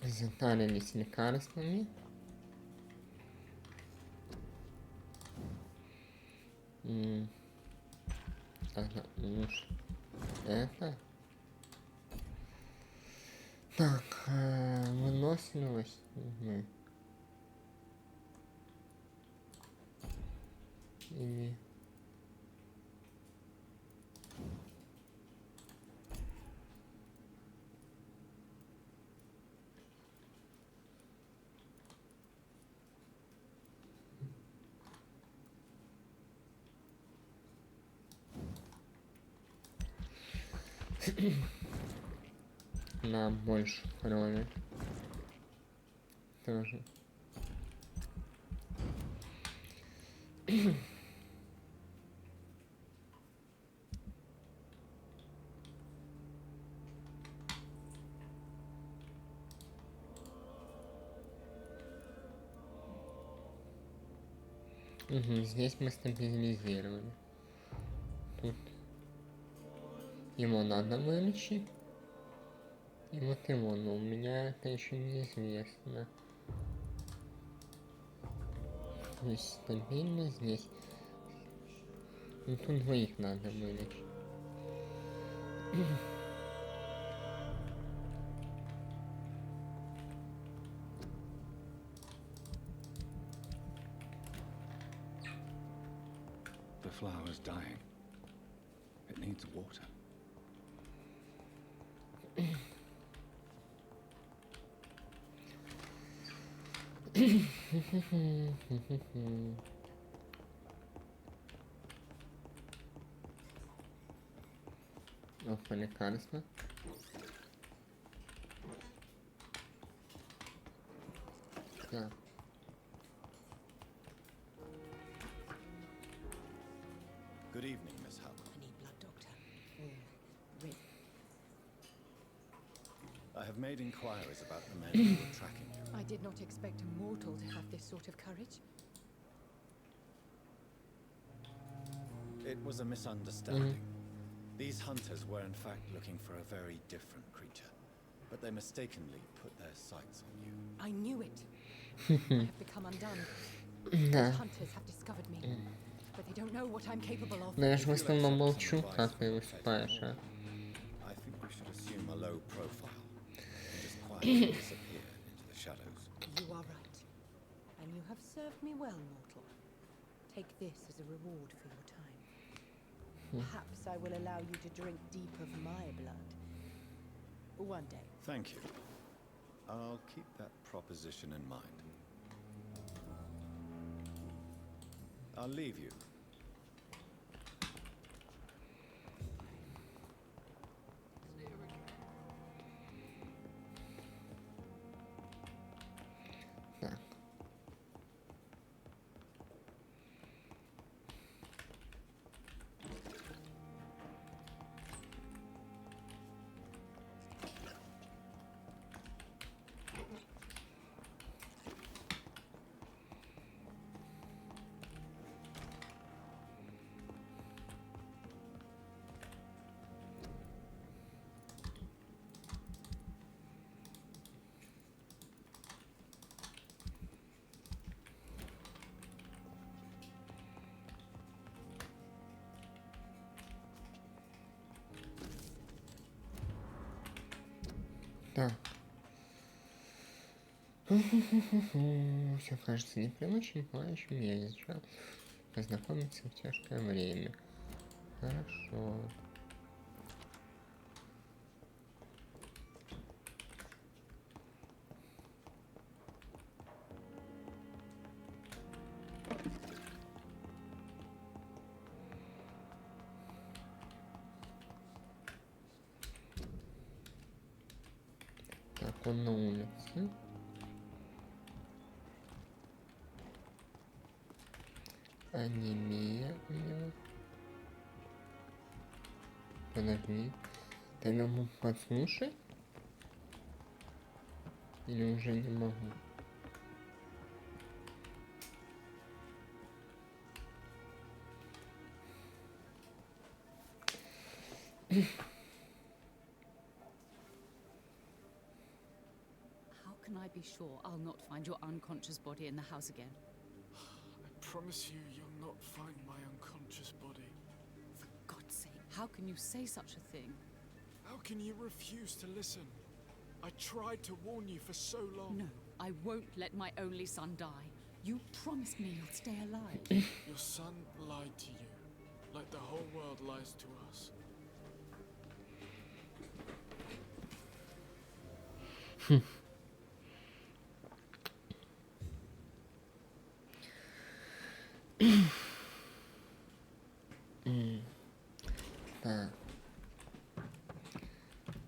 Затарились лекарствами. Ага, это. Так, выносливость. Угу. Или... На больше крови. Тоже. Угу, здесь мы стабилизировали. Тут его надо вылечить. И вот его, но у меня это еще неизвестно. То есть стабильно здесь. Ну тут двоих надо вылечить. The flower's dying. It needs water. Опа, лекарство. Так. Good evening, Miss Howell. I need blood, Doctor. Or I have made inquiries about the men who were tracking you. I did not expect a mortal to have this sort of courage. It was a misunderstanding. These hunters were in fact looking for a very different creature, but they mistakenly put their sights on you. I knew it. I have become undone. Да. The hunters have discovered me, but they don't know what I'm capable of. Но я же в основном молчу, как ты выступаешь, а? I think we should assume a low profile and just quietly disappear into the shadows. You are right. And you have served me well, mortal. Take this as a reward for your time. Perhaps I will allow you to drink deep of my blood. One day. Thank you. I'll keep that proposition in mind. I'll leave you. Так. Так. Все кажется непривычным, пугающим. Я изучал. Познакомиться в тяжкое время. Хорошо. кто на улице. Анемия у него. Подожди. Ты могу послушать? Или уже не могу? How can I be sure I'll not find your unconscious body in the house again? I promise you, you'll not find my unconscious body. For God's sake, how can you say such a thing? How can you refuse to listen? I tried to warn you for so long. No, I won't let my only son die. You promised me you'd stay alive. Your son lied to you, like the whole world lies to us. Так.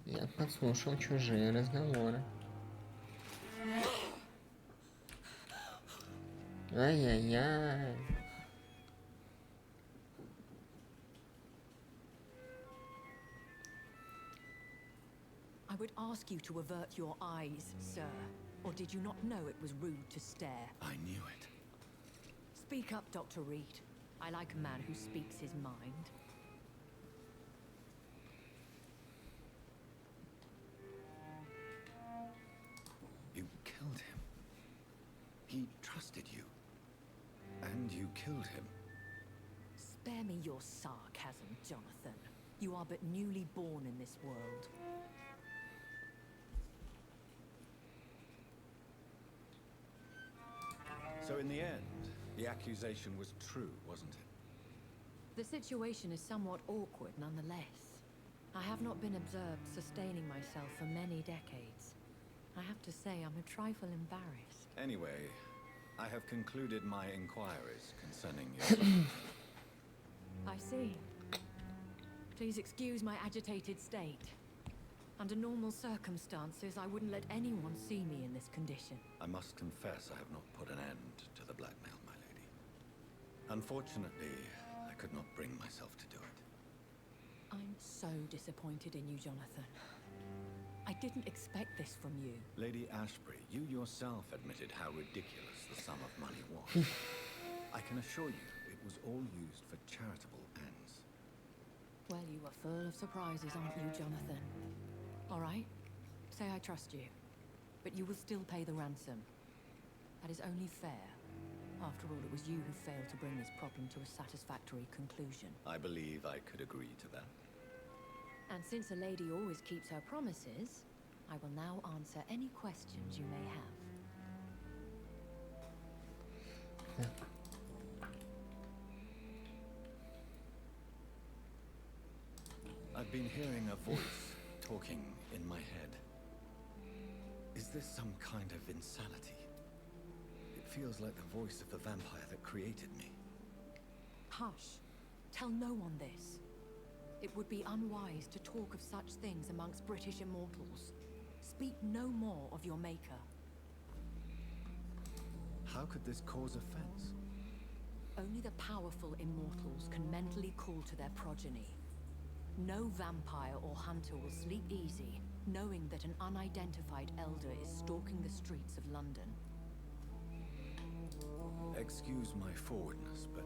Я послушал чужие разговоры. Ай-яй-яй. I would ask you to avert your eyes, sir. Or did you not know it was rude to stare? I knew it. Speak up, Dr. Reed. I like a man who speaks his mind. You killed him. He trusted you. And you killed him. Spare me your sarcasm, Jonathan. You are but newly born in this world. So in the end, the accusation was true, wasn't it? The situation is somewhat awkward nonetheless. I have not been observed sustaining myself for many decades. I have to say I'm a trifle embarrassed. Anyway, I have concluded my inquiries concerning your... I see. Please excuse my agitated state. Under normal circumstances, I wouldn't let anyone see me in this condition. I must confess I have not put an end to the blackmail, my lady. Unfortunately, I could not bring myself to do it. I'm so disappointed in you, Jonathan. I didn't expect this from you. Lady Ashbury, you yourself admitted how ridiculous the sum of money was. I can assure you it was all used for charitable ends. Well, you are full of surprises, aren't you, Jonathan? All right, say I trust you, but you will still pay the ransom. That is only fair. After all, it was you who failed to bring this problem to a satisfactory conclusion. I believe I could agree to that. And since a lady always keeps her promises, I will now answer any questions you may have. I've been hearing a voice talking in my head. Is this some kind of insanity? It feels like the voice of the vampire that created me. Hush. Tell no one this. It would be unwise to talk of such things amongst British immortals. Speak no more of your maker. How could this cause offense? Only the powerful immortals can mentally call to their progeny. No vampire or hunter will sleep easy, knowing that an unidentified elder is stalking the streets of London. Excuse my forwardness, but...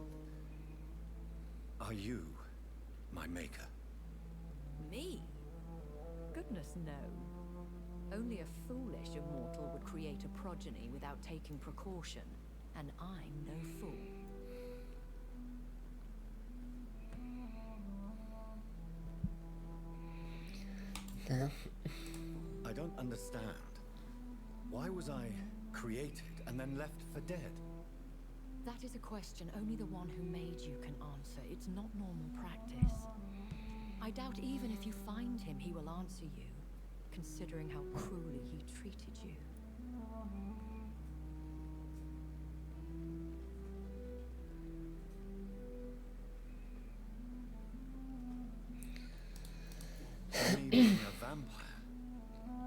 are you my maker? Me? Goodness, no. Only a foolish immortal would create a progeny without taking precaution, and I'm no fool. I don't understand. Why was I created and then left for dead? That is a question only the one who made you can answer. It's not normal practice. I doubt even if you find him, he will answer you, considering how cruelly he treated you. Me being a vampire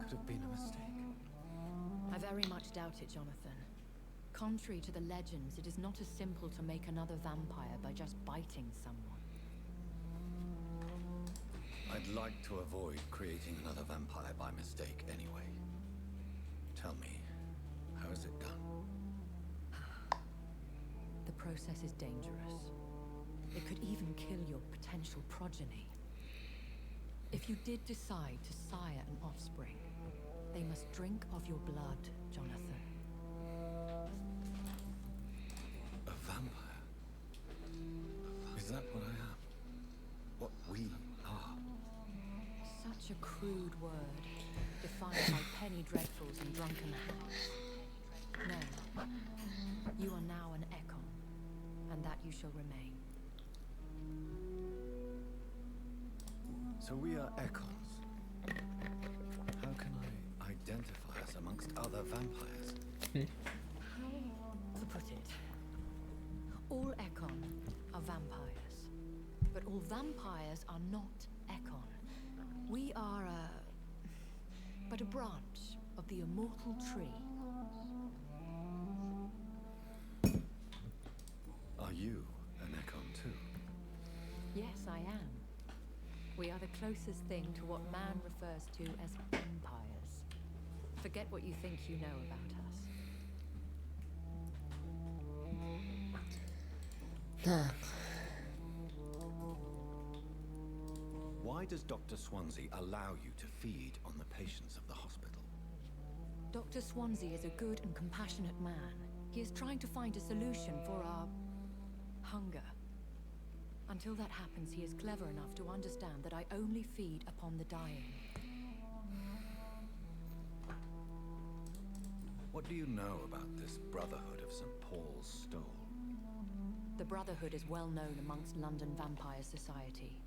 could have been a mistake. very much doubt it, Jonathan. Contrary to the legends, it is not as simple to make another vampire by just biting someone. I'd like to avoid creating another vampire by mistake anyway. Tell me, how is it done? The process is dangerous. It could even kill your potential progeny. If you did decide to sire an offspring, they must drink of your blood, Jonathan. A vampire? Is that what I am? What we are? Such a crude word, defined by penny dreadfuls and drunken hags. No, you are now an Ekon, and that you shall remain. So we are Ekons. How can I identify us amongst other vampires? How to put it? All Ekon are vampires, but all vampires are not Ekon. We are but a branch of the immortal tree. Are you an Ekon too? Yes, I am. We are the closest thing to what man refers to as vampires. Forget what you think you know about us. Why does Dr. Swansea allow you to feed on the patients of the hospital? Dr. Swansea is a good and compassionate man. He is trying to find a solution for our hunger. Until that happens, he is clever enough to understand that I only feed upon the dying. What do you know about this Brotherhood of St. Paul's Stole? The Brotherhood is well known amongst London Vampire Society.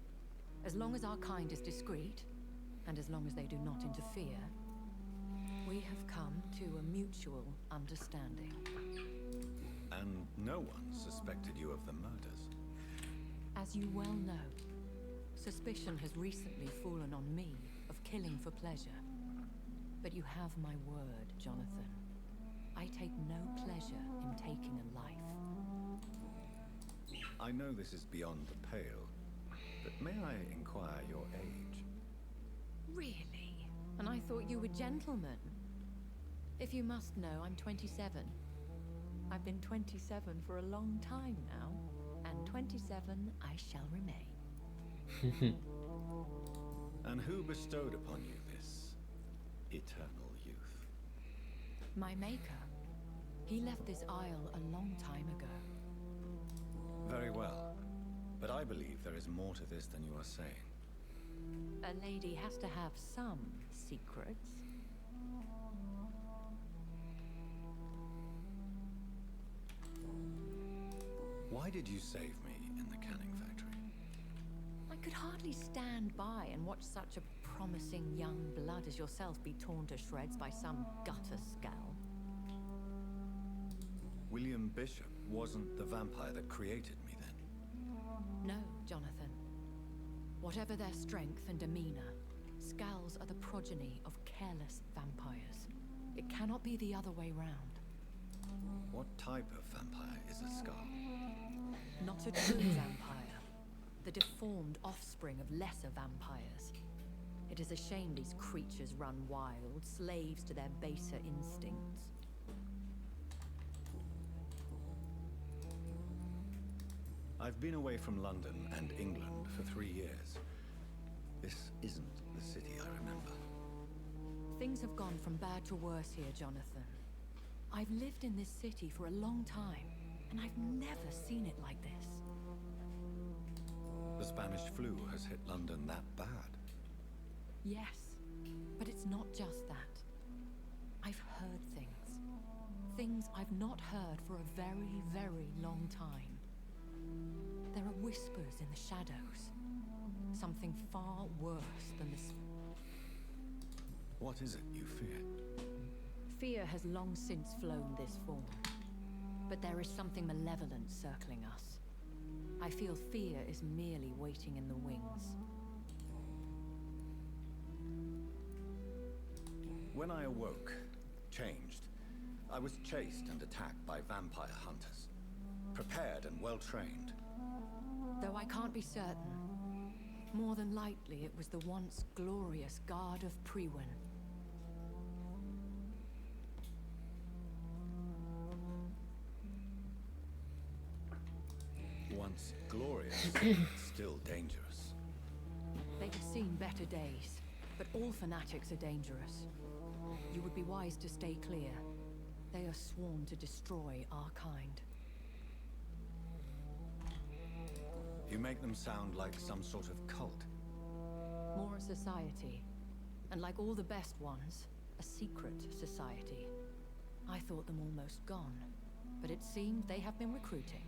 As long as our kind is discreet, and as long as they do not interfere, we have come to a mutual understanding. And no one suspected you of the murders? As you well know, suspicion has recently fallen on me of killing for pleasure. But you have my word, Jonathan. I take no pleasure in taking a life. I know this is beyond the pale, but may I inquire your age? Really? And I thought you were gentlemen. If you must know, I'm 27. I've been 27 for a long time now, and 27 I shall remain. And who bestowed upon you this eternal youth? My maker. He left this isle a long time ago. Very well, but I believe there is more to this than you are saying. A lady has to have some secrets. Why did you save me in the canning factory? I could hardly stand by and watch such a promising young blood as yourself be torn to shreds by some gutter scowl. William Bishop wasn't the vampire that created me then? No, Jonathan. Whatever their strength and demeanor, Scowls are the progeny of careless vampires. It cannot be the other way round. What type of vampire is a Skull? Not a true vampire. The deformed offspring of lesser vampires. It is a shame these creatures run wild, slaves to their baser instincts. I've been away from London and England for 3 years. This isn't the city I remember. Things have gone from bad to worse here, Jonathan. I've lived in this city for a long time, and I've never seen it like this. The Spanish flu has hit London that bad? Yes, but it's not just that. I've heard things. Things I've not heard for a very, very long time. There are whispers in the shadows. Something far worse than this. What is it you fear? Fear has long since flown this form. But there is something malevolent circling us. I feel fear is merely waiting in the wings. When I awoke, changed, I was chased and attacked by vampire hunters. Prepared and well-trained. Though I can't be certain, more than likely it was the once glorious Guard of Priwen. Once glorious, still dangerous. They have seen better days, but all fanatics are dangerous. You would be wise to stay clear. They are sworn to destroy our kind. You make them sound like some sort of cult. More a society. And like all the best ones, a secret society. I thought them almost gone, but it seemed they have been recruiting.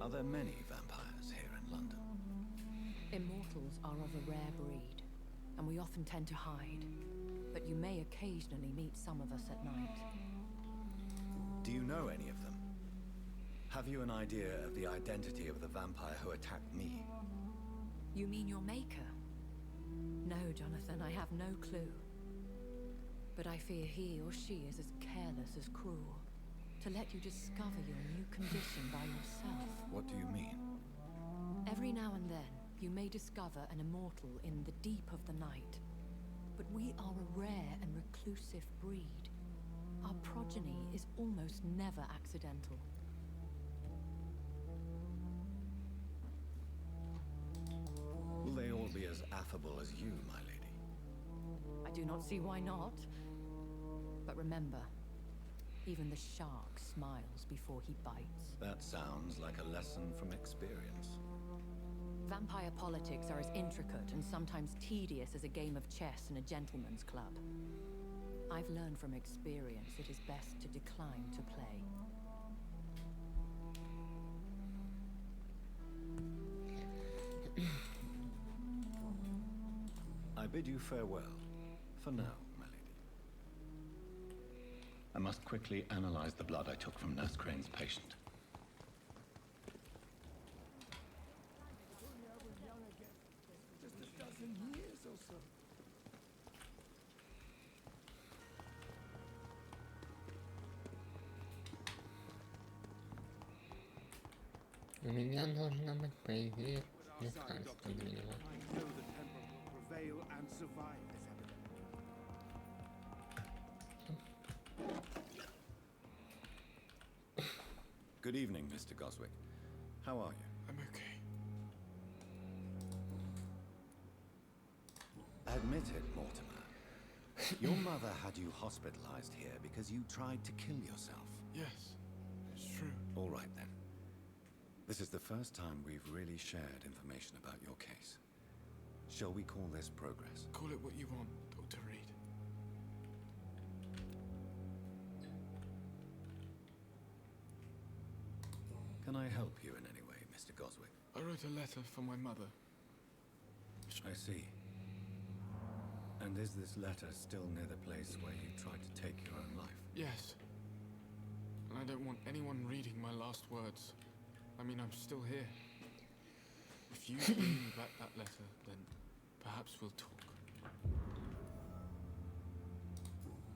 Are there many vampires here in London? Immortals are of a rare breed, and we often tend to hide. But you may occasionally meet some of us at night. Do you know any of them? Have you an idea of the identity of the vampire who attacked me? You mean your maker? No, Jonathan, I have no clue. But I fear he or she is as careless as cruel. To let you discover your new condition by yourself. What do you mean? Every now and then, you may discover an immortal in the deep of the night. But we are a rare and reclusive breed. Our progeny is almost never accidental. Will they all be as affable as you, my lady? I do not see why not. But remember, even the shark smiles before he bites. That sounds like a lesson from experience. Vampire politics are as intricate and sometimes tedious as a game of chess in a gentleman's club. I've learned from experience it is best to decline to play. I bid you farewell, for now, my lady. I must quickly analyze the blood I took from Nurse Crane's patient. Just a dozen years or so. У меня должна быть, по идее, лекарство для него. Good evening, Mr. Goswick. How are you? I'm okay. Admit it, Mortimer. Your mother had you hospitalized here because you tried to kill yourself. Yes, it's true. All right, then. This is the first time we've really shared information about your case. Shall we call this progress? Call it what you want, Dr. Reed. Can I help you in any way, Mr. Goswick? I wrote a letter for my mother. I see. And is this letter still near the place where you tried to take your own life? Yes. And I don't want anyone reading my last words. I mean, I'm still here. If you bring me back that letter, then perhaps we'll talk.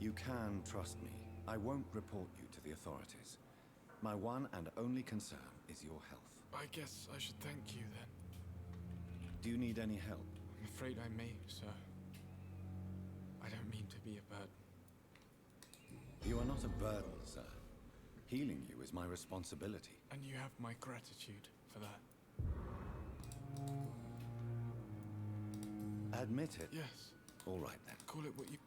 You can trust me. I won't report you to the authorities. My one and only concern is your health. I guess I should thank you then. Do you need any help? I'm afraid I may, sir. I don't mean to be a burden. You are not a burden, sir. Healing you is my responsibility. And you have my gratitude for that. Admit it? Yes. All right, then. Call it what you...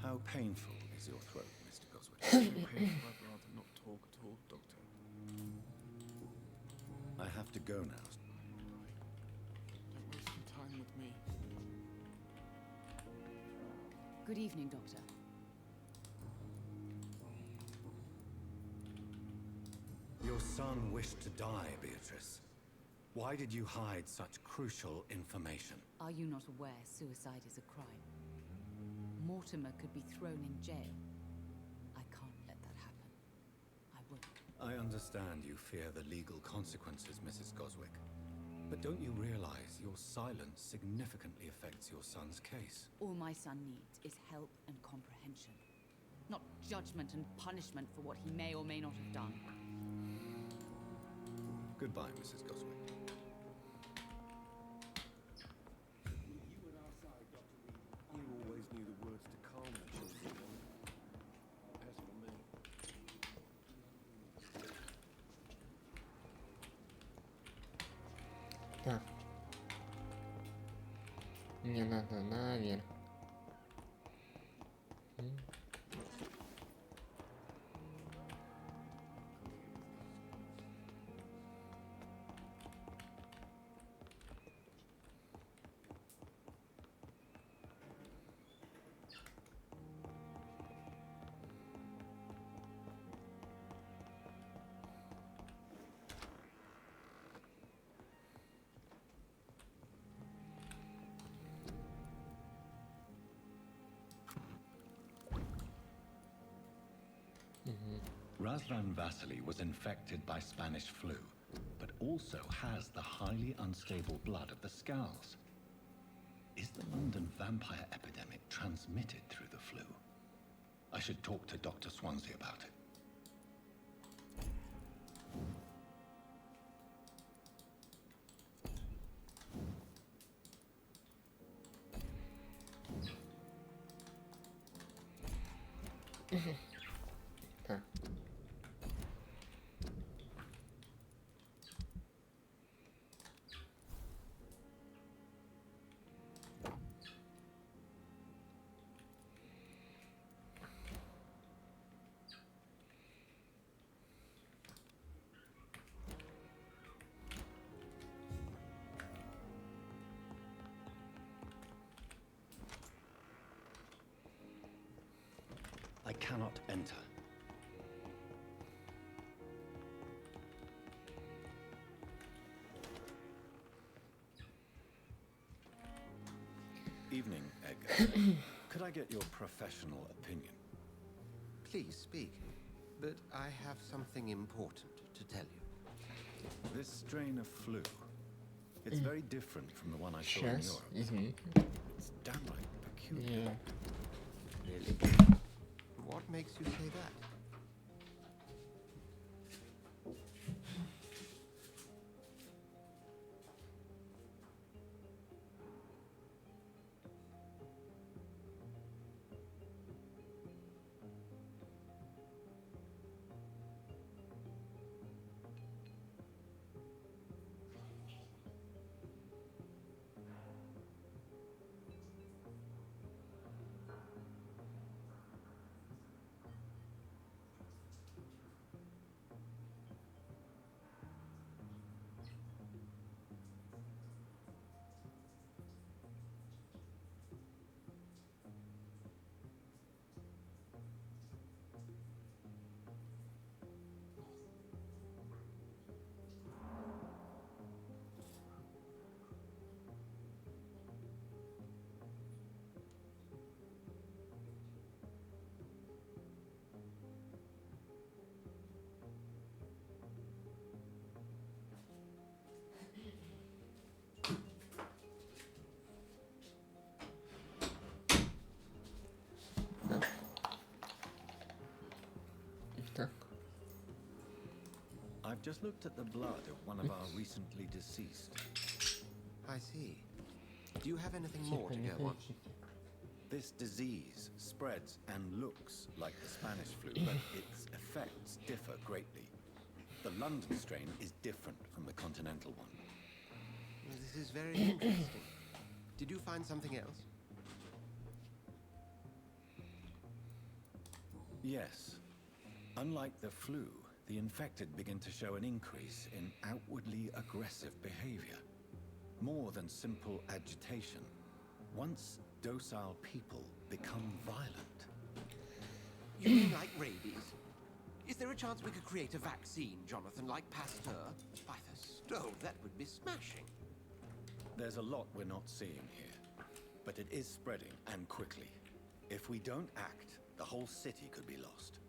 How painful is your throat, Mr. Goswick? So painful, I'd rather not talk at all, Doctor. I have to go now. Don't waste your time with me. Good evening, Doctor. Your son wished to die, Beatrice. Why did you hide such crucial information? Are you not aware suicide is a crime? Mortimer could be thrown in jail. I can't let that happen. I won't. I understand you fear the legal consequences, Mrs. Goswick. But don't you realize your silence significantly affects your son's case? All my son needs is help and comprehension, not judgment and punishment for what he may or may not have done. Goodbye, Mrs. Goswick. You always knew the words to calm the children. As for me... Так. Мне надо наверх. Razvan Vasily was infected by Spanish flu, but also has the highly unstable blood of the Scowls. Is the London vampire epidemic transmitted through the flu? I should talk to Dr. Swansea about it. Так. I cannot enter. Evening, Edgar. Could I get your professional opinion? Please speak, but I have something important to tell you. This strain of flu, it's very different from the one I saw in Сейчас, Europe. извини. It's downright peculiar. Yeah. Really? What makes you say that? Так. I've just looked at the blood of one of our recently deceased. I see. Do you have anything more to go on? This disease spreads and looks like the Spanish flu, but its effects differ greatly. The London strain is different from the continental one. Well, this is very interesting. Did you find something else? Yes. Unlike the flu, the infected begin to show an increase in outwardly aggressive behavior. More than simple agitation. Once docile people become violent. You mean like rabies? Is there a chance we could create a vaccine, Jonathan, like Pasteur? By the stove, that would be smashing. There's a lot we're not seeing here, but it is spreading, and quickly. If we don't act, the whole city could be lost.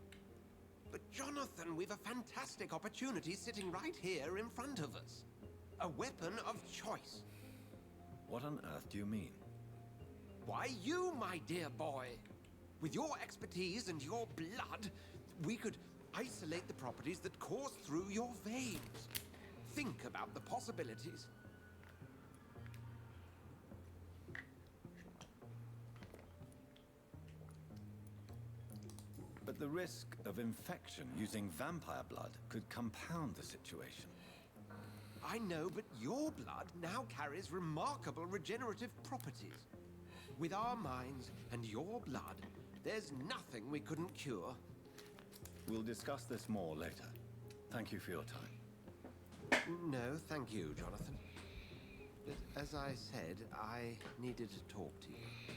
But Jonathan, we've a fantastic opportunity sitting right here in front of us. a weapon of choice. What on earth do you mean? Why, you, my dear boy. With your expertise and your blood, we could isolate the properties that course through your veins. Think about the possibilities. But the risk of infection using vampire blood could compound the situation. I know, but your blood now carries remarkable regenerative properties. With our minds and your blood, there's nothing we couldn't cure. We'll discuss this more later. Thank you for your time. No, thank you, Jonathan. But as I said, I needed to talk to you.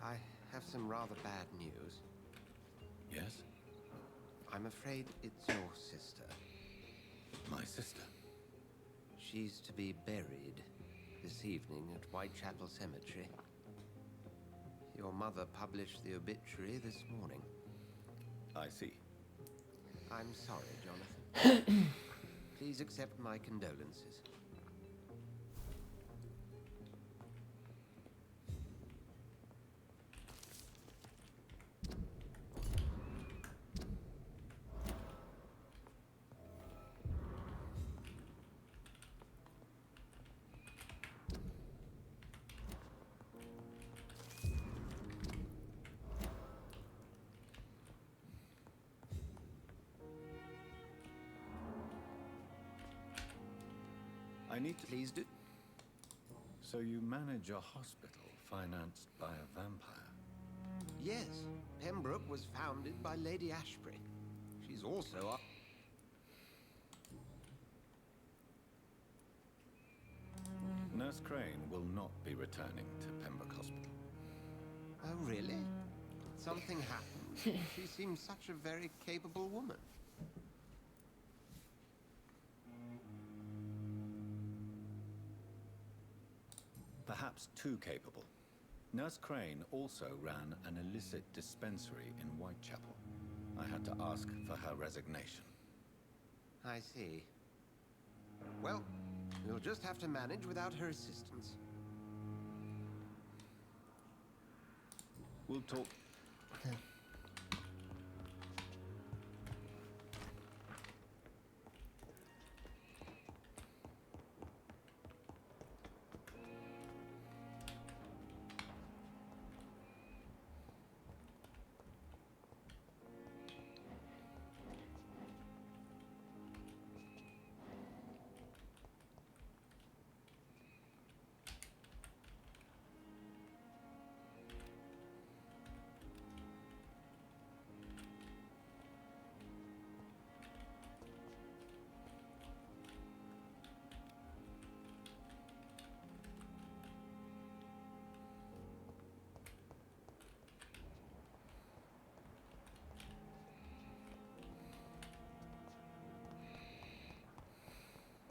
I have some rather bad news. Yes? I'm afraid it's your sister. My sister? She's to be buried this evening at Whitechapel Cemetery. Your mother published the obituary this morning. I see. I'm sorry, Jonathan. Please accept my condolences. I need to... Please do. So you manage a hospital financed by a vampire? Yes, Pembroke was founded by Lady Ashbury. She's also a... Nurse Crane will not be returning to Pembroke Hospital. Oh, really? Something happened? She seems such a very capable woman. Perhaps too capable. Nurse Crane also ran an illicit dispensary in Whitechapel. I had to ask for her resignation. I see. Well, we'll just have to manage without her assistance. We'll talk...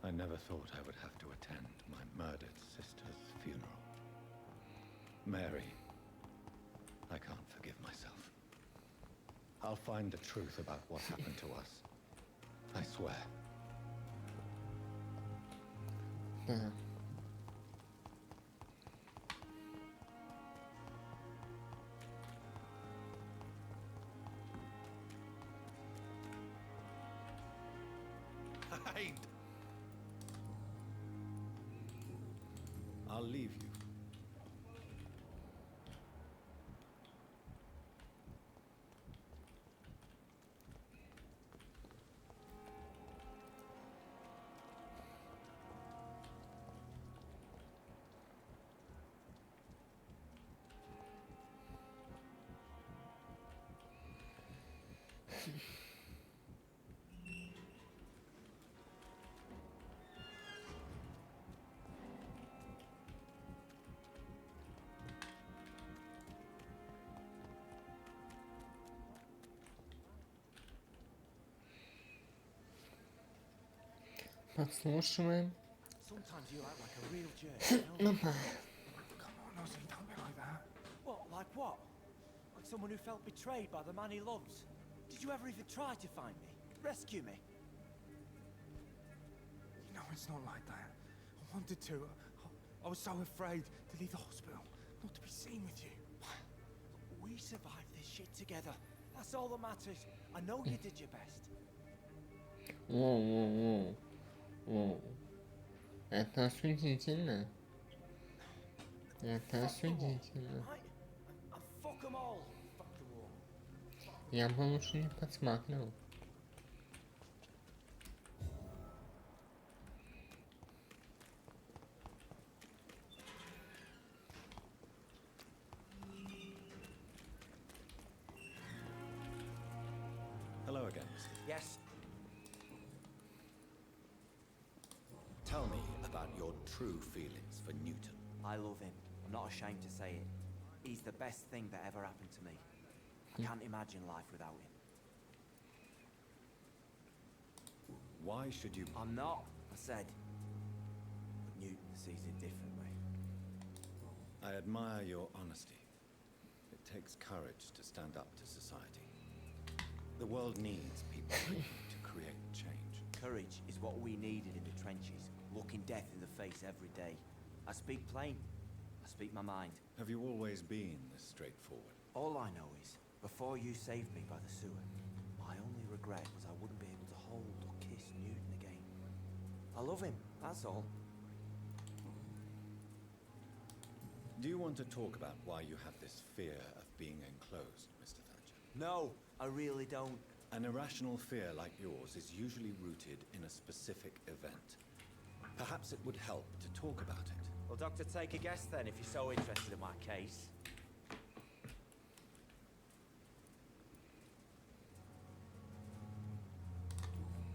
I never thought I would have to attend my murdered sister's funeral. Mary, I can't forgive myself. I'll find the truth about what happened to us. I swear. Hey! I'll leave you. Подслушиваем. Sometimes you act like a real jerk. You know? Come on, Ozzy, don't be like that. What? Like what? Like someone who felt betrayed by the man he loves. Did you ever even try to find me? Rescue me? You know It's not like that. I wanted to. I was so afraid to leave the hospital, not to be seen with you. We survived this shit together. That's all that matters. I know you did your best. Wow. Это осудительно. Это осудительно. Fuck them all. Fuck the war. Я бы лучше не подсматривал. Hello again. Yes. Tell me about your true feelings for Newton. I love him. I'm not ashamed to say it. He's the best thing that ever happened to me. I can't imagine life without him. Why should you... I'm not, I said. But Newton sees it differently. I admire your honesty. It takes courage to stand up to society. The world needs people like you to create change. Courage is what we needed in the trenches, looking death in the face every day. I speak plain. I speak my mind. Have you always been this straightforward? All I know is, before you saved me by the sewer, my only regret was I wouldn't be able to hold or kiss Newton again. I love him, that's all. Do you want to talk about why you have this fear of being enclosed, Mr. Thatcher? No, I really don't. An irrational fear like yours is usually rooted in a specific event. Perhaps it would help to talk about it. Well, Doctor, take a guess then, if you're so interested in my case.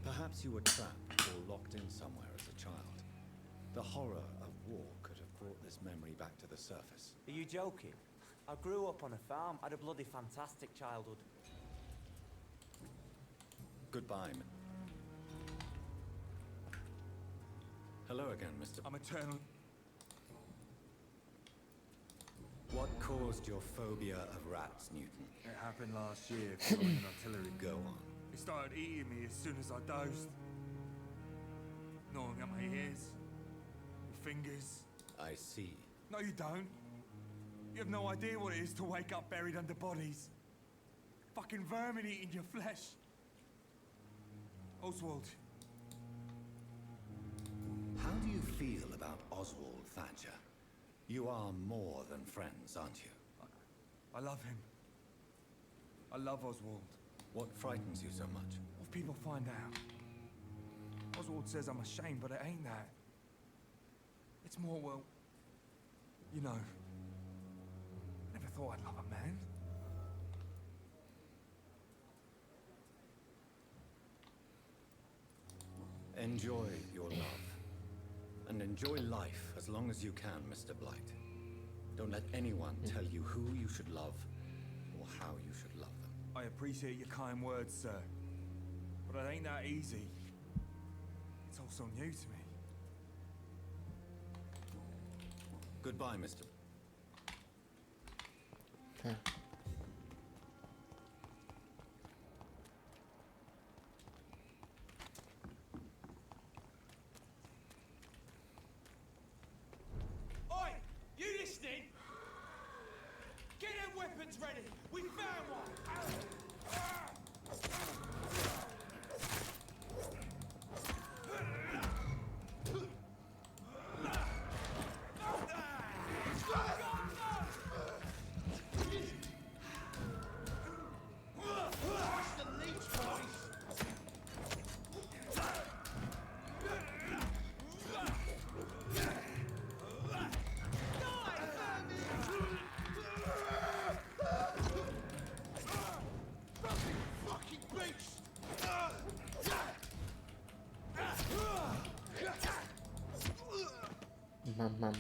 Perhaps you were trapped or locked in somewhere as a child. The horror of war could have brought this memory back to the surface. Are you joking? I grew up on a farm, had a bloody fantastic childhood. Goodbye. Hello again, Mr. I'm eternal. What caused your phobia of rats, Newton? It happened last year following an artillery. Go on. It started eating me as soon as I dozed. Gnawing at my ears. My fingers. I see. No, you don't. You have no idea what it is to wake up buried under bodies. Fucking vermin eating your flesh. Oswald. How do you feel about Oswald Thatcher? You are more than friends, aren't you? I love him. I love Oswald. What frightens you so much? What if people find out? Oswald says I'm ashamed, but it ain't that. It's more, well, you know, never thought I'd love a man. Enjoy your love. And enjoy life as long as you can, Mr. Blight. Don't let anyone tell you who you should love or how you should love them. I appreciate your kind words, sir. But it ain't that easy. It's all so new to me. Goodbye, Mr. Oi! You listening? Get them weapons ready! We found one! Mum.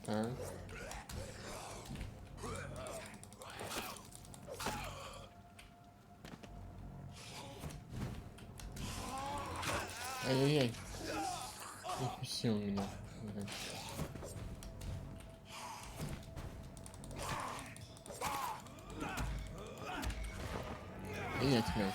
Так. Ай-яй-яй. Укусил меня. Да. И я тебя.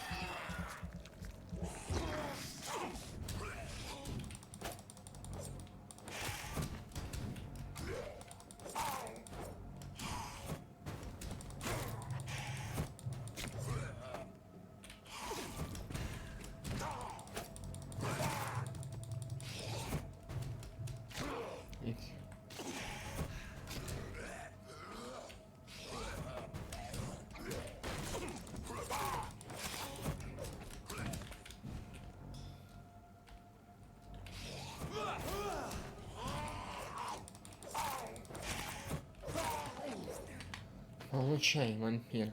Получай, вампир.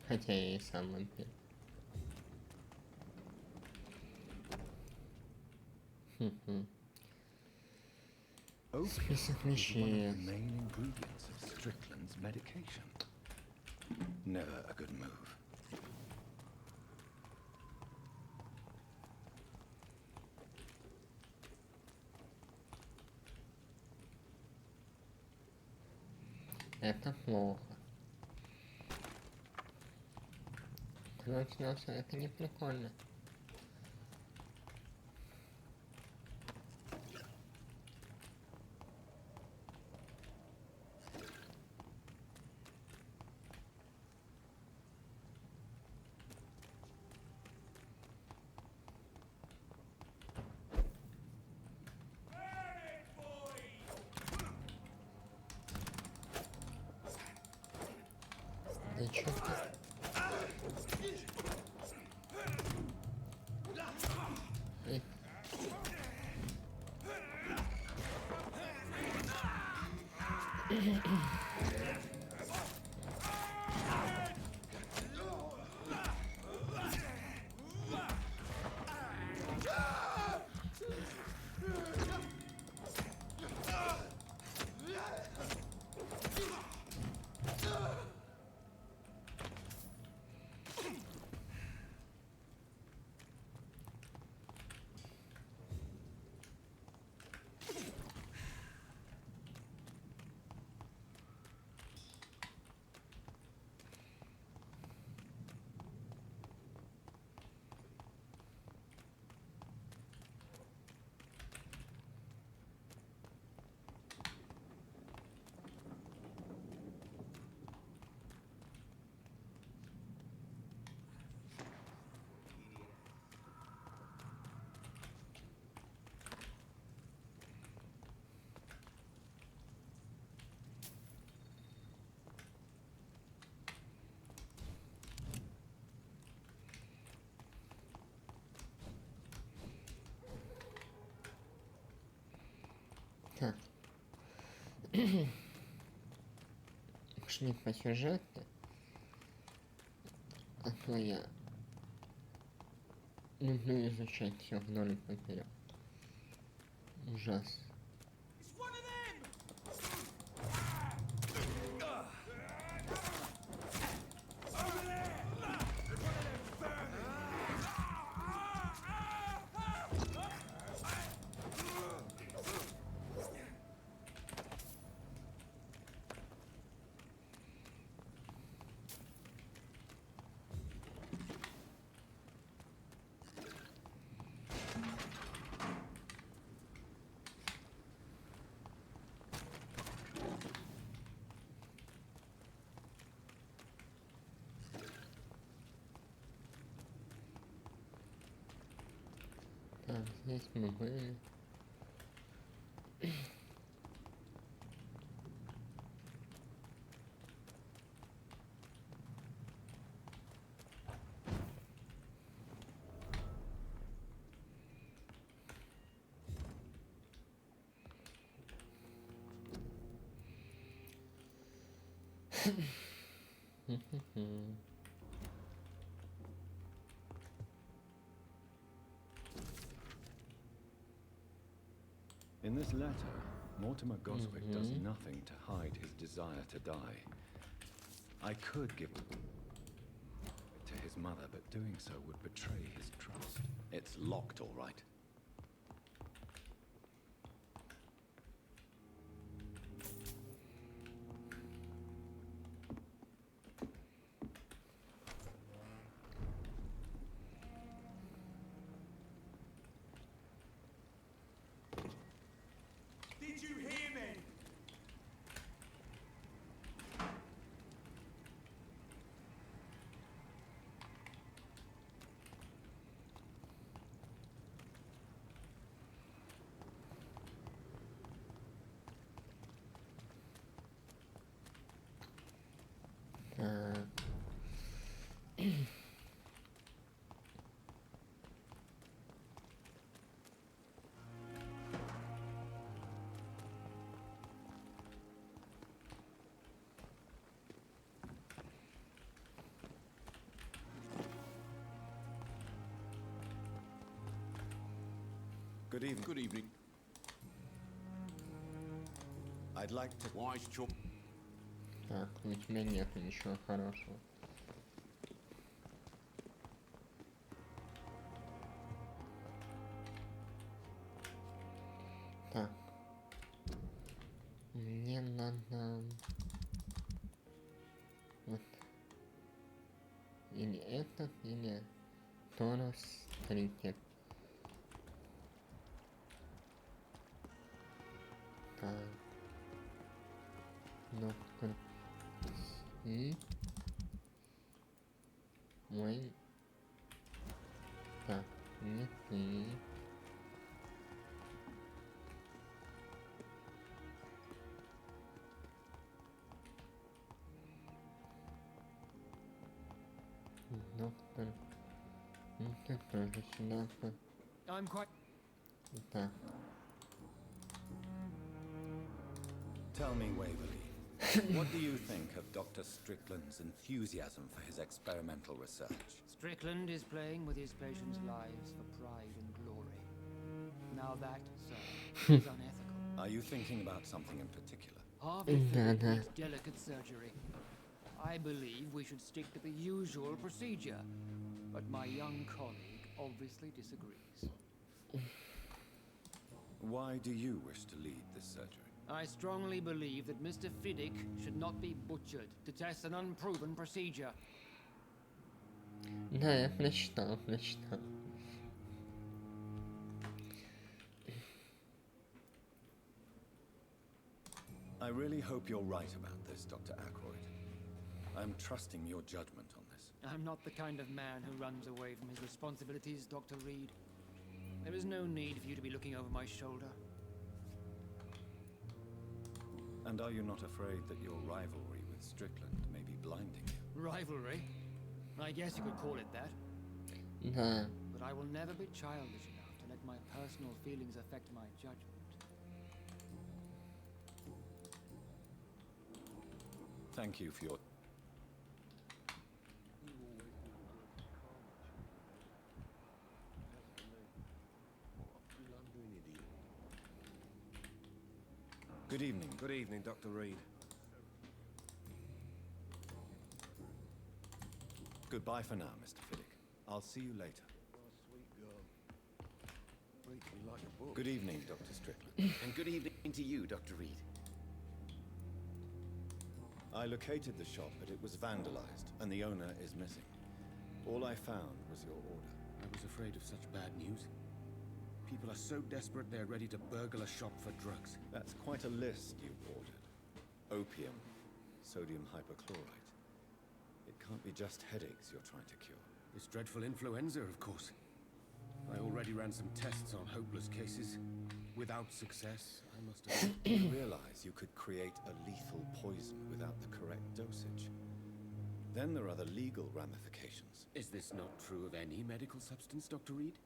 Хотя я и сам вампир. Список вещей. Main ingredients of Strickland's medication. Never a good move. Это плохо. Кровь носа, это не прикольно. Да чё ты? Эй. Так. Пошли по сюжету. А то я люблю изучать все вдоль и поперек. Ужас. Так, здесь мы были. In this letter, Mortimer Goswick does nothing to hide his desire to die. I could give it to his mother, but doing so would betray his trust. It's locked, all right. Did you hear me? Good evening. Good evening. I'd like to... Wise chop. Так, у тебя нет ничего хорошего. Так. Мне надо... Вот. Или этот, или Торос Трикет. Так. Доктор Си. Мой. Так, не ты. Доктор. Это тоже сюда. I'm quite... Так. Tell me, Waverly, what do you think of Dr. Strickland's enthusiasm for his experimental research? Strickland is playing with his patients' lives for pride and glory. Now that, sir, is unethical. Are you thinking about something in particular? Harvey Phillips needs delicate surgery. I believe we should stick to the usual procedure, but my young colleague obviously disagrees. Why do you wish to lead this surgery? I strongly believe that Mr. Fiddick should not be butchered to test an unproven procedure. Да, я прочитал. I really hope you're right about this, Dr. Ackroyd. I'm trusting your judgment on this. I'm not the kind of man who runs away from his responsibilities, Dr. Reed. There is no need for you to be looking over my shoulder. And are you not afraid that your rivalry with Strickland may be blinding you? Rivalry? I guess you could call it that. Да. But I will never be childish enough to let my personal feelings affect my judgment. Thank you for your... Good evening. Good evening, Dr. Reed. Goodbye for now, Mr. Fiddick. I'll see you later. Good evening, Dr. Strickland. And good evening to you, Dr. Reed. I located the shop, but it was vandalized, and the owner is missing. All I found was your order. I was afraid of such bad news. People are so desperate they're ready to burgle a shop for drugs. That's quite a list you ordered. Opium, sodium hypochlorite. It can't be just headaches you're trying to cure. This dreadful influenza, of course. I already ran some tests on hopeless cases. Without success, I must have... You realize you could create a lethal poison without the correct dosage. Then there are the legal ramifications. Is this not true of any medical substance, Dr. Reed?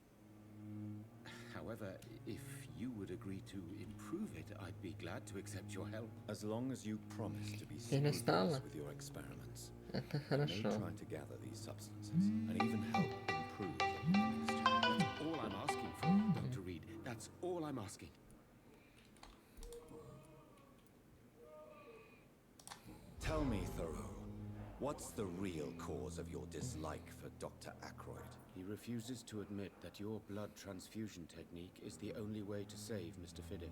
However, if you would agree to improve it, I'd be glad to accept your help. As long as you promise to be Перестала. scrupulous with your experiments. Это I may хорошо. try to gather these substances and even help improve the ministry. That's all I'm asking for, Dr. Reed. That's all I'm asking. Tell me, Thoreau, what's the real cause of your dislike for Dr. Ackroyd? He refuses to admit that your blood transfusion technique is the only way to save Mr. Fiddick.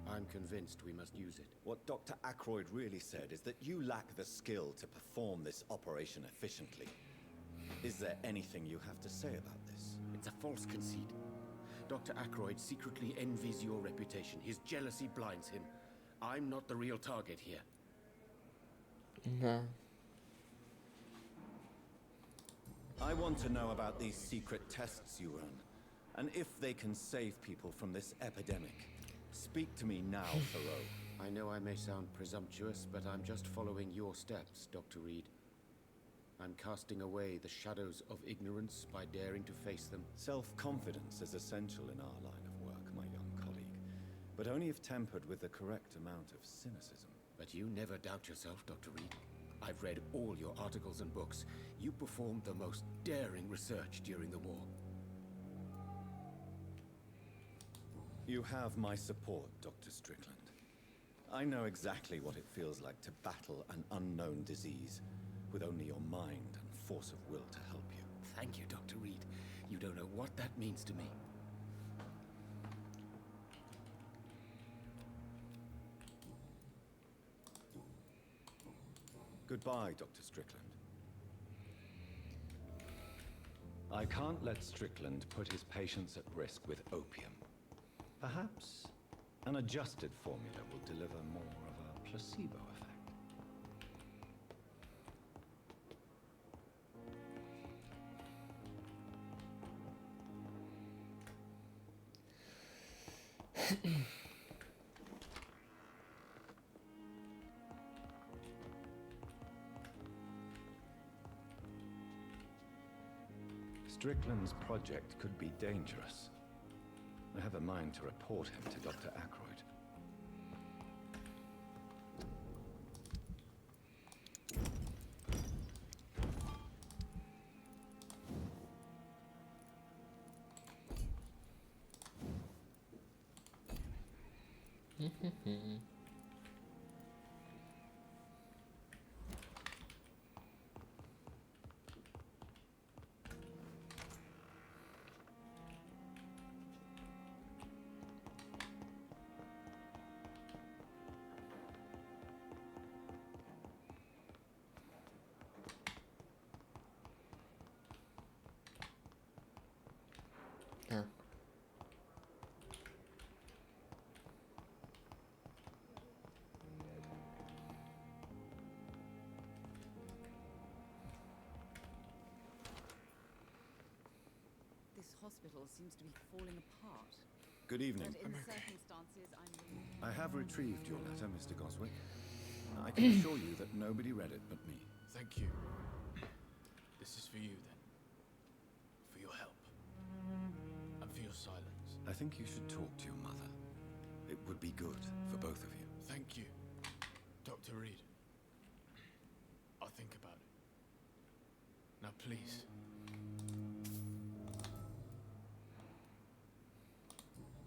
I'm convinced we must use it. What Dr. Ackroyd really said is that you lack the skill to perform this operation efficiently. Is there anything you have to say about this? It's a false conceit. Dr. Ackroyd secretly envies your reputation. His jealousy blinds him. I'm not the real target here. No. I want to know about these secret tests you run, and if they can save people from this epidemic. Speak to me now, Thoreau. I know I may sound presumptuous, but I'm just following your steps, Dr. Reed. I'm casting away the shadows of ignorance by daring to face them. Self-confidence is essential in our line of work, my young colleague, but only if tempered with the correct amount of cynicism. But you never doubt yourself, Dr. Reed. I've read all your articles and books. You performed the most daring research during the war. You have my support, Dr. Strickland. I know exactly what it feels like to battle an unknown disease, with only your mind and force of will to help you. Thank you, Dr. Reed. You don't know what that means to me. Goodbye, Dr. Strickland. I can't let Strickland put his patients at risk with opium. Perhaps an adjusted formula will deliver more of a placebo effect. Strickland's project could be dangerous. I have a mind to report him to Dr. Ackroyd. Yeah. This hospital seems to be falling apart. Good evening. But in the circumstances, I'm... I have retrieved your letter, Mr. Goswick. I can assure you that nobody read it but me. Thank you. This is for you, then. For your help. And for your silence. I think you should talk to your mother. It would be good for both of you. Thank you, Dr. Reed. I'll think about it. Now, please.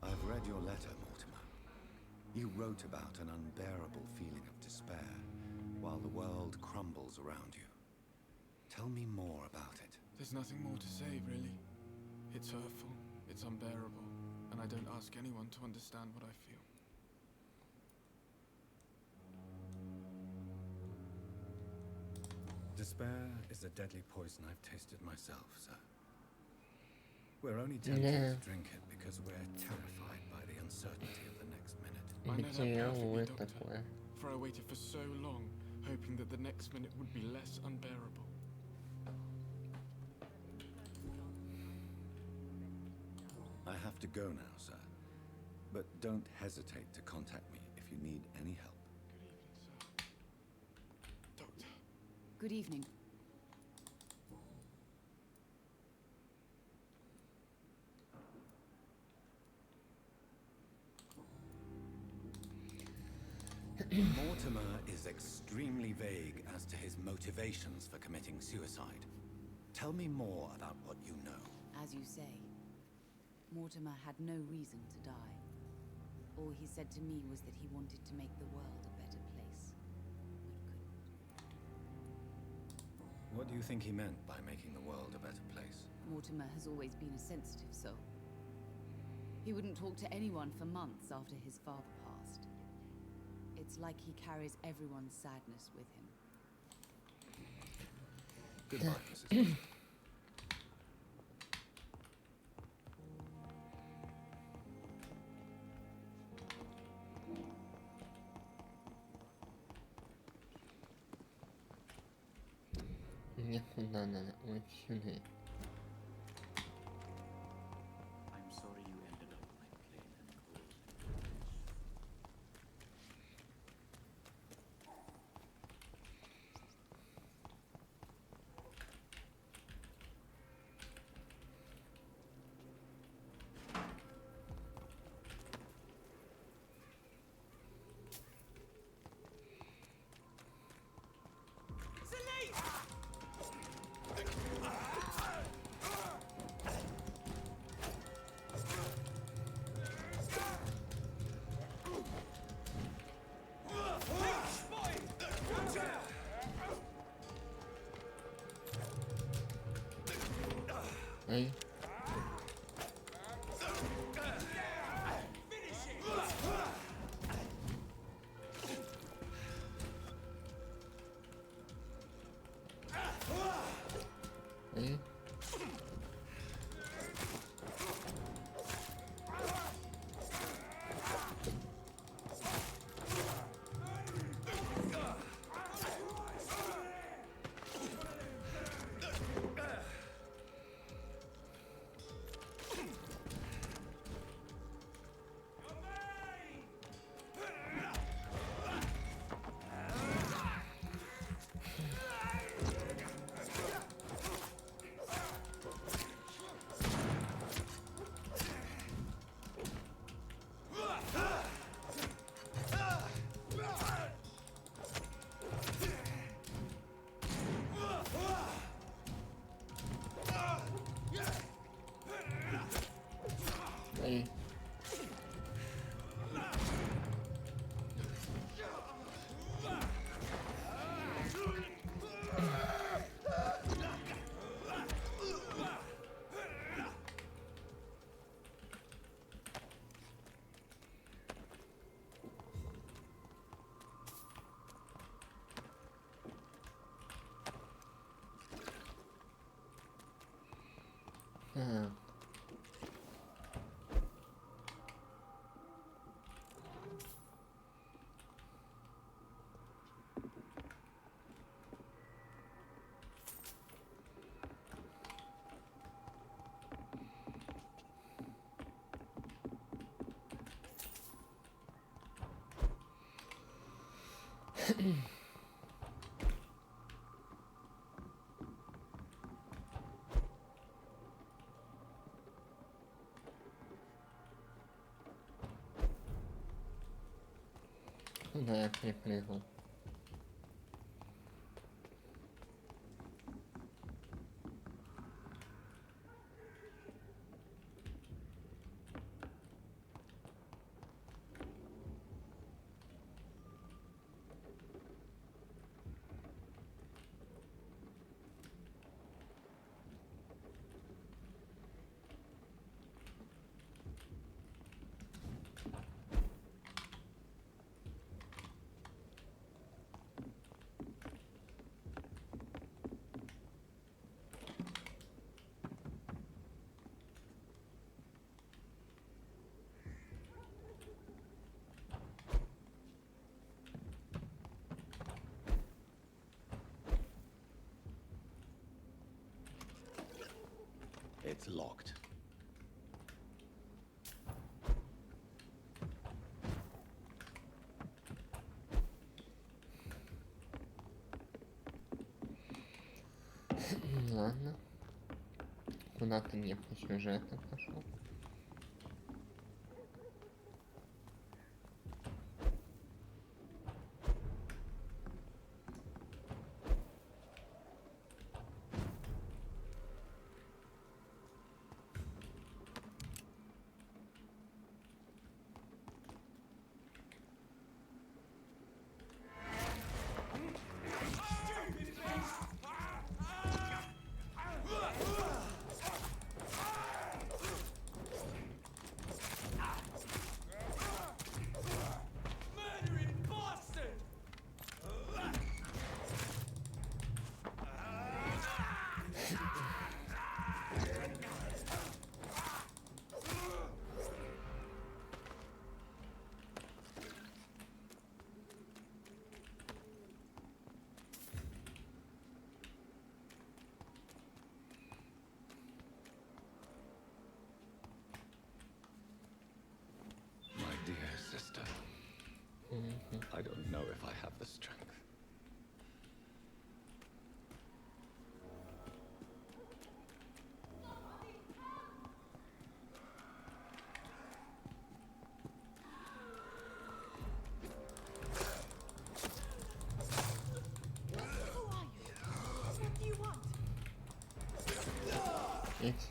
I've read your letter, Mortimer. You wrote about an unbearable feeling of despair while the world crumbles around you. Tell me more about it. There's nothing more to say, really. It's hurtful, it's unbearable, and I don't ask anyone to understand what I feel. Despair is a deadly poison I've tasted myself, sir. We're only tempted to drink it because we're terrified by the uncertainty of the next minute. I know that perfectly, Doctor, for I waited for so long, hoping that the next minute would be less unbearable. I have to go now, sir. But don't hesitate to contact me if you need any help. Good evening. Mortimer is extremely vague as to his motivations for committing suicide. Tell me more about what you know. As you say, Mortimer had no reason to die. All he said to me was that he wanted to make the world a better place, but couldn't. What do you think he meant by making the world a better place? Mortimer has always been a sensitive soul. He wouldn't talk to anyone for months after his father passed. It's like he carries everyone's sadness with him. Goodbye, Mrs. Bishop. Никуда надо, вот сюда. I'm sorry you ended up like plain and cold. Эй. Эй. Эй. Ага. Куда я припрыгнул? It's locked. Ладно. Куда-то не по сюжету пошел. I don't know if I have the strength. It's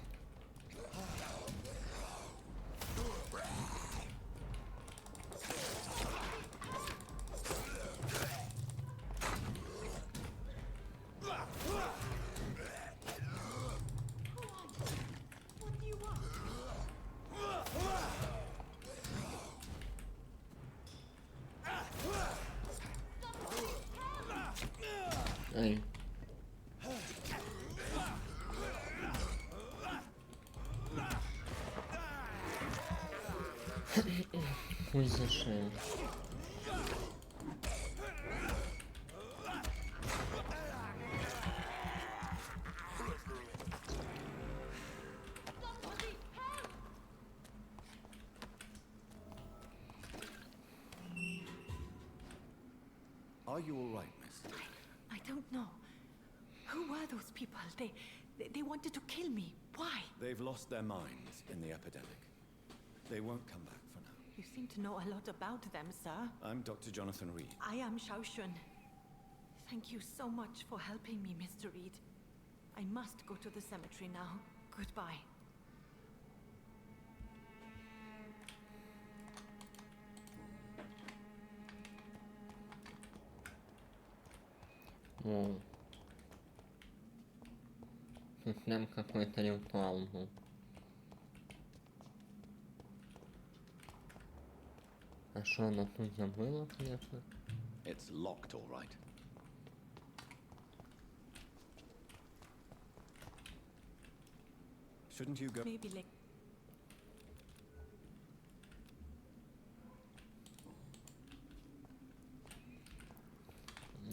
Ay. Хуй за шею. Are you all right, miss? I don't know. Who were those people? They wanted to kill me. Why? They've lost their minds in the epidemic. They won't come back for now. You seem to know a lot about them, sir. I'm Dr. Jonathan Reed. I am Shaoshun. Thank you so much for helping me, Mr. Reed. I must go to the cemetery now. Goodbye. О. Тут прям какой-то ритуал был. А что оно тут забыло, конечно? It's locked, all right. Shouldn't you go? Maybe like...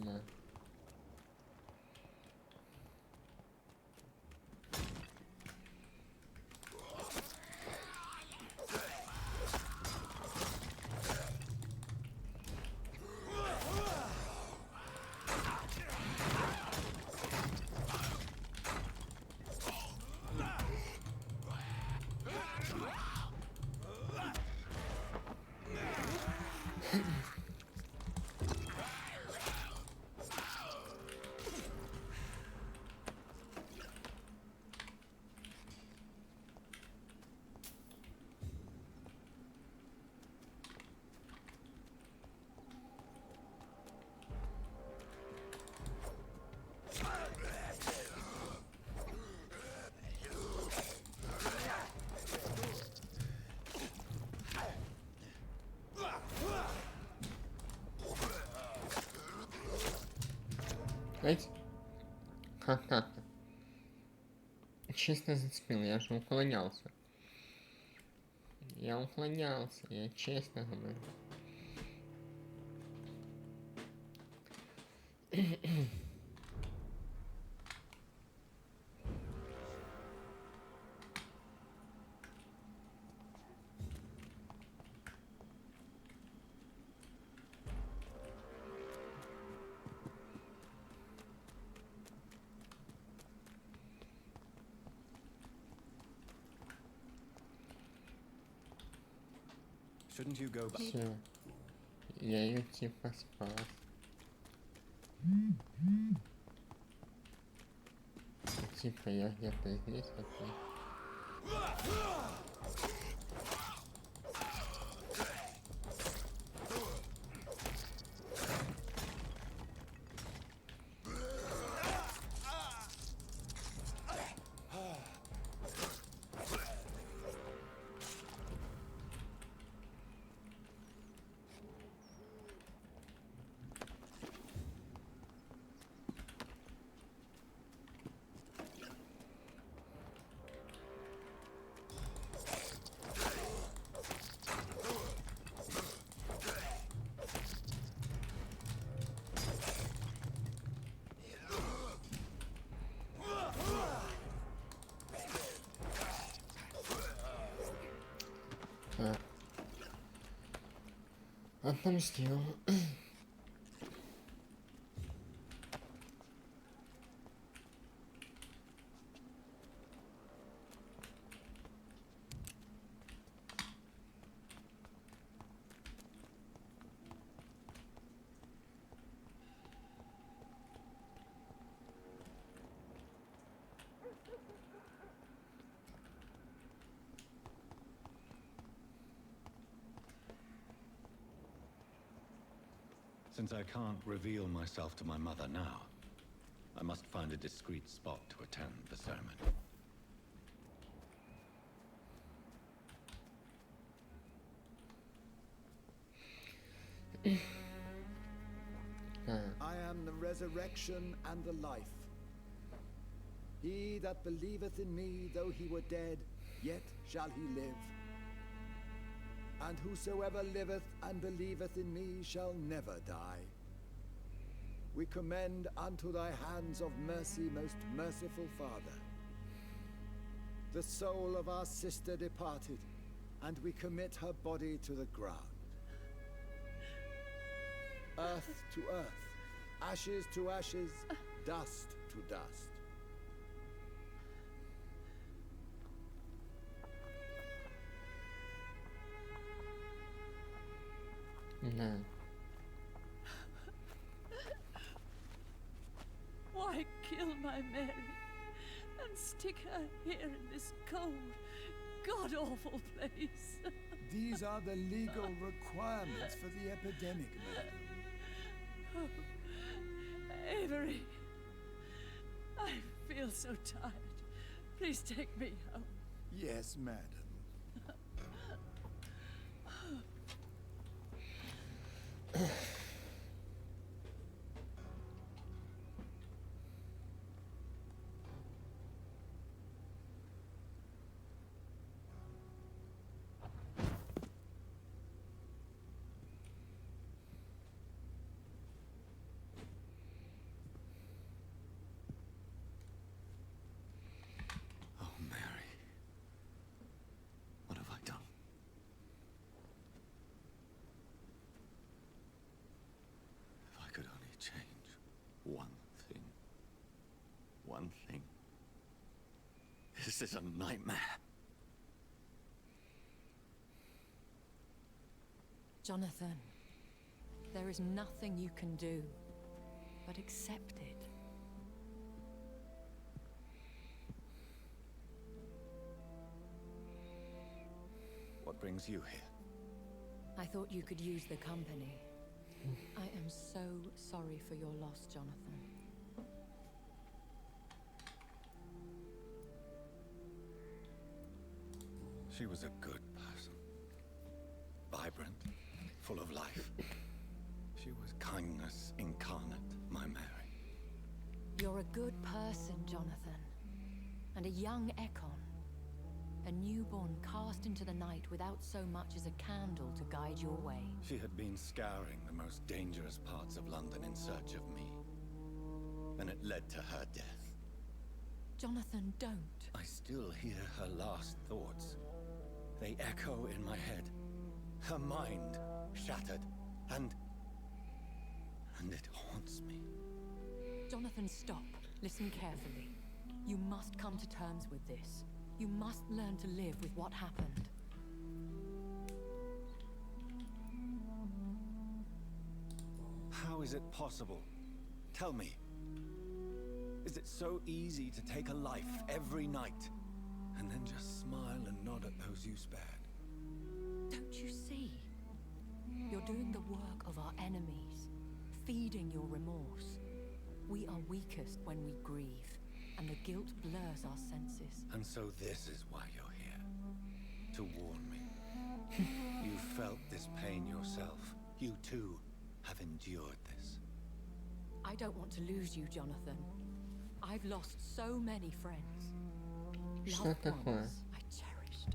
Да. Знаете, как так-то? Честно зацепил, я же уклонялся. Я уклонялся, я честно говорю. Shouldn't you go back? Все. Я ее типа спас. Типа я где-то здесь, отомстил. Since I can't reveal myself to my mother now, I must find a discreet spot to attend the ceremony. I am the resurrection and the life. He that believeth in me, though he were dead, yet shall he live. And whosoever liveth and believeth in me shall never die. We commend unto thy hands of mercy, most merciful Father, the soul of our sister departed, and we commit her body to the ground. Earth to earth, ashes to ashes, dust to dust. No. Why kill my Mary and stick her here in this cold, god-awful place? These are the legal requirements for the epidemic, madam. Oh, Avery, I feel so tired. Please take me home. Yes, madam. Oh, Mary. What have I done? If I could only change one thing. One thing. This is a nightmare. Jonathan, there is nothing you can do but accept it. What brings you here? I thought you could use the company. I am so sorry for your loss, Jonathan. She was a good person. Vibrant, full of life. She was kindness incarnate, my Mary. You're a good person, Jonathan. And a young Ekon. A newborn cast into the night without so much as a candle to guide your way. She had been scouring the most dangerous parts of London in search of me. And it led to her death. Jonathan, don't. I still hear her last thoughts. They echo in my head. Her mind shattered, and it haunts me. Jonathan, stop. Listen carefully. You must come to terms with this. You must learn to live with what happened. How is it possible? Tell me. Is it so easy to take a life every night, and then just smile and nod at those you spared? Don't you see? You're doing the work of our enemies, feeding your remorse. We are weakest when we grieve, and the guilt blurs our senses. And so this is why you're here. To warn me. You felt this pain yourself. You too have endured this. I don't want to lose you, Jonathan. I've lost so many friends. Что Loved такое? ones I cherished.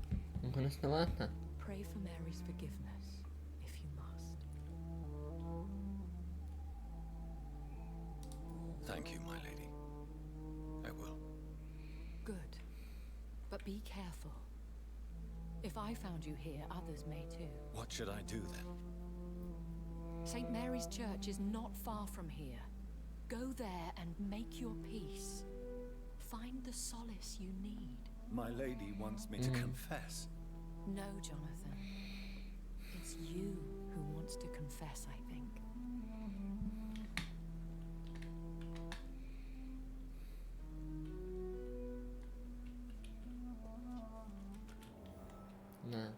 Грустновато. Pray for Mary's forgiveness, if you must. Thank you, my lady. I will. Good. But be careful. If I found you here, others may too. What should I do then? St. Mary's Church is not far from here. Go there and make your peace. Find the solace you need. My lady wants me to confess. No, Jonathan. It's you who wants to confess, I think. Да.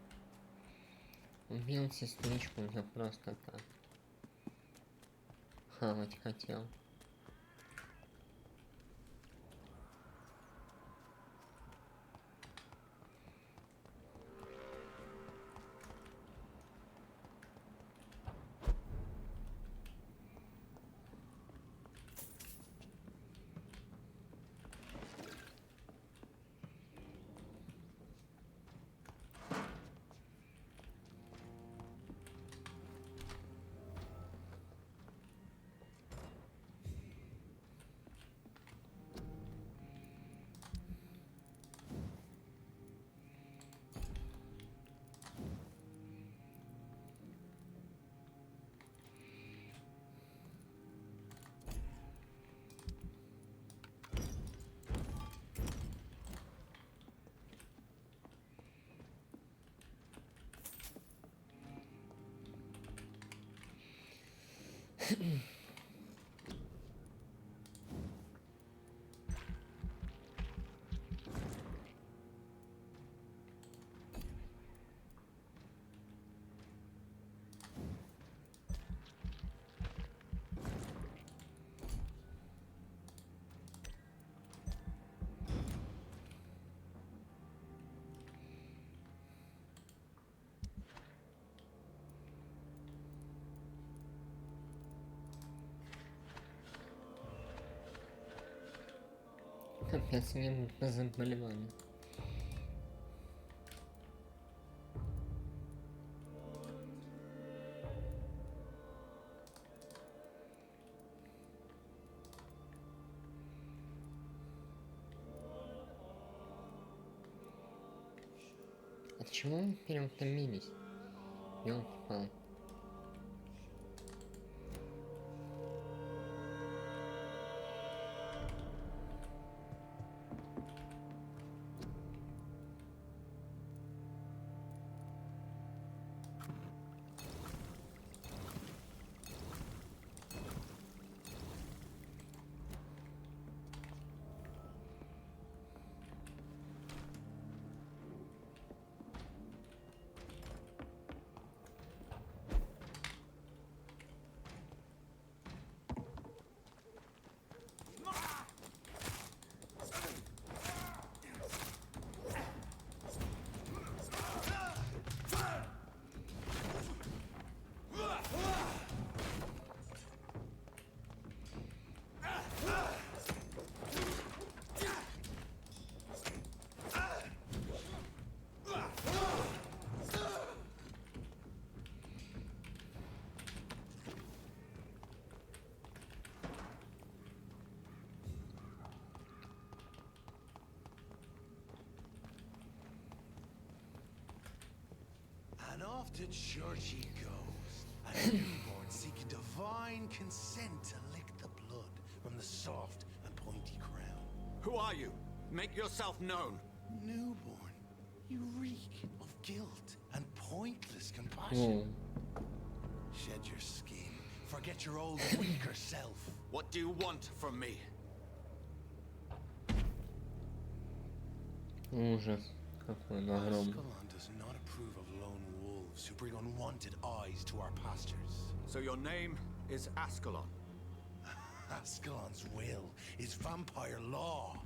Убил сестричку за просто так. Хавать хотел. Капец, мне заболевали. От чего мы переутомились? Ёлки-палки. And off to church he goes, a newborn seeking divine consent to lick the blood from the soft and pointy crown. Who are you? Make yourself known. Newborn, you reek of guilt and pointless compassion. Shed your skin, forget your old weaker self. What do you want from me? Ужас. Какой он огромный. Ascalon does not approve of lone wolves who bring unwanted eyes to our pastures. So your name is Ascalon? Ascalon's will is vampire law.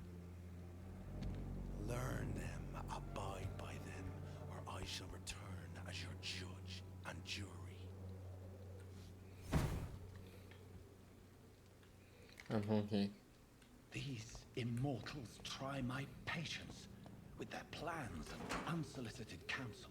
Learn them, abide by them, or I shall return as your judge and jury. Обалдеть. These immortals try my patience with their plans and unsolicited counsel.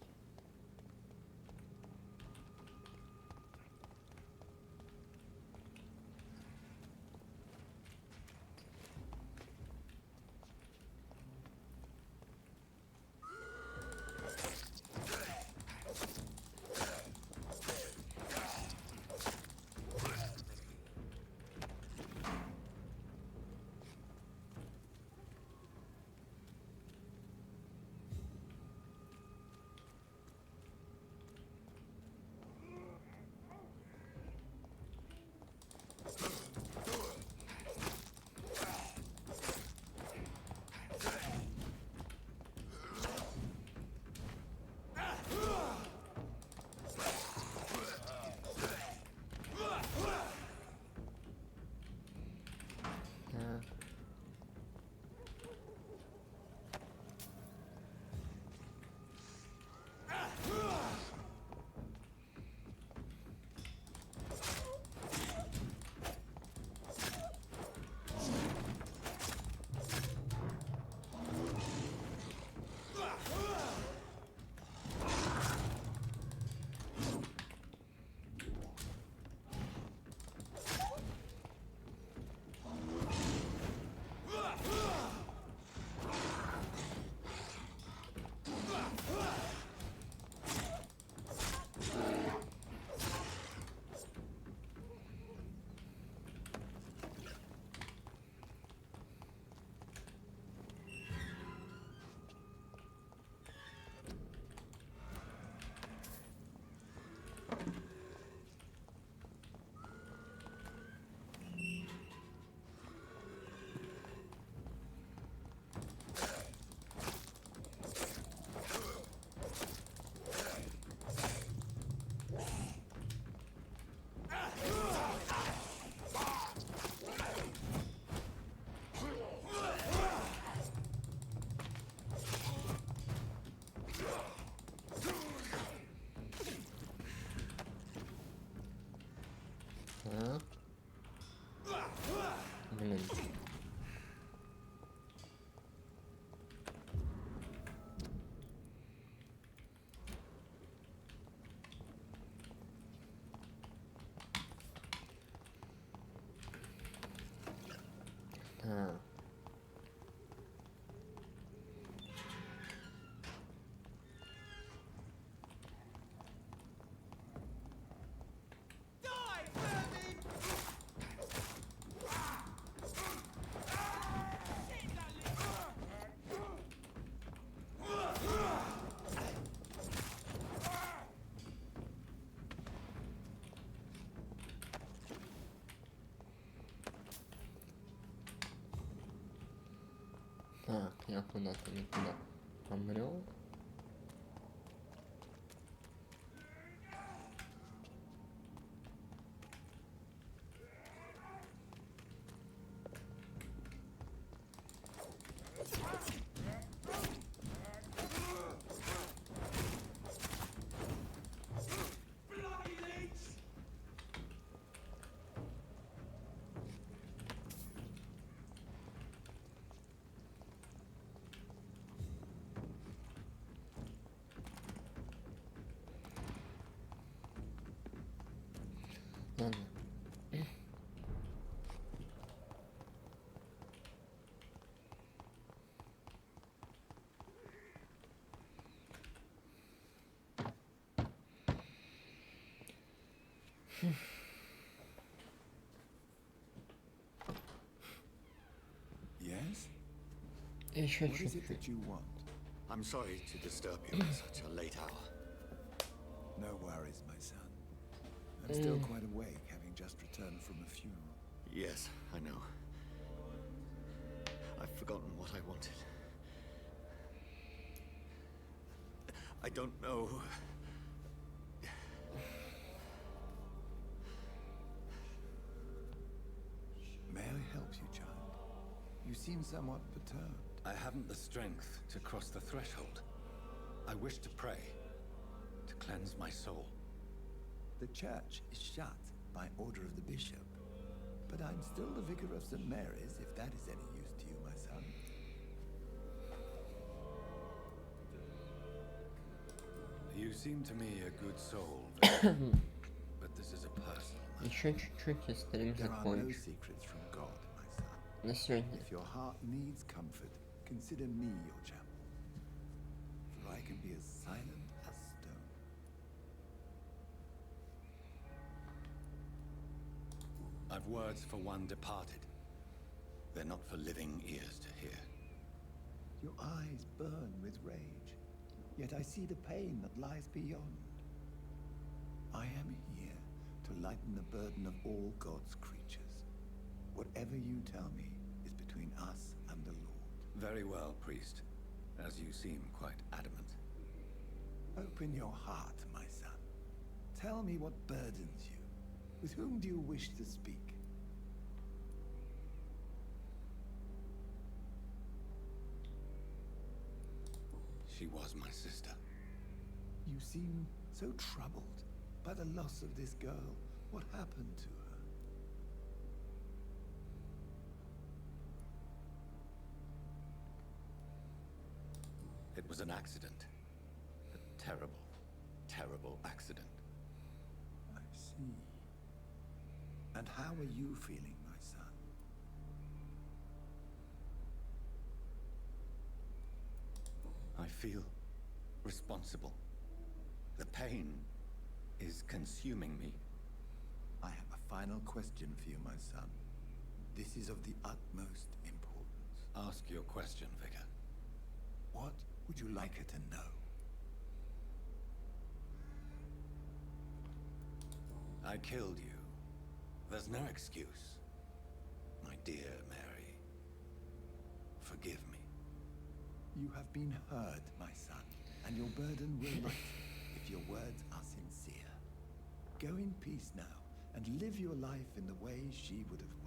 Так, я куда-то не туда помрел. Ладно. Yes? Еще What is it чуть-чуть. that you want? I'm sorry to disturb you at such a late hour. No worries, my son. I'm still quite awake, having just returned from a funeral. Yes, I know. I've forgotten what I wanted. I don't know. May I help you, child? You seem somewhat perturbed. I haven't the strength to cross the threshold. I wish to pray, to cleanse my soul. The church is shut by order of the bishop. But I'm still the vicar of St. Mary's, if that is any use to you, my son. You seem to me a good soul, but this is a personal matter. Еще чуть-чуть и стрим There are no закончу. secrets from God, my son. На сегодня. If your heart needs comfort, consider me your chapel. For I can be as silent as stone. I've words for one departed. They're not for living ears to hear. Your eyes burn with rage, yet I see the pain that lies beyond. I am here to lighten the burden of all God's creatures. Whatever you tell me is between us and the Lord. Very well, priest, as you seem quite adamant. Open your heart, my son. Tell me what burdens you. With whom do you wish to speak? She was my sister. You seem so troubled by the loss of this girl. What happened to her? It was an accident. A terrible, terrible accident. I see. And how are you feeling, my son? I feel responsible. The pain is consuming me. I have a final question for you, my son. This is of the utmost importance. Ask your question, Vicar. What would you like her to know? I killed you. There's no excuse. My dear Mary, forgive me. You have been heard, my son, and your burden will lighten if your words are sincere. Go in peace now, and live your life in the way she would have wanted.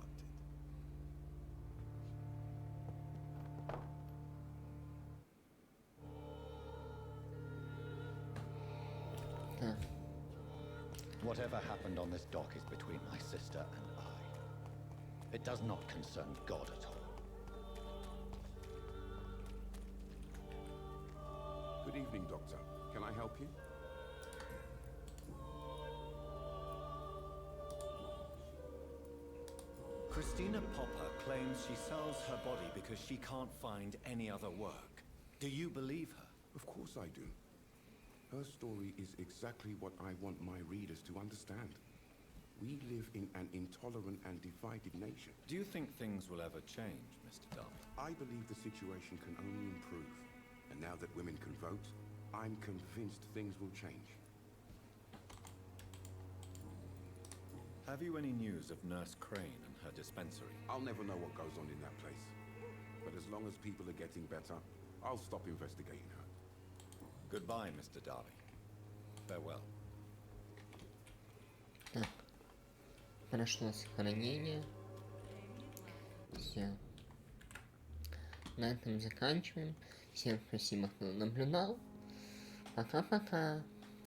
Whatever happened on this dock is between my sister and I. It does not concern God at all. Good evening, Doctor. Can I help you? Christina Popper claims she sells her body because she can't find any other work. Do you believe her? Of course I do. Her story is exactly what I want my readers to understand. We live in an intolerant and divided nation. Do you think things will ever change, Mr. Darby? I believe the situation can only improve. And now that women can vote, I'm convinced things will change. Have you any news of Nurse Crane and her dispensary? I'll never know what goes on in that place. But as long as people are getting better, I'll stop investigating her. Goodbye, Mr. Darby. Farewell. Так. Прошло сохранение. Все. На этом заканчиваем. Всем спасибо, кто наблюдал. Пока-пока.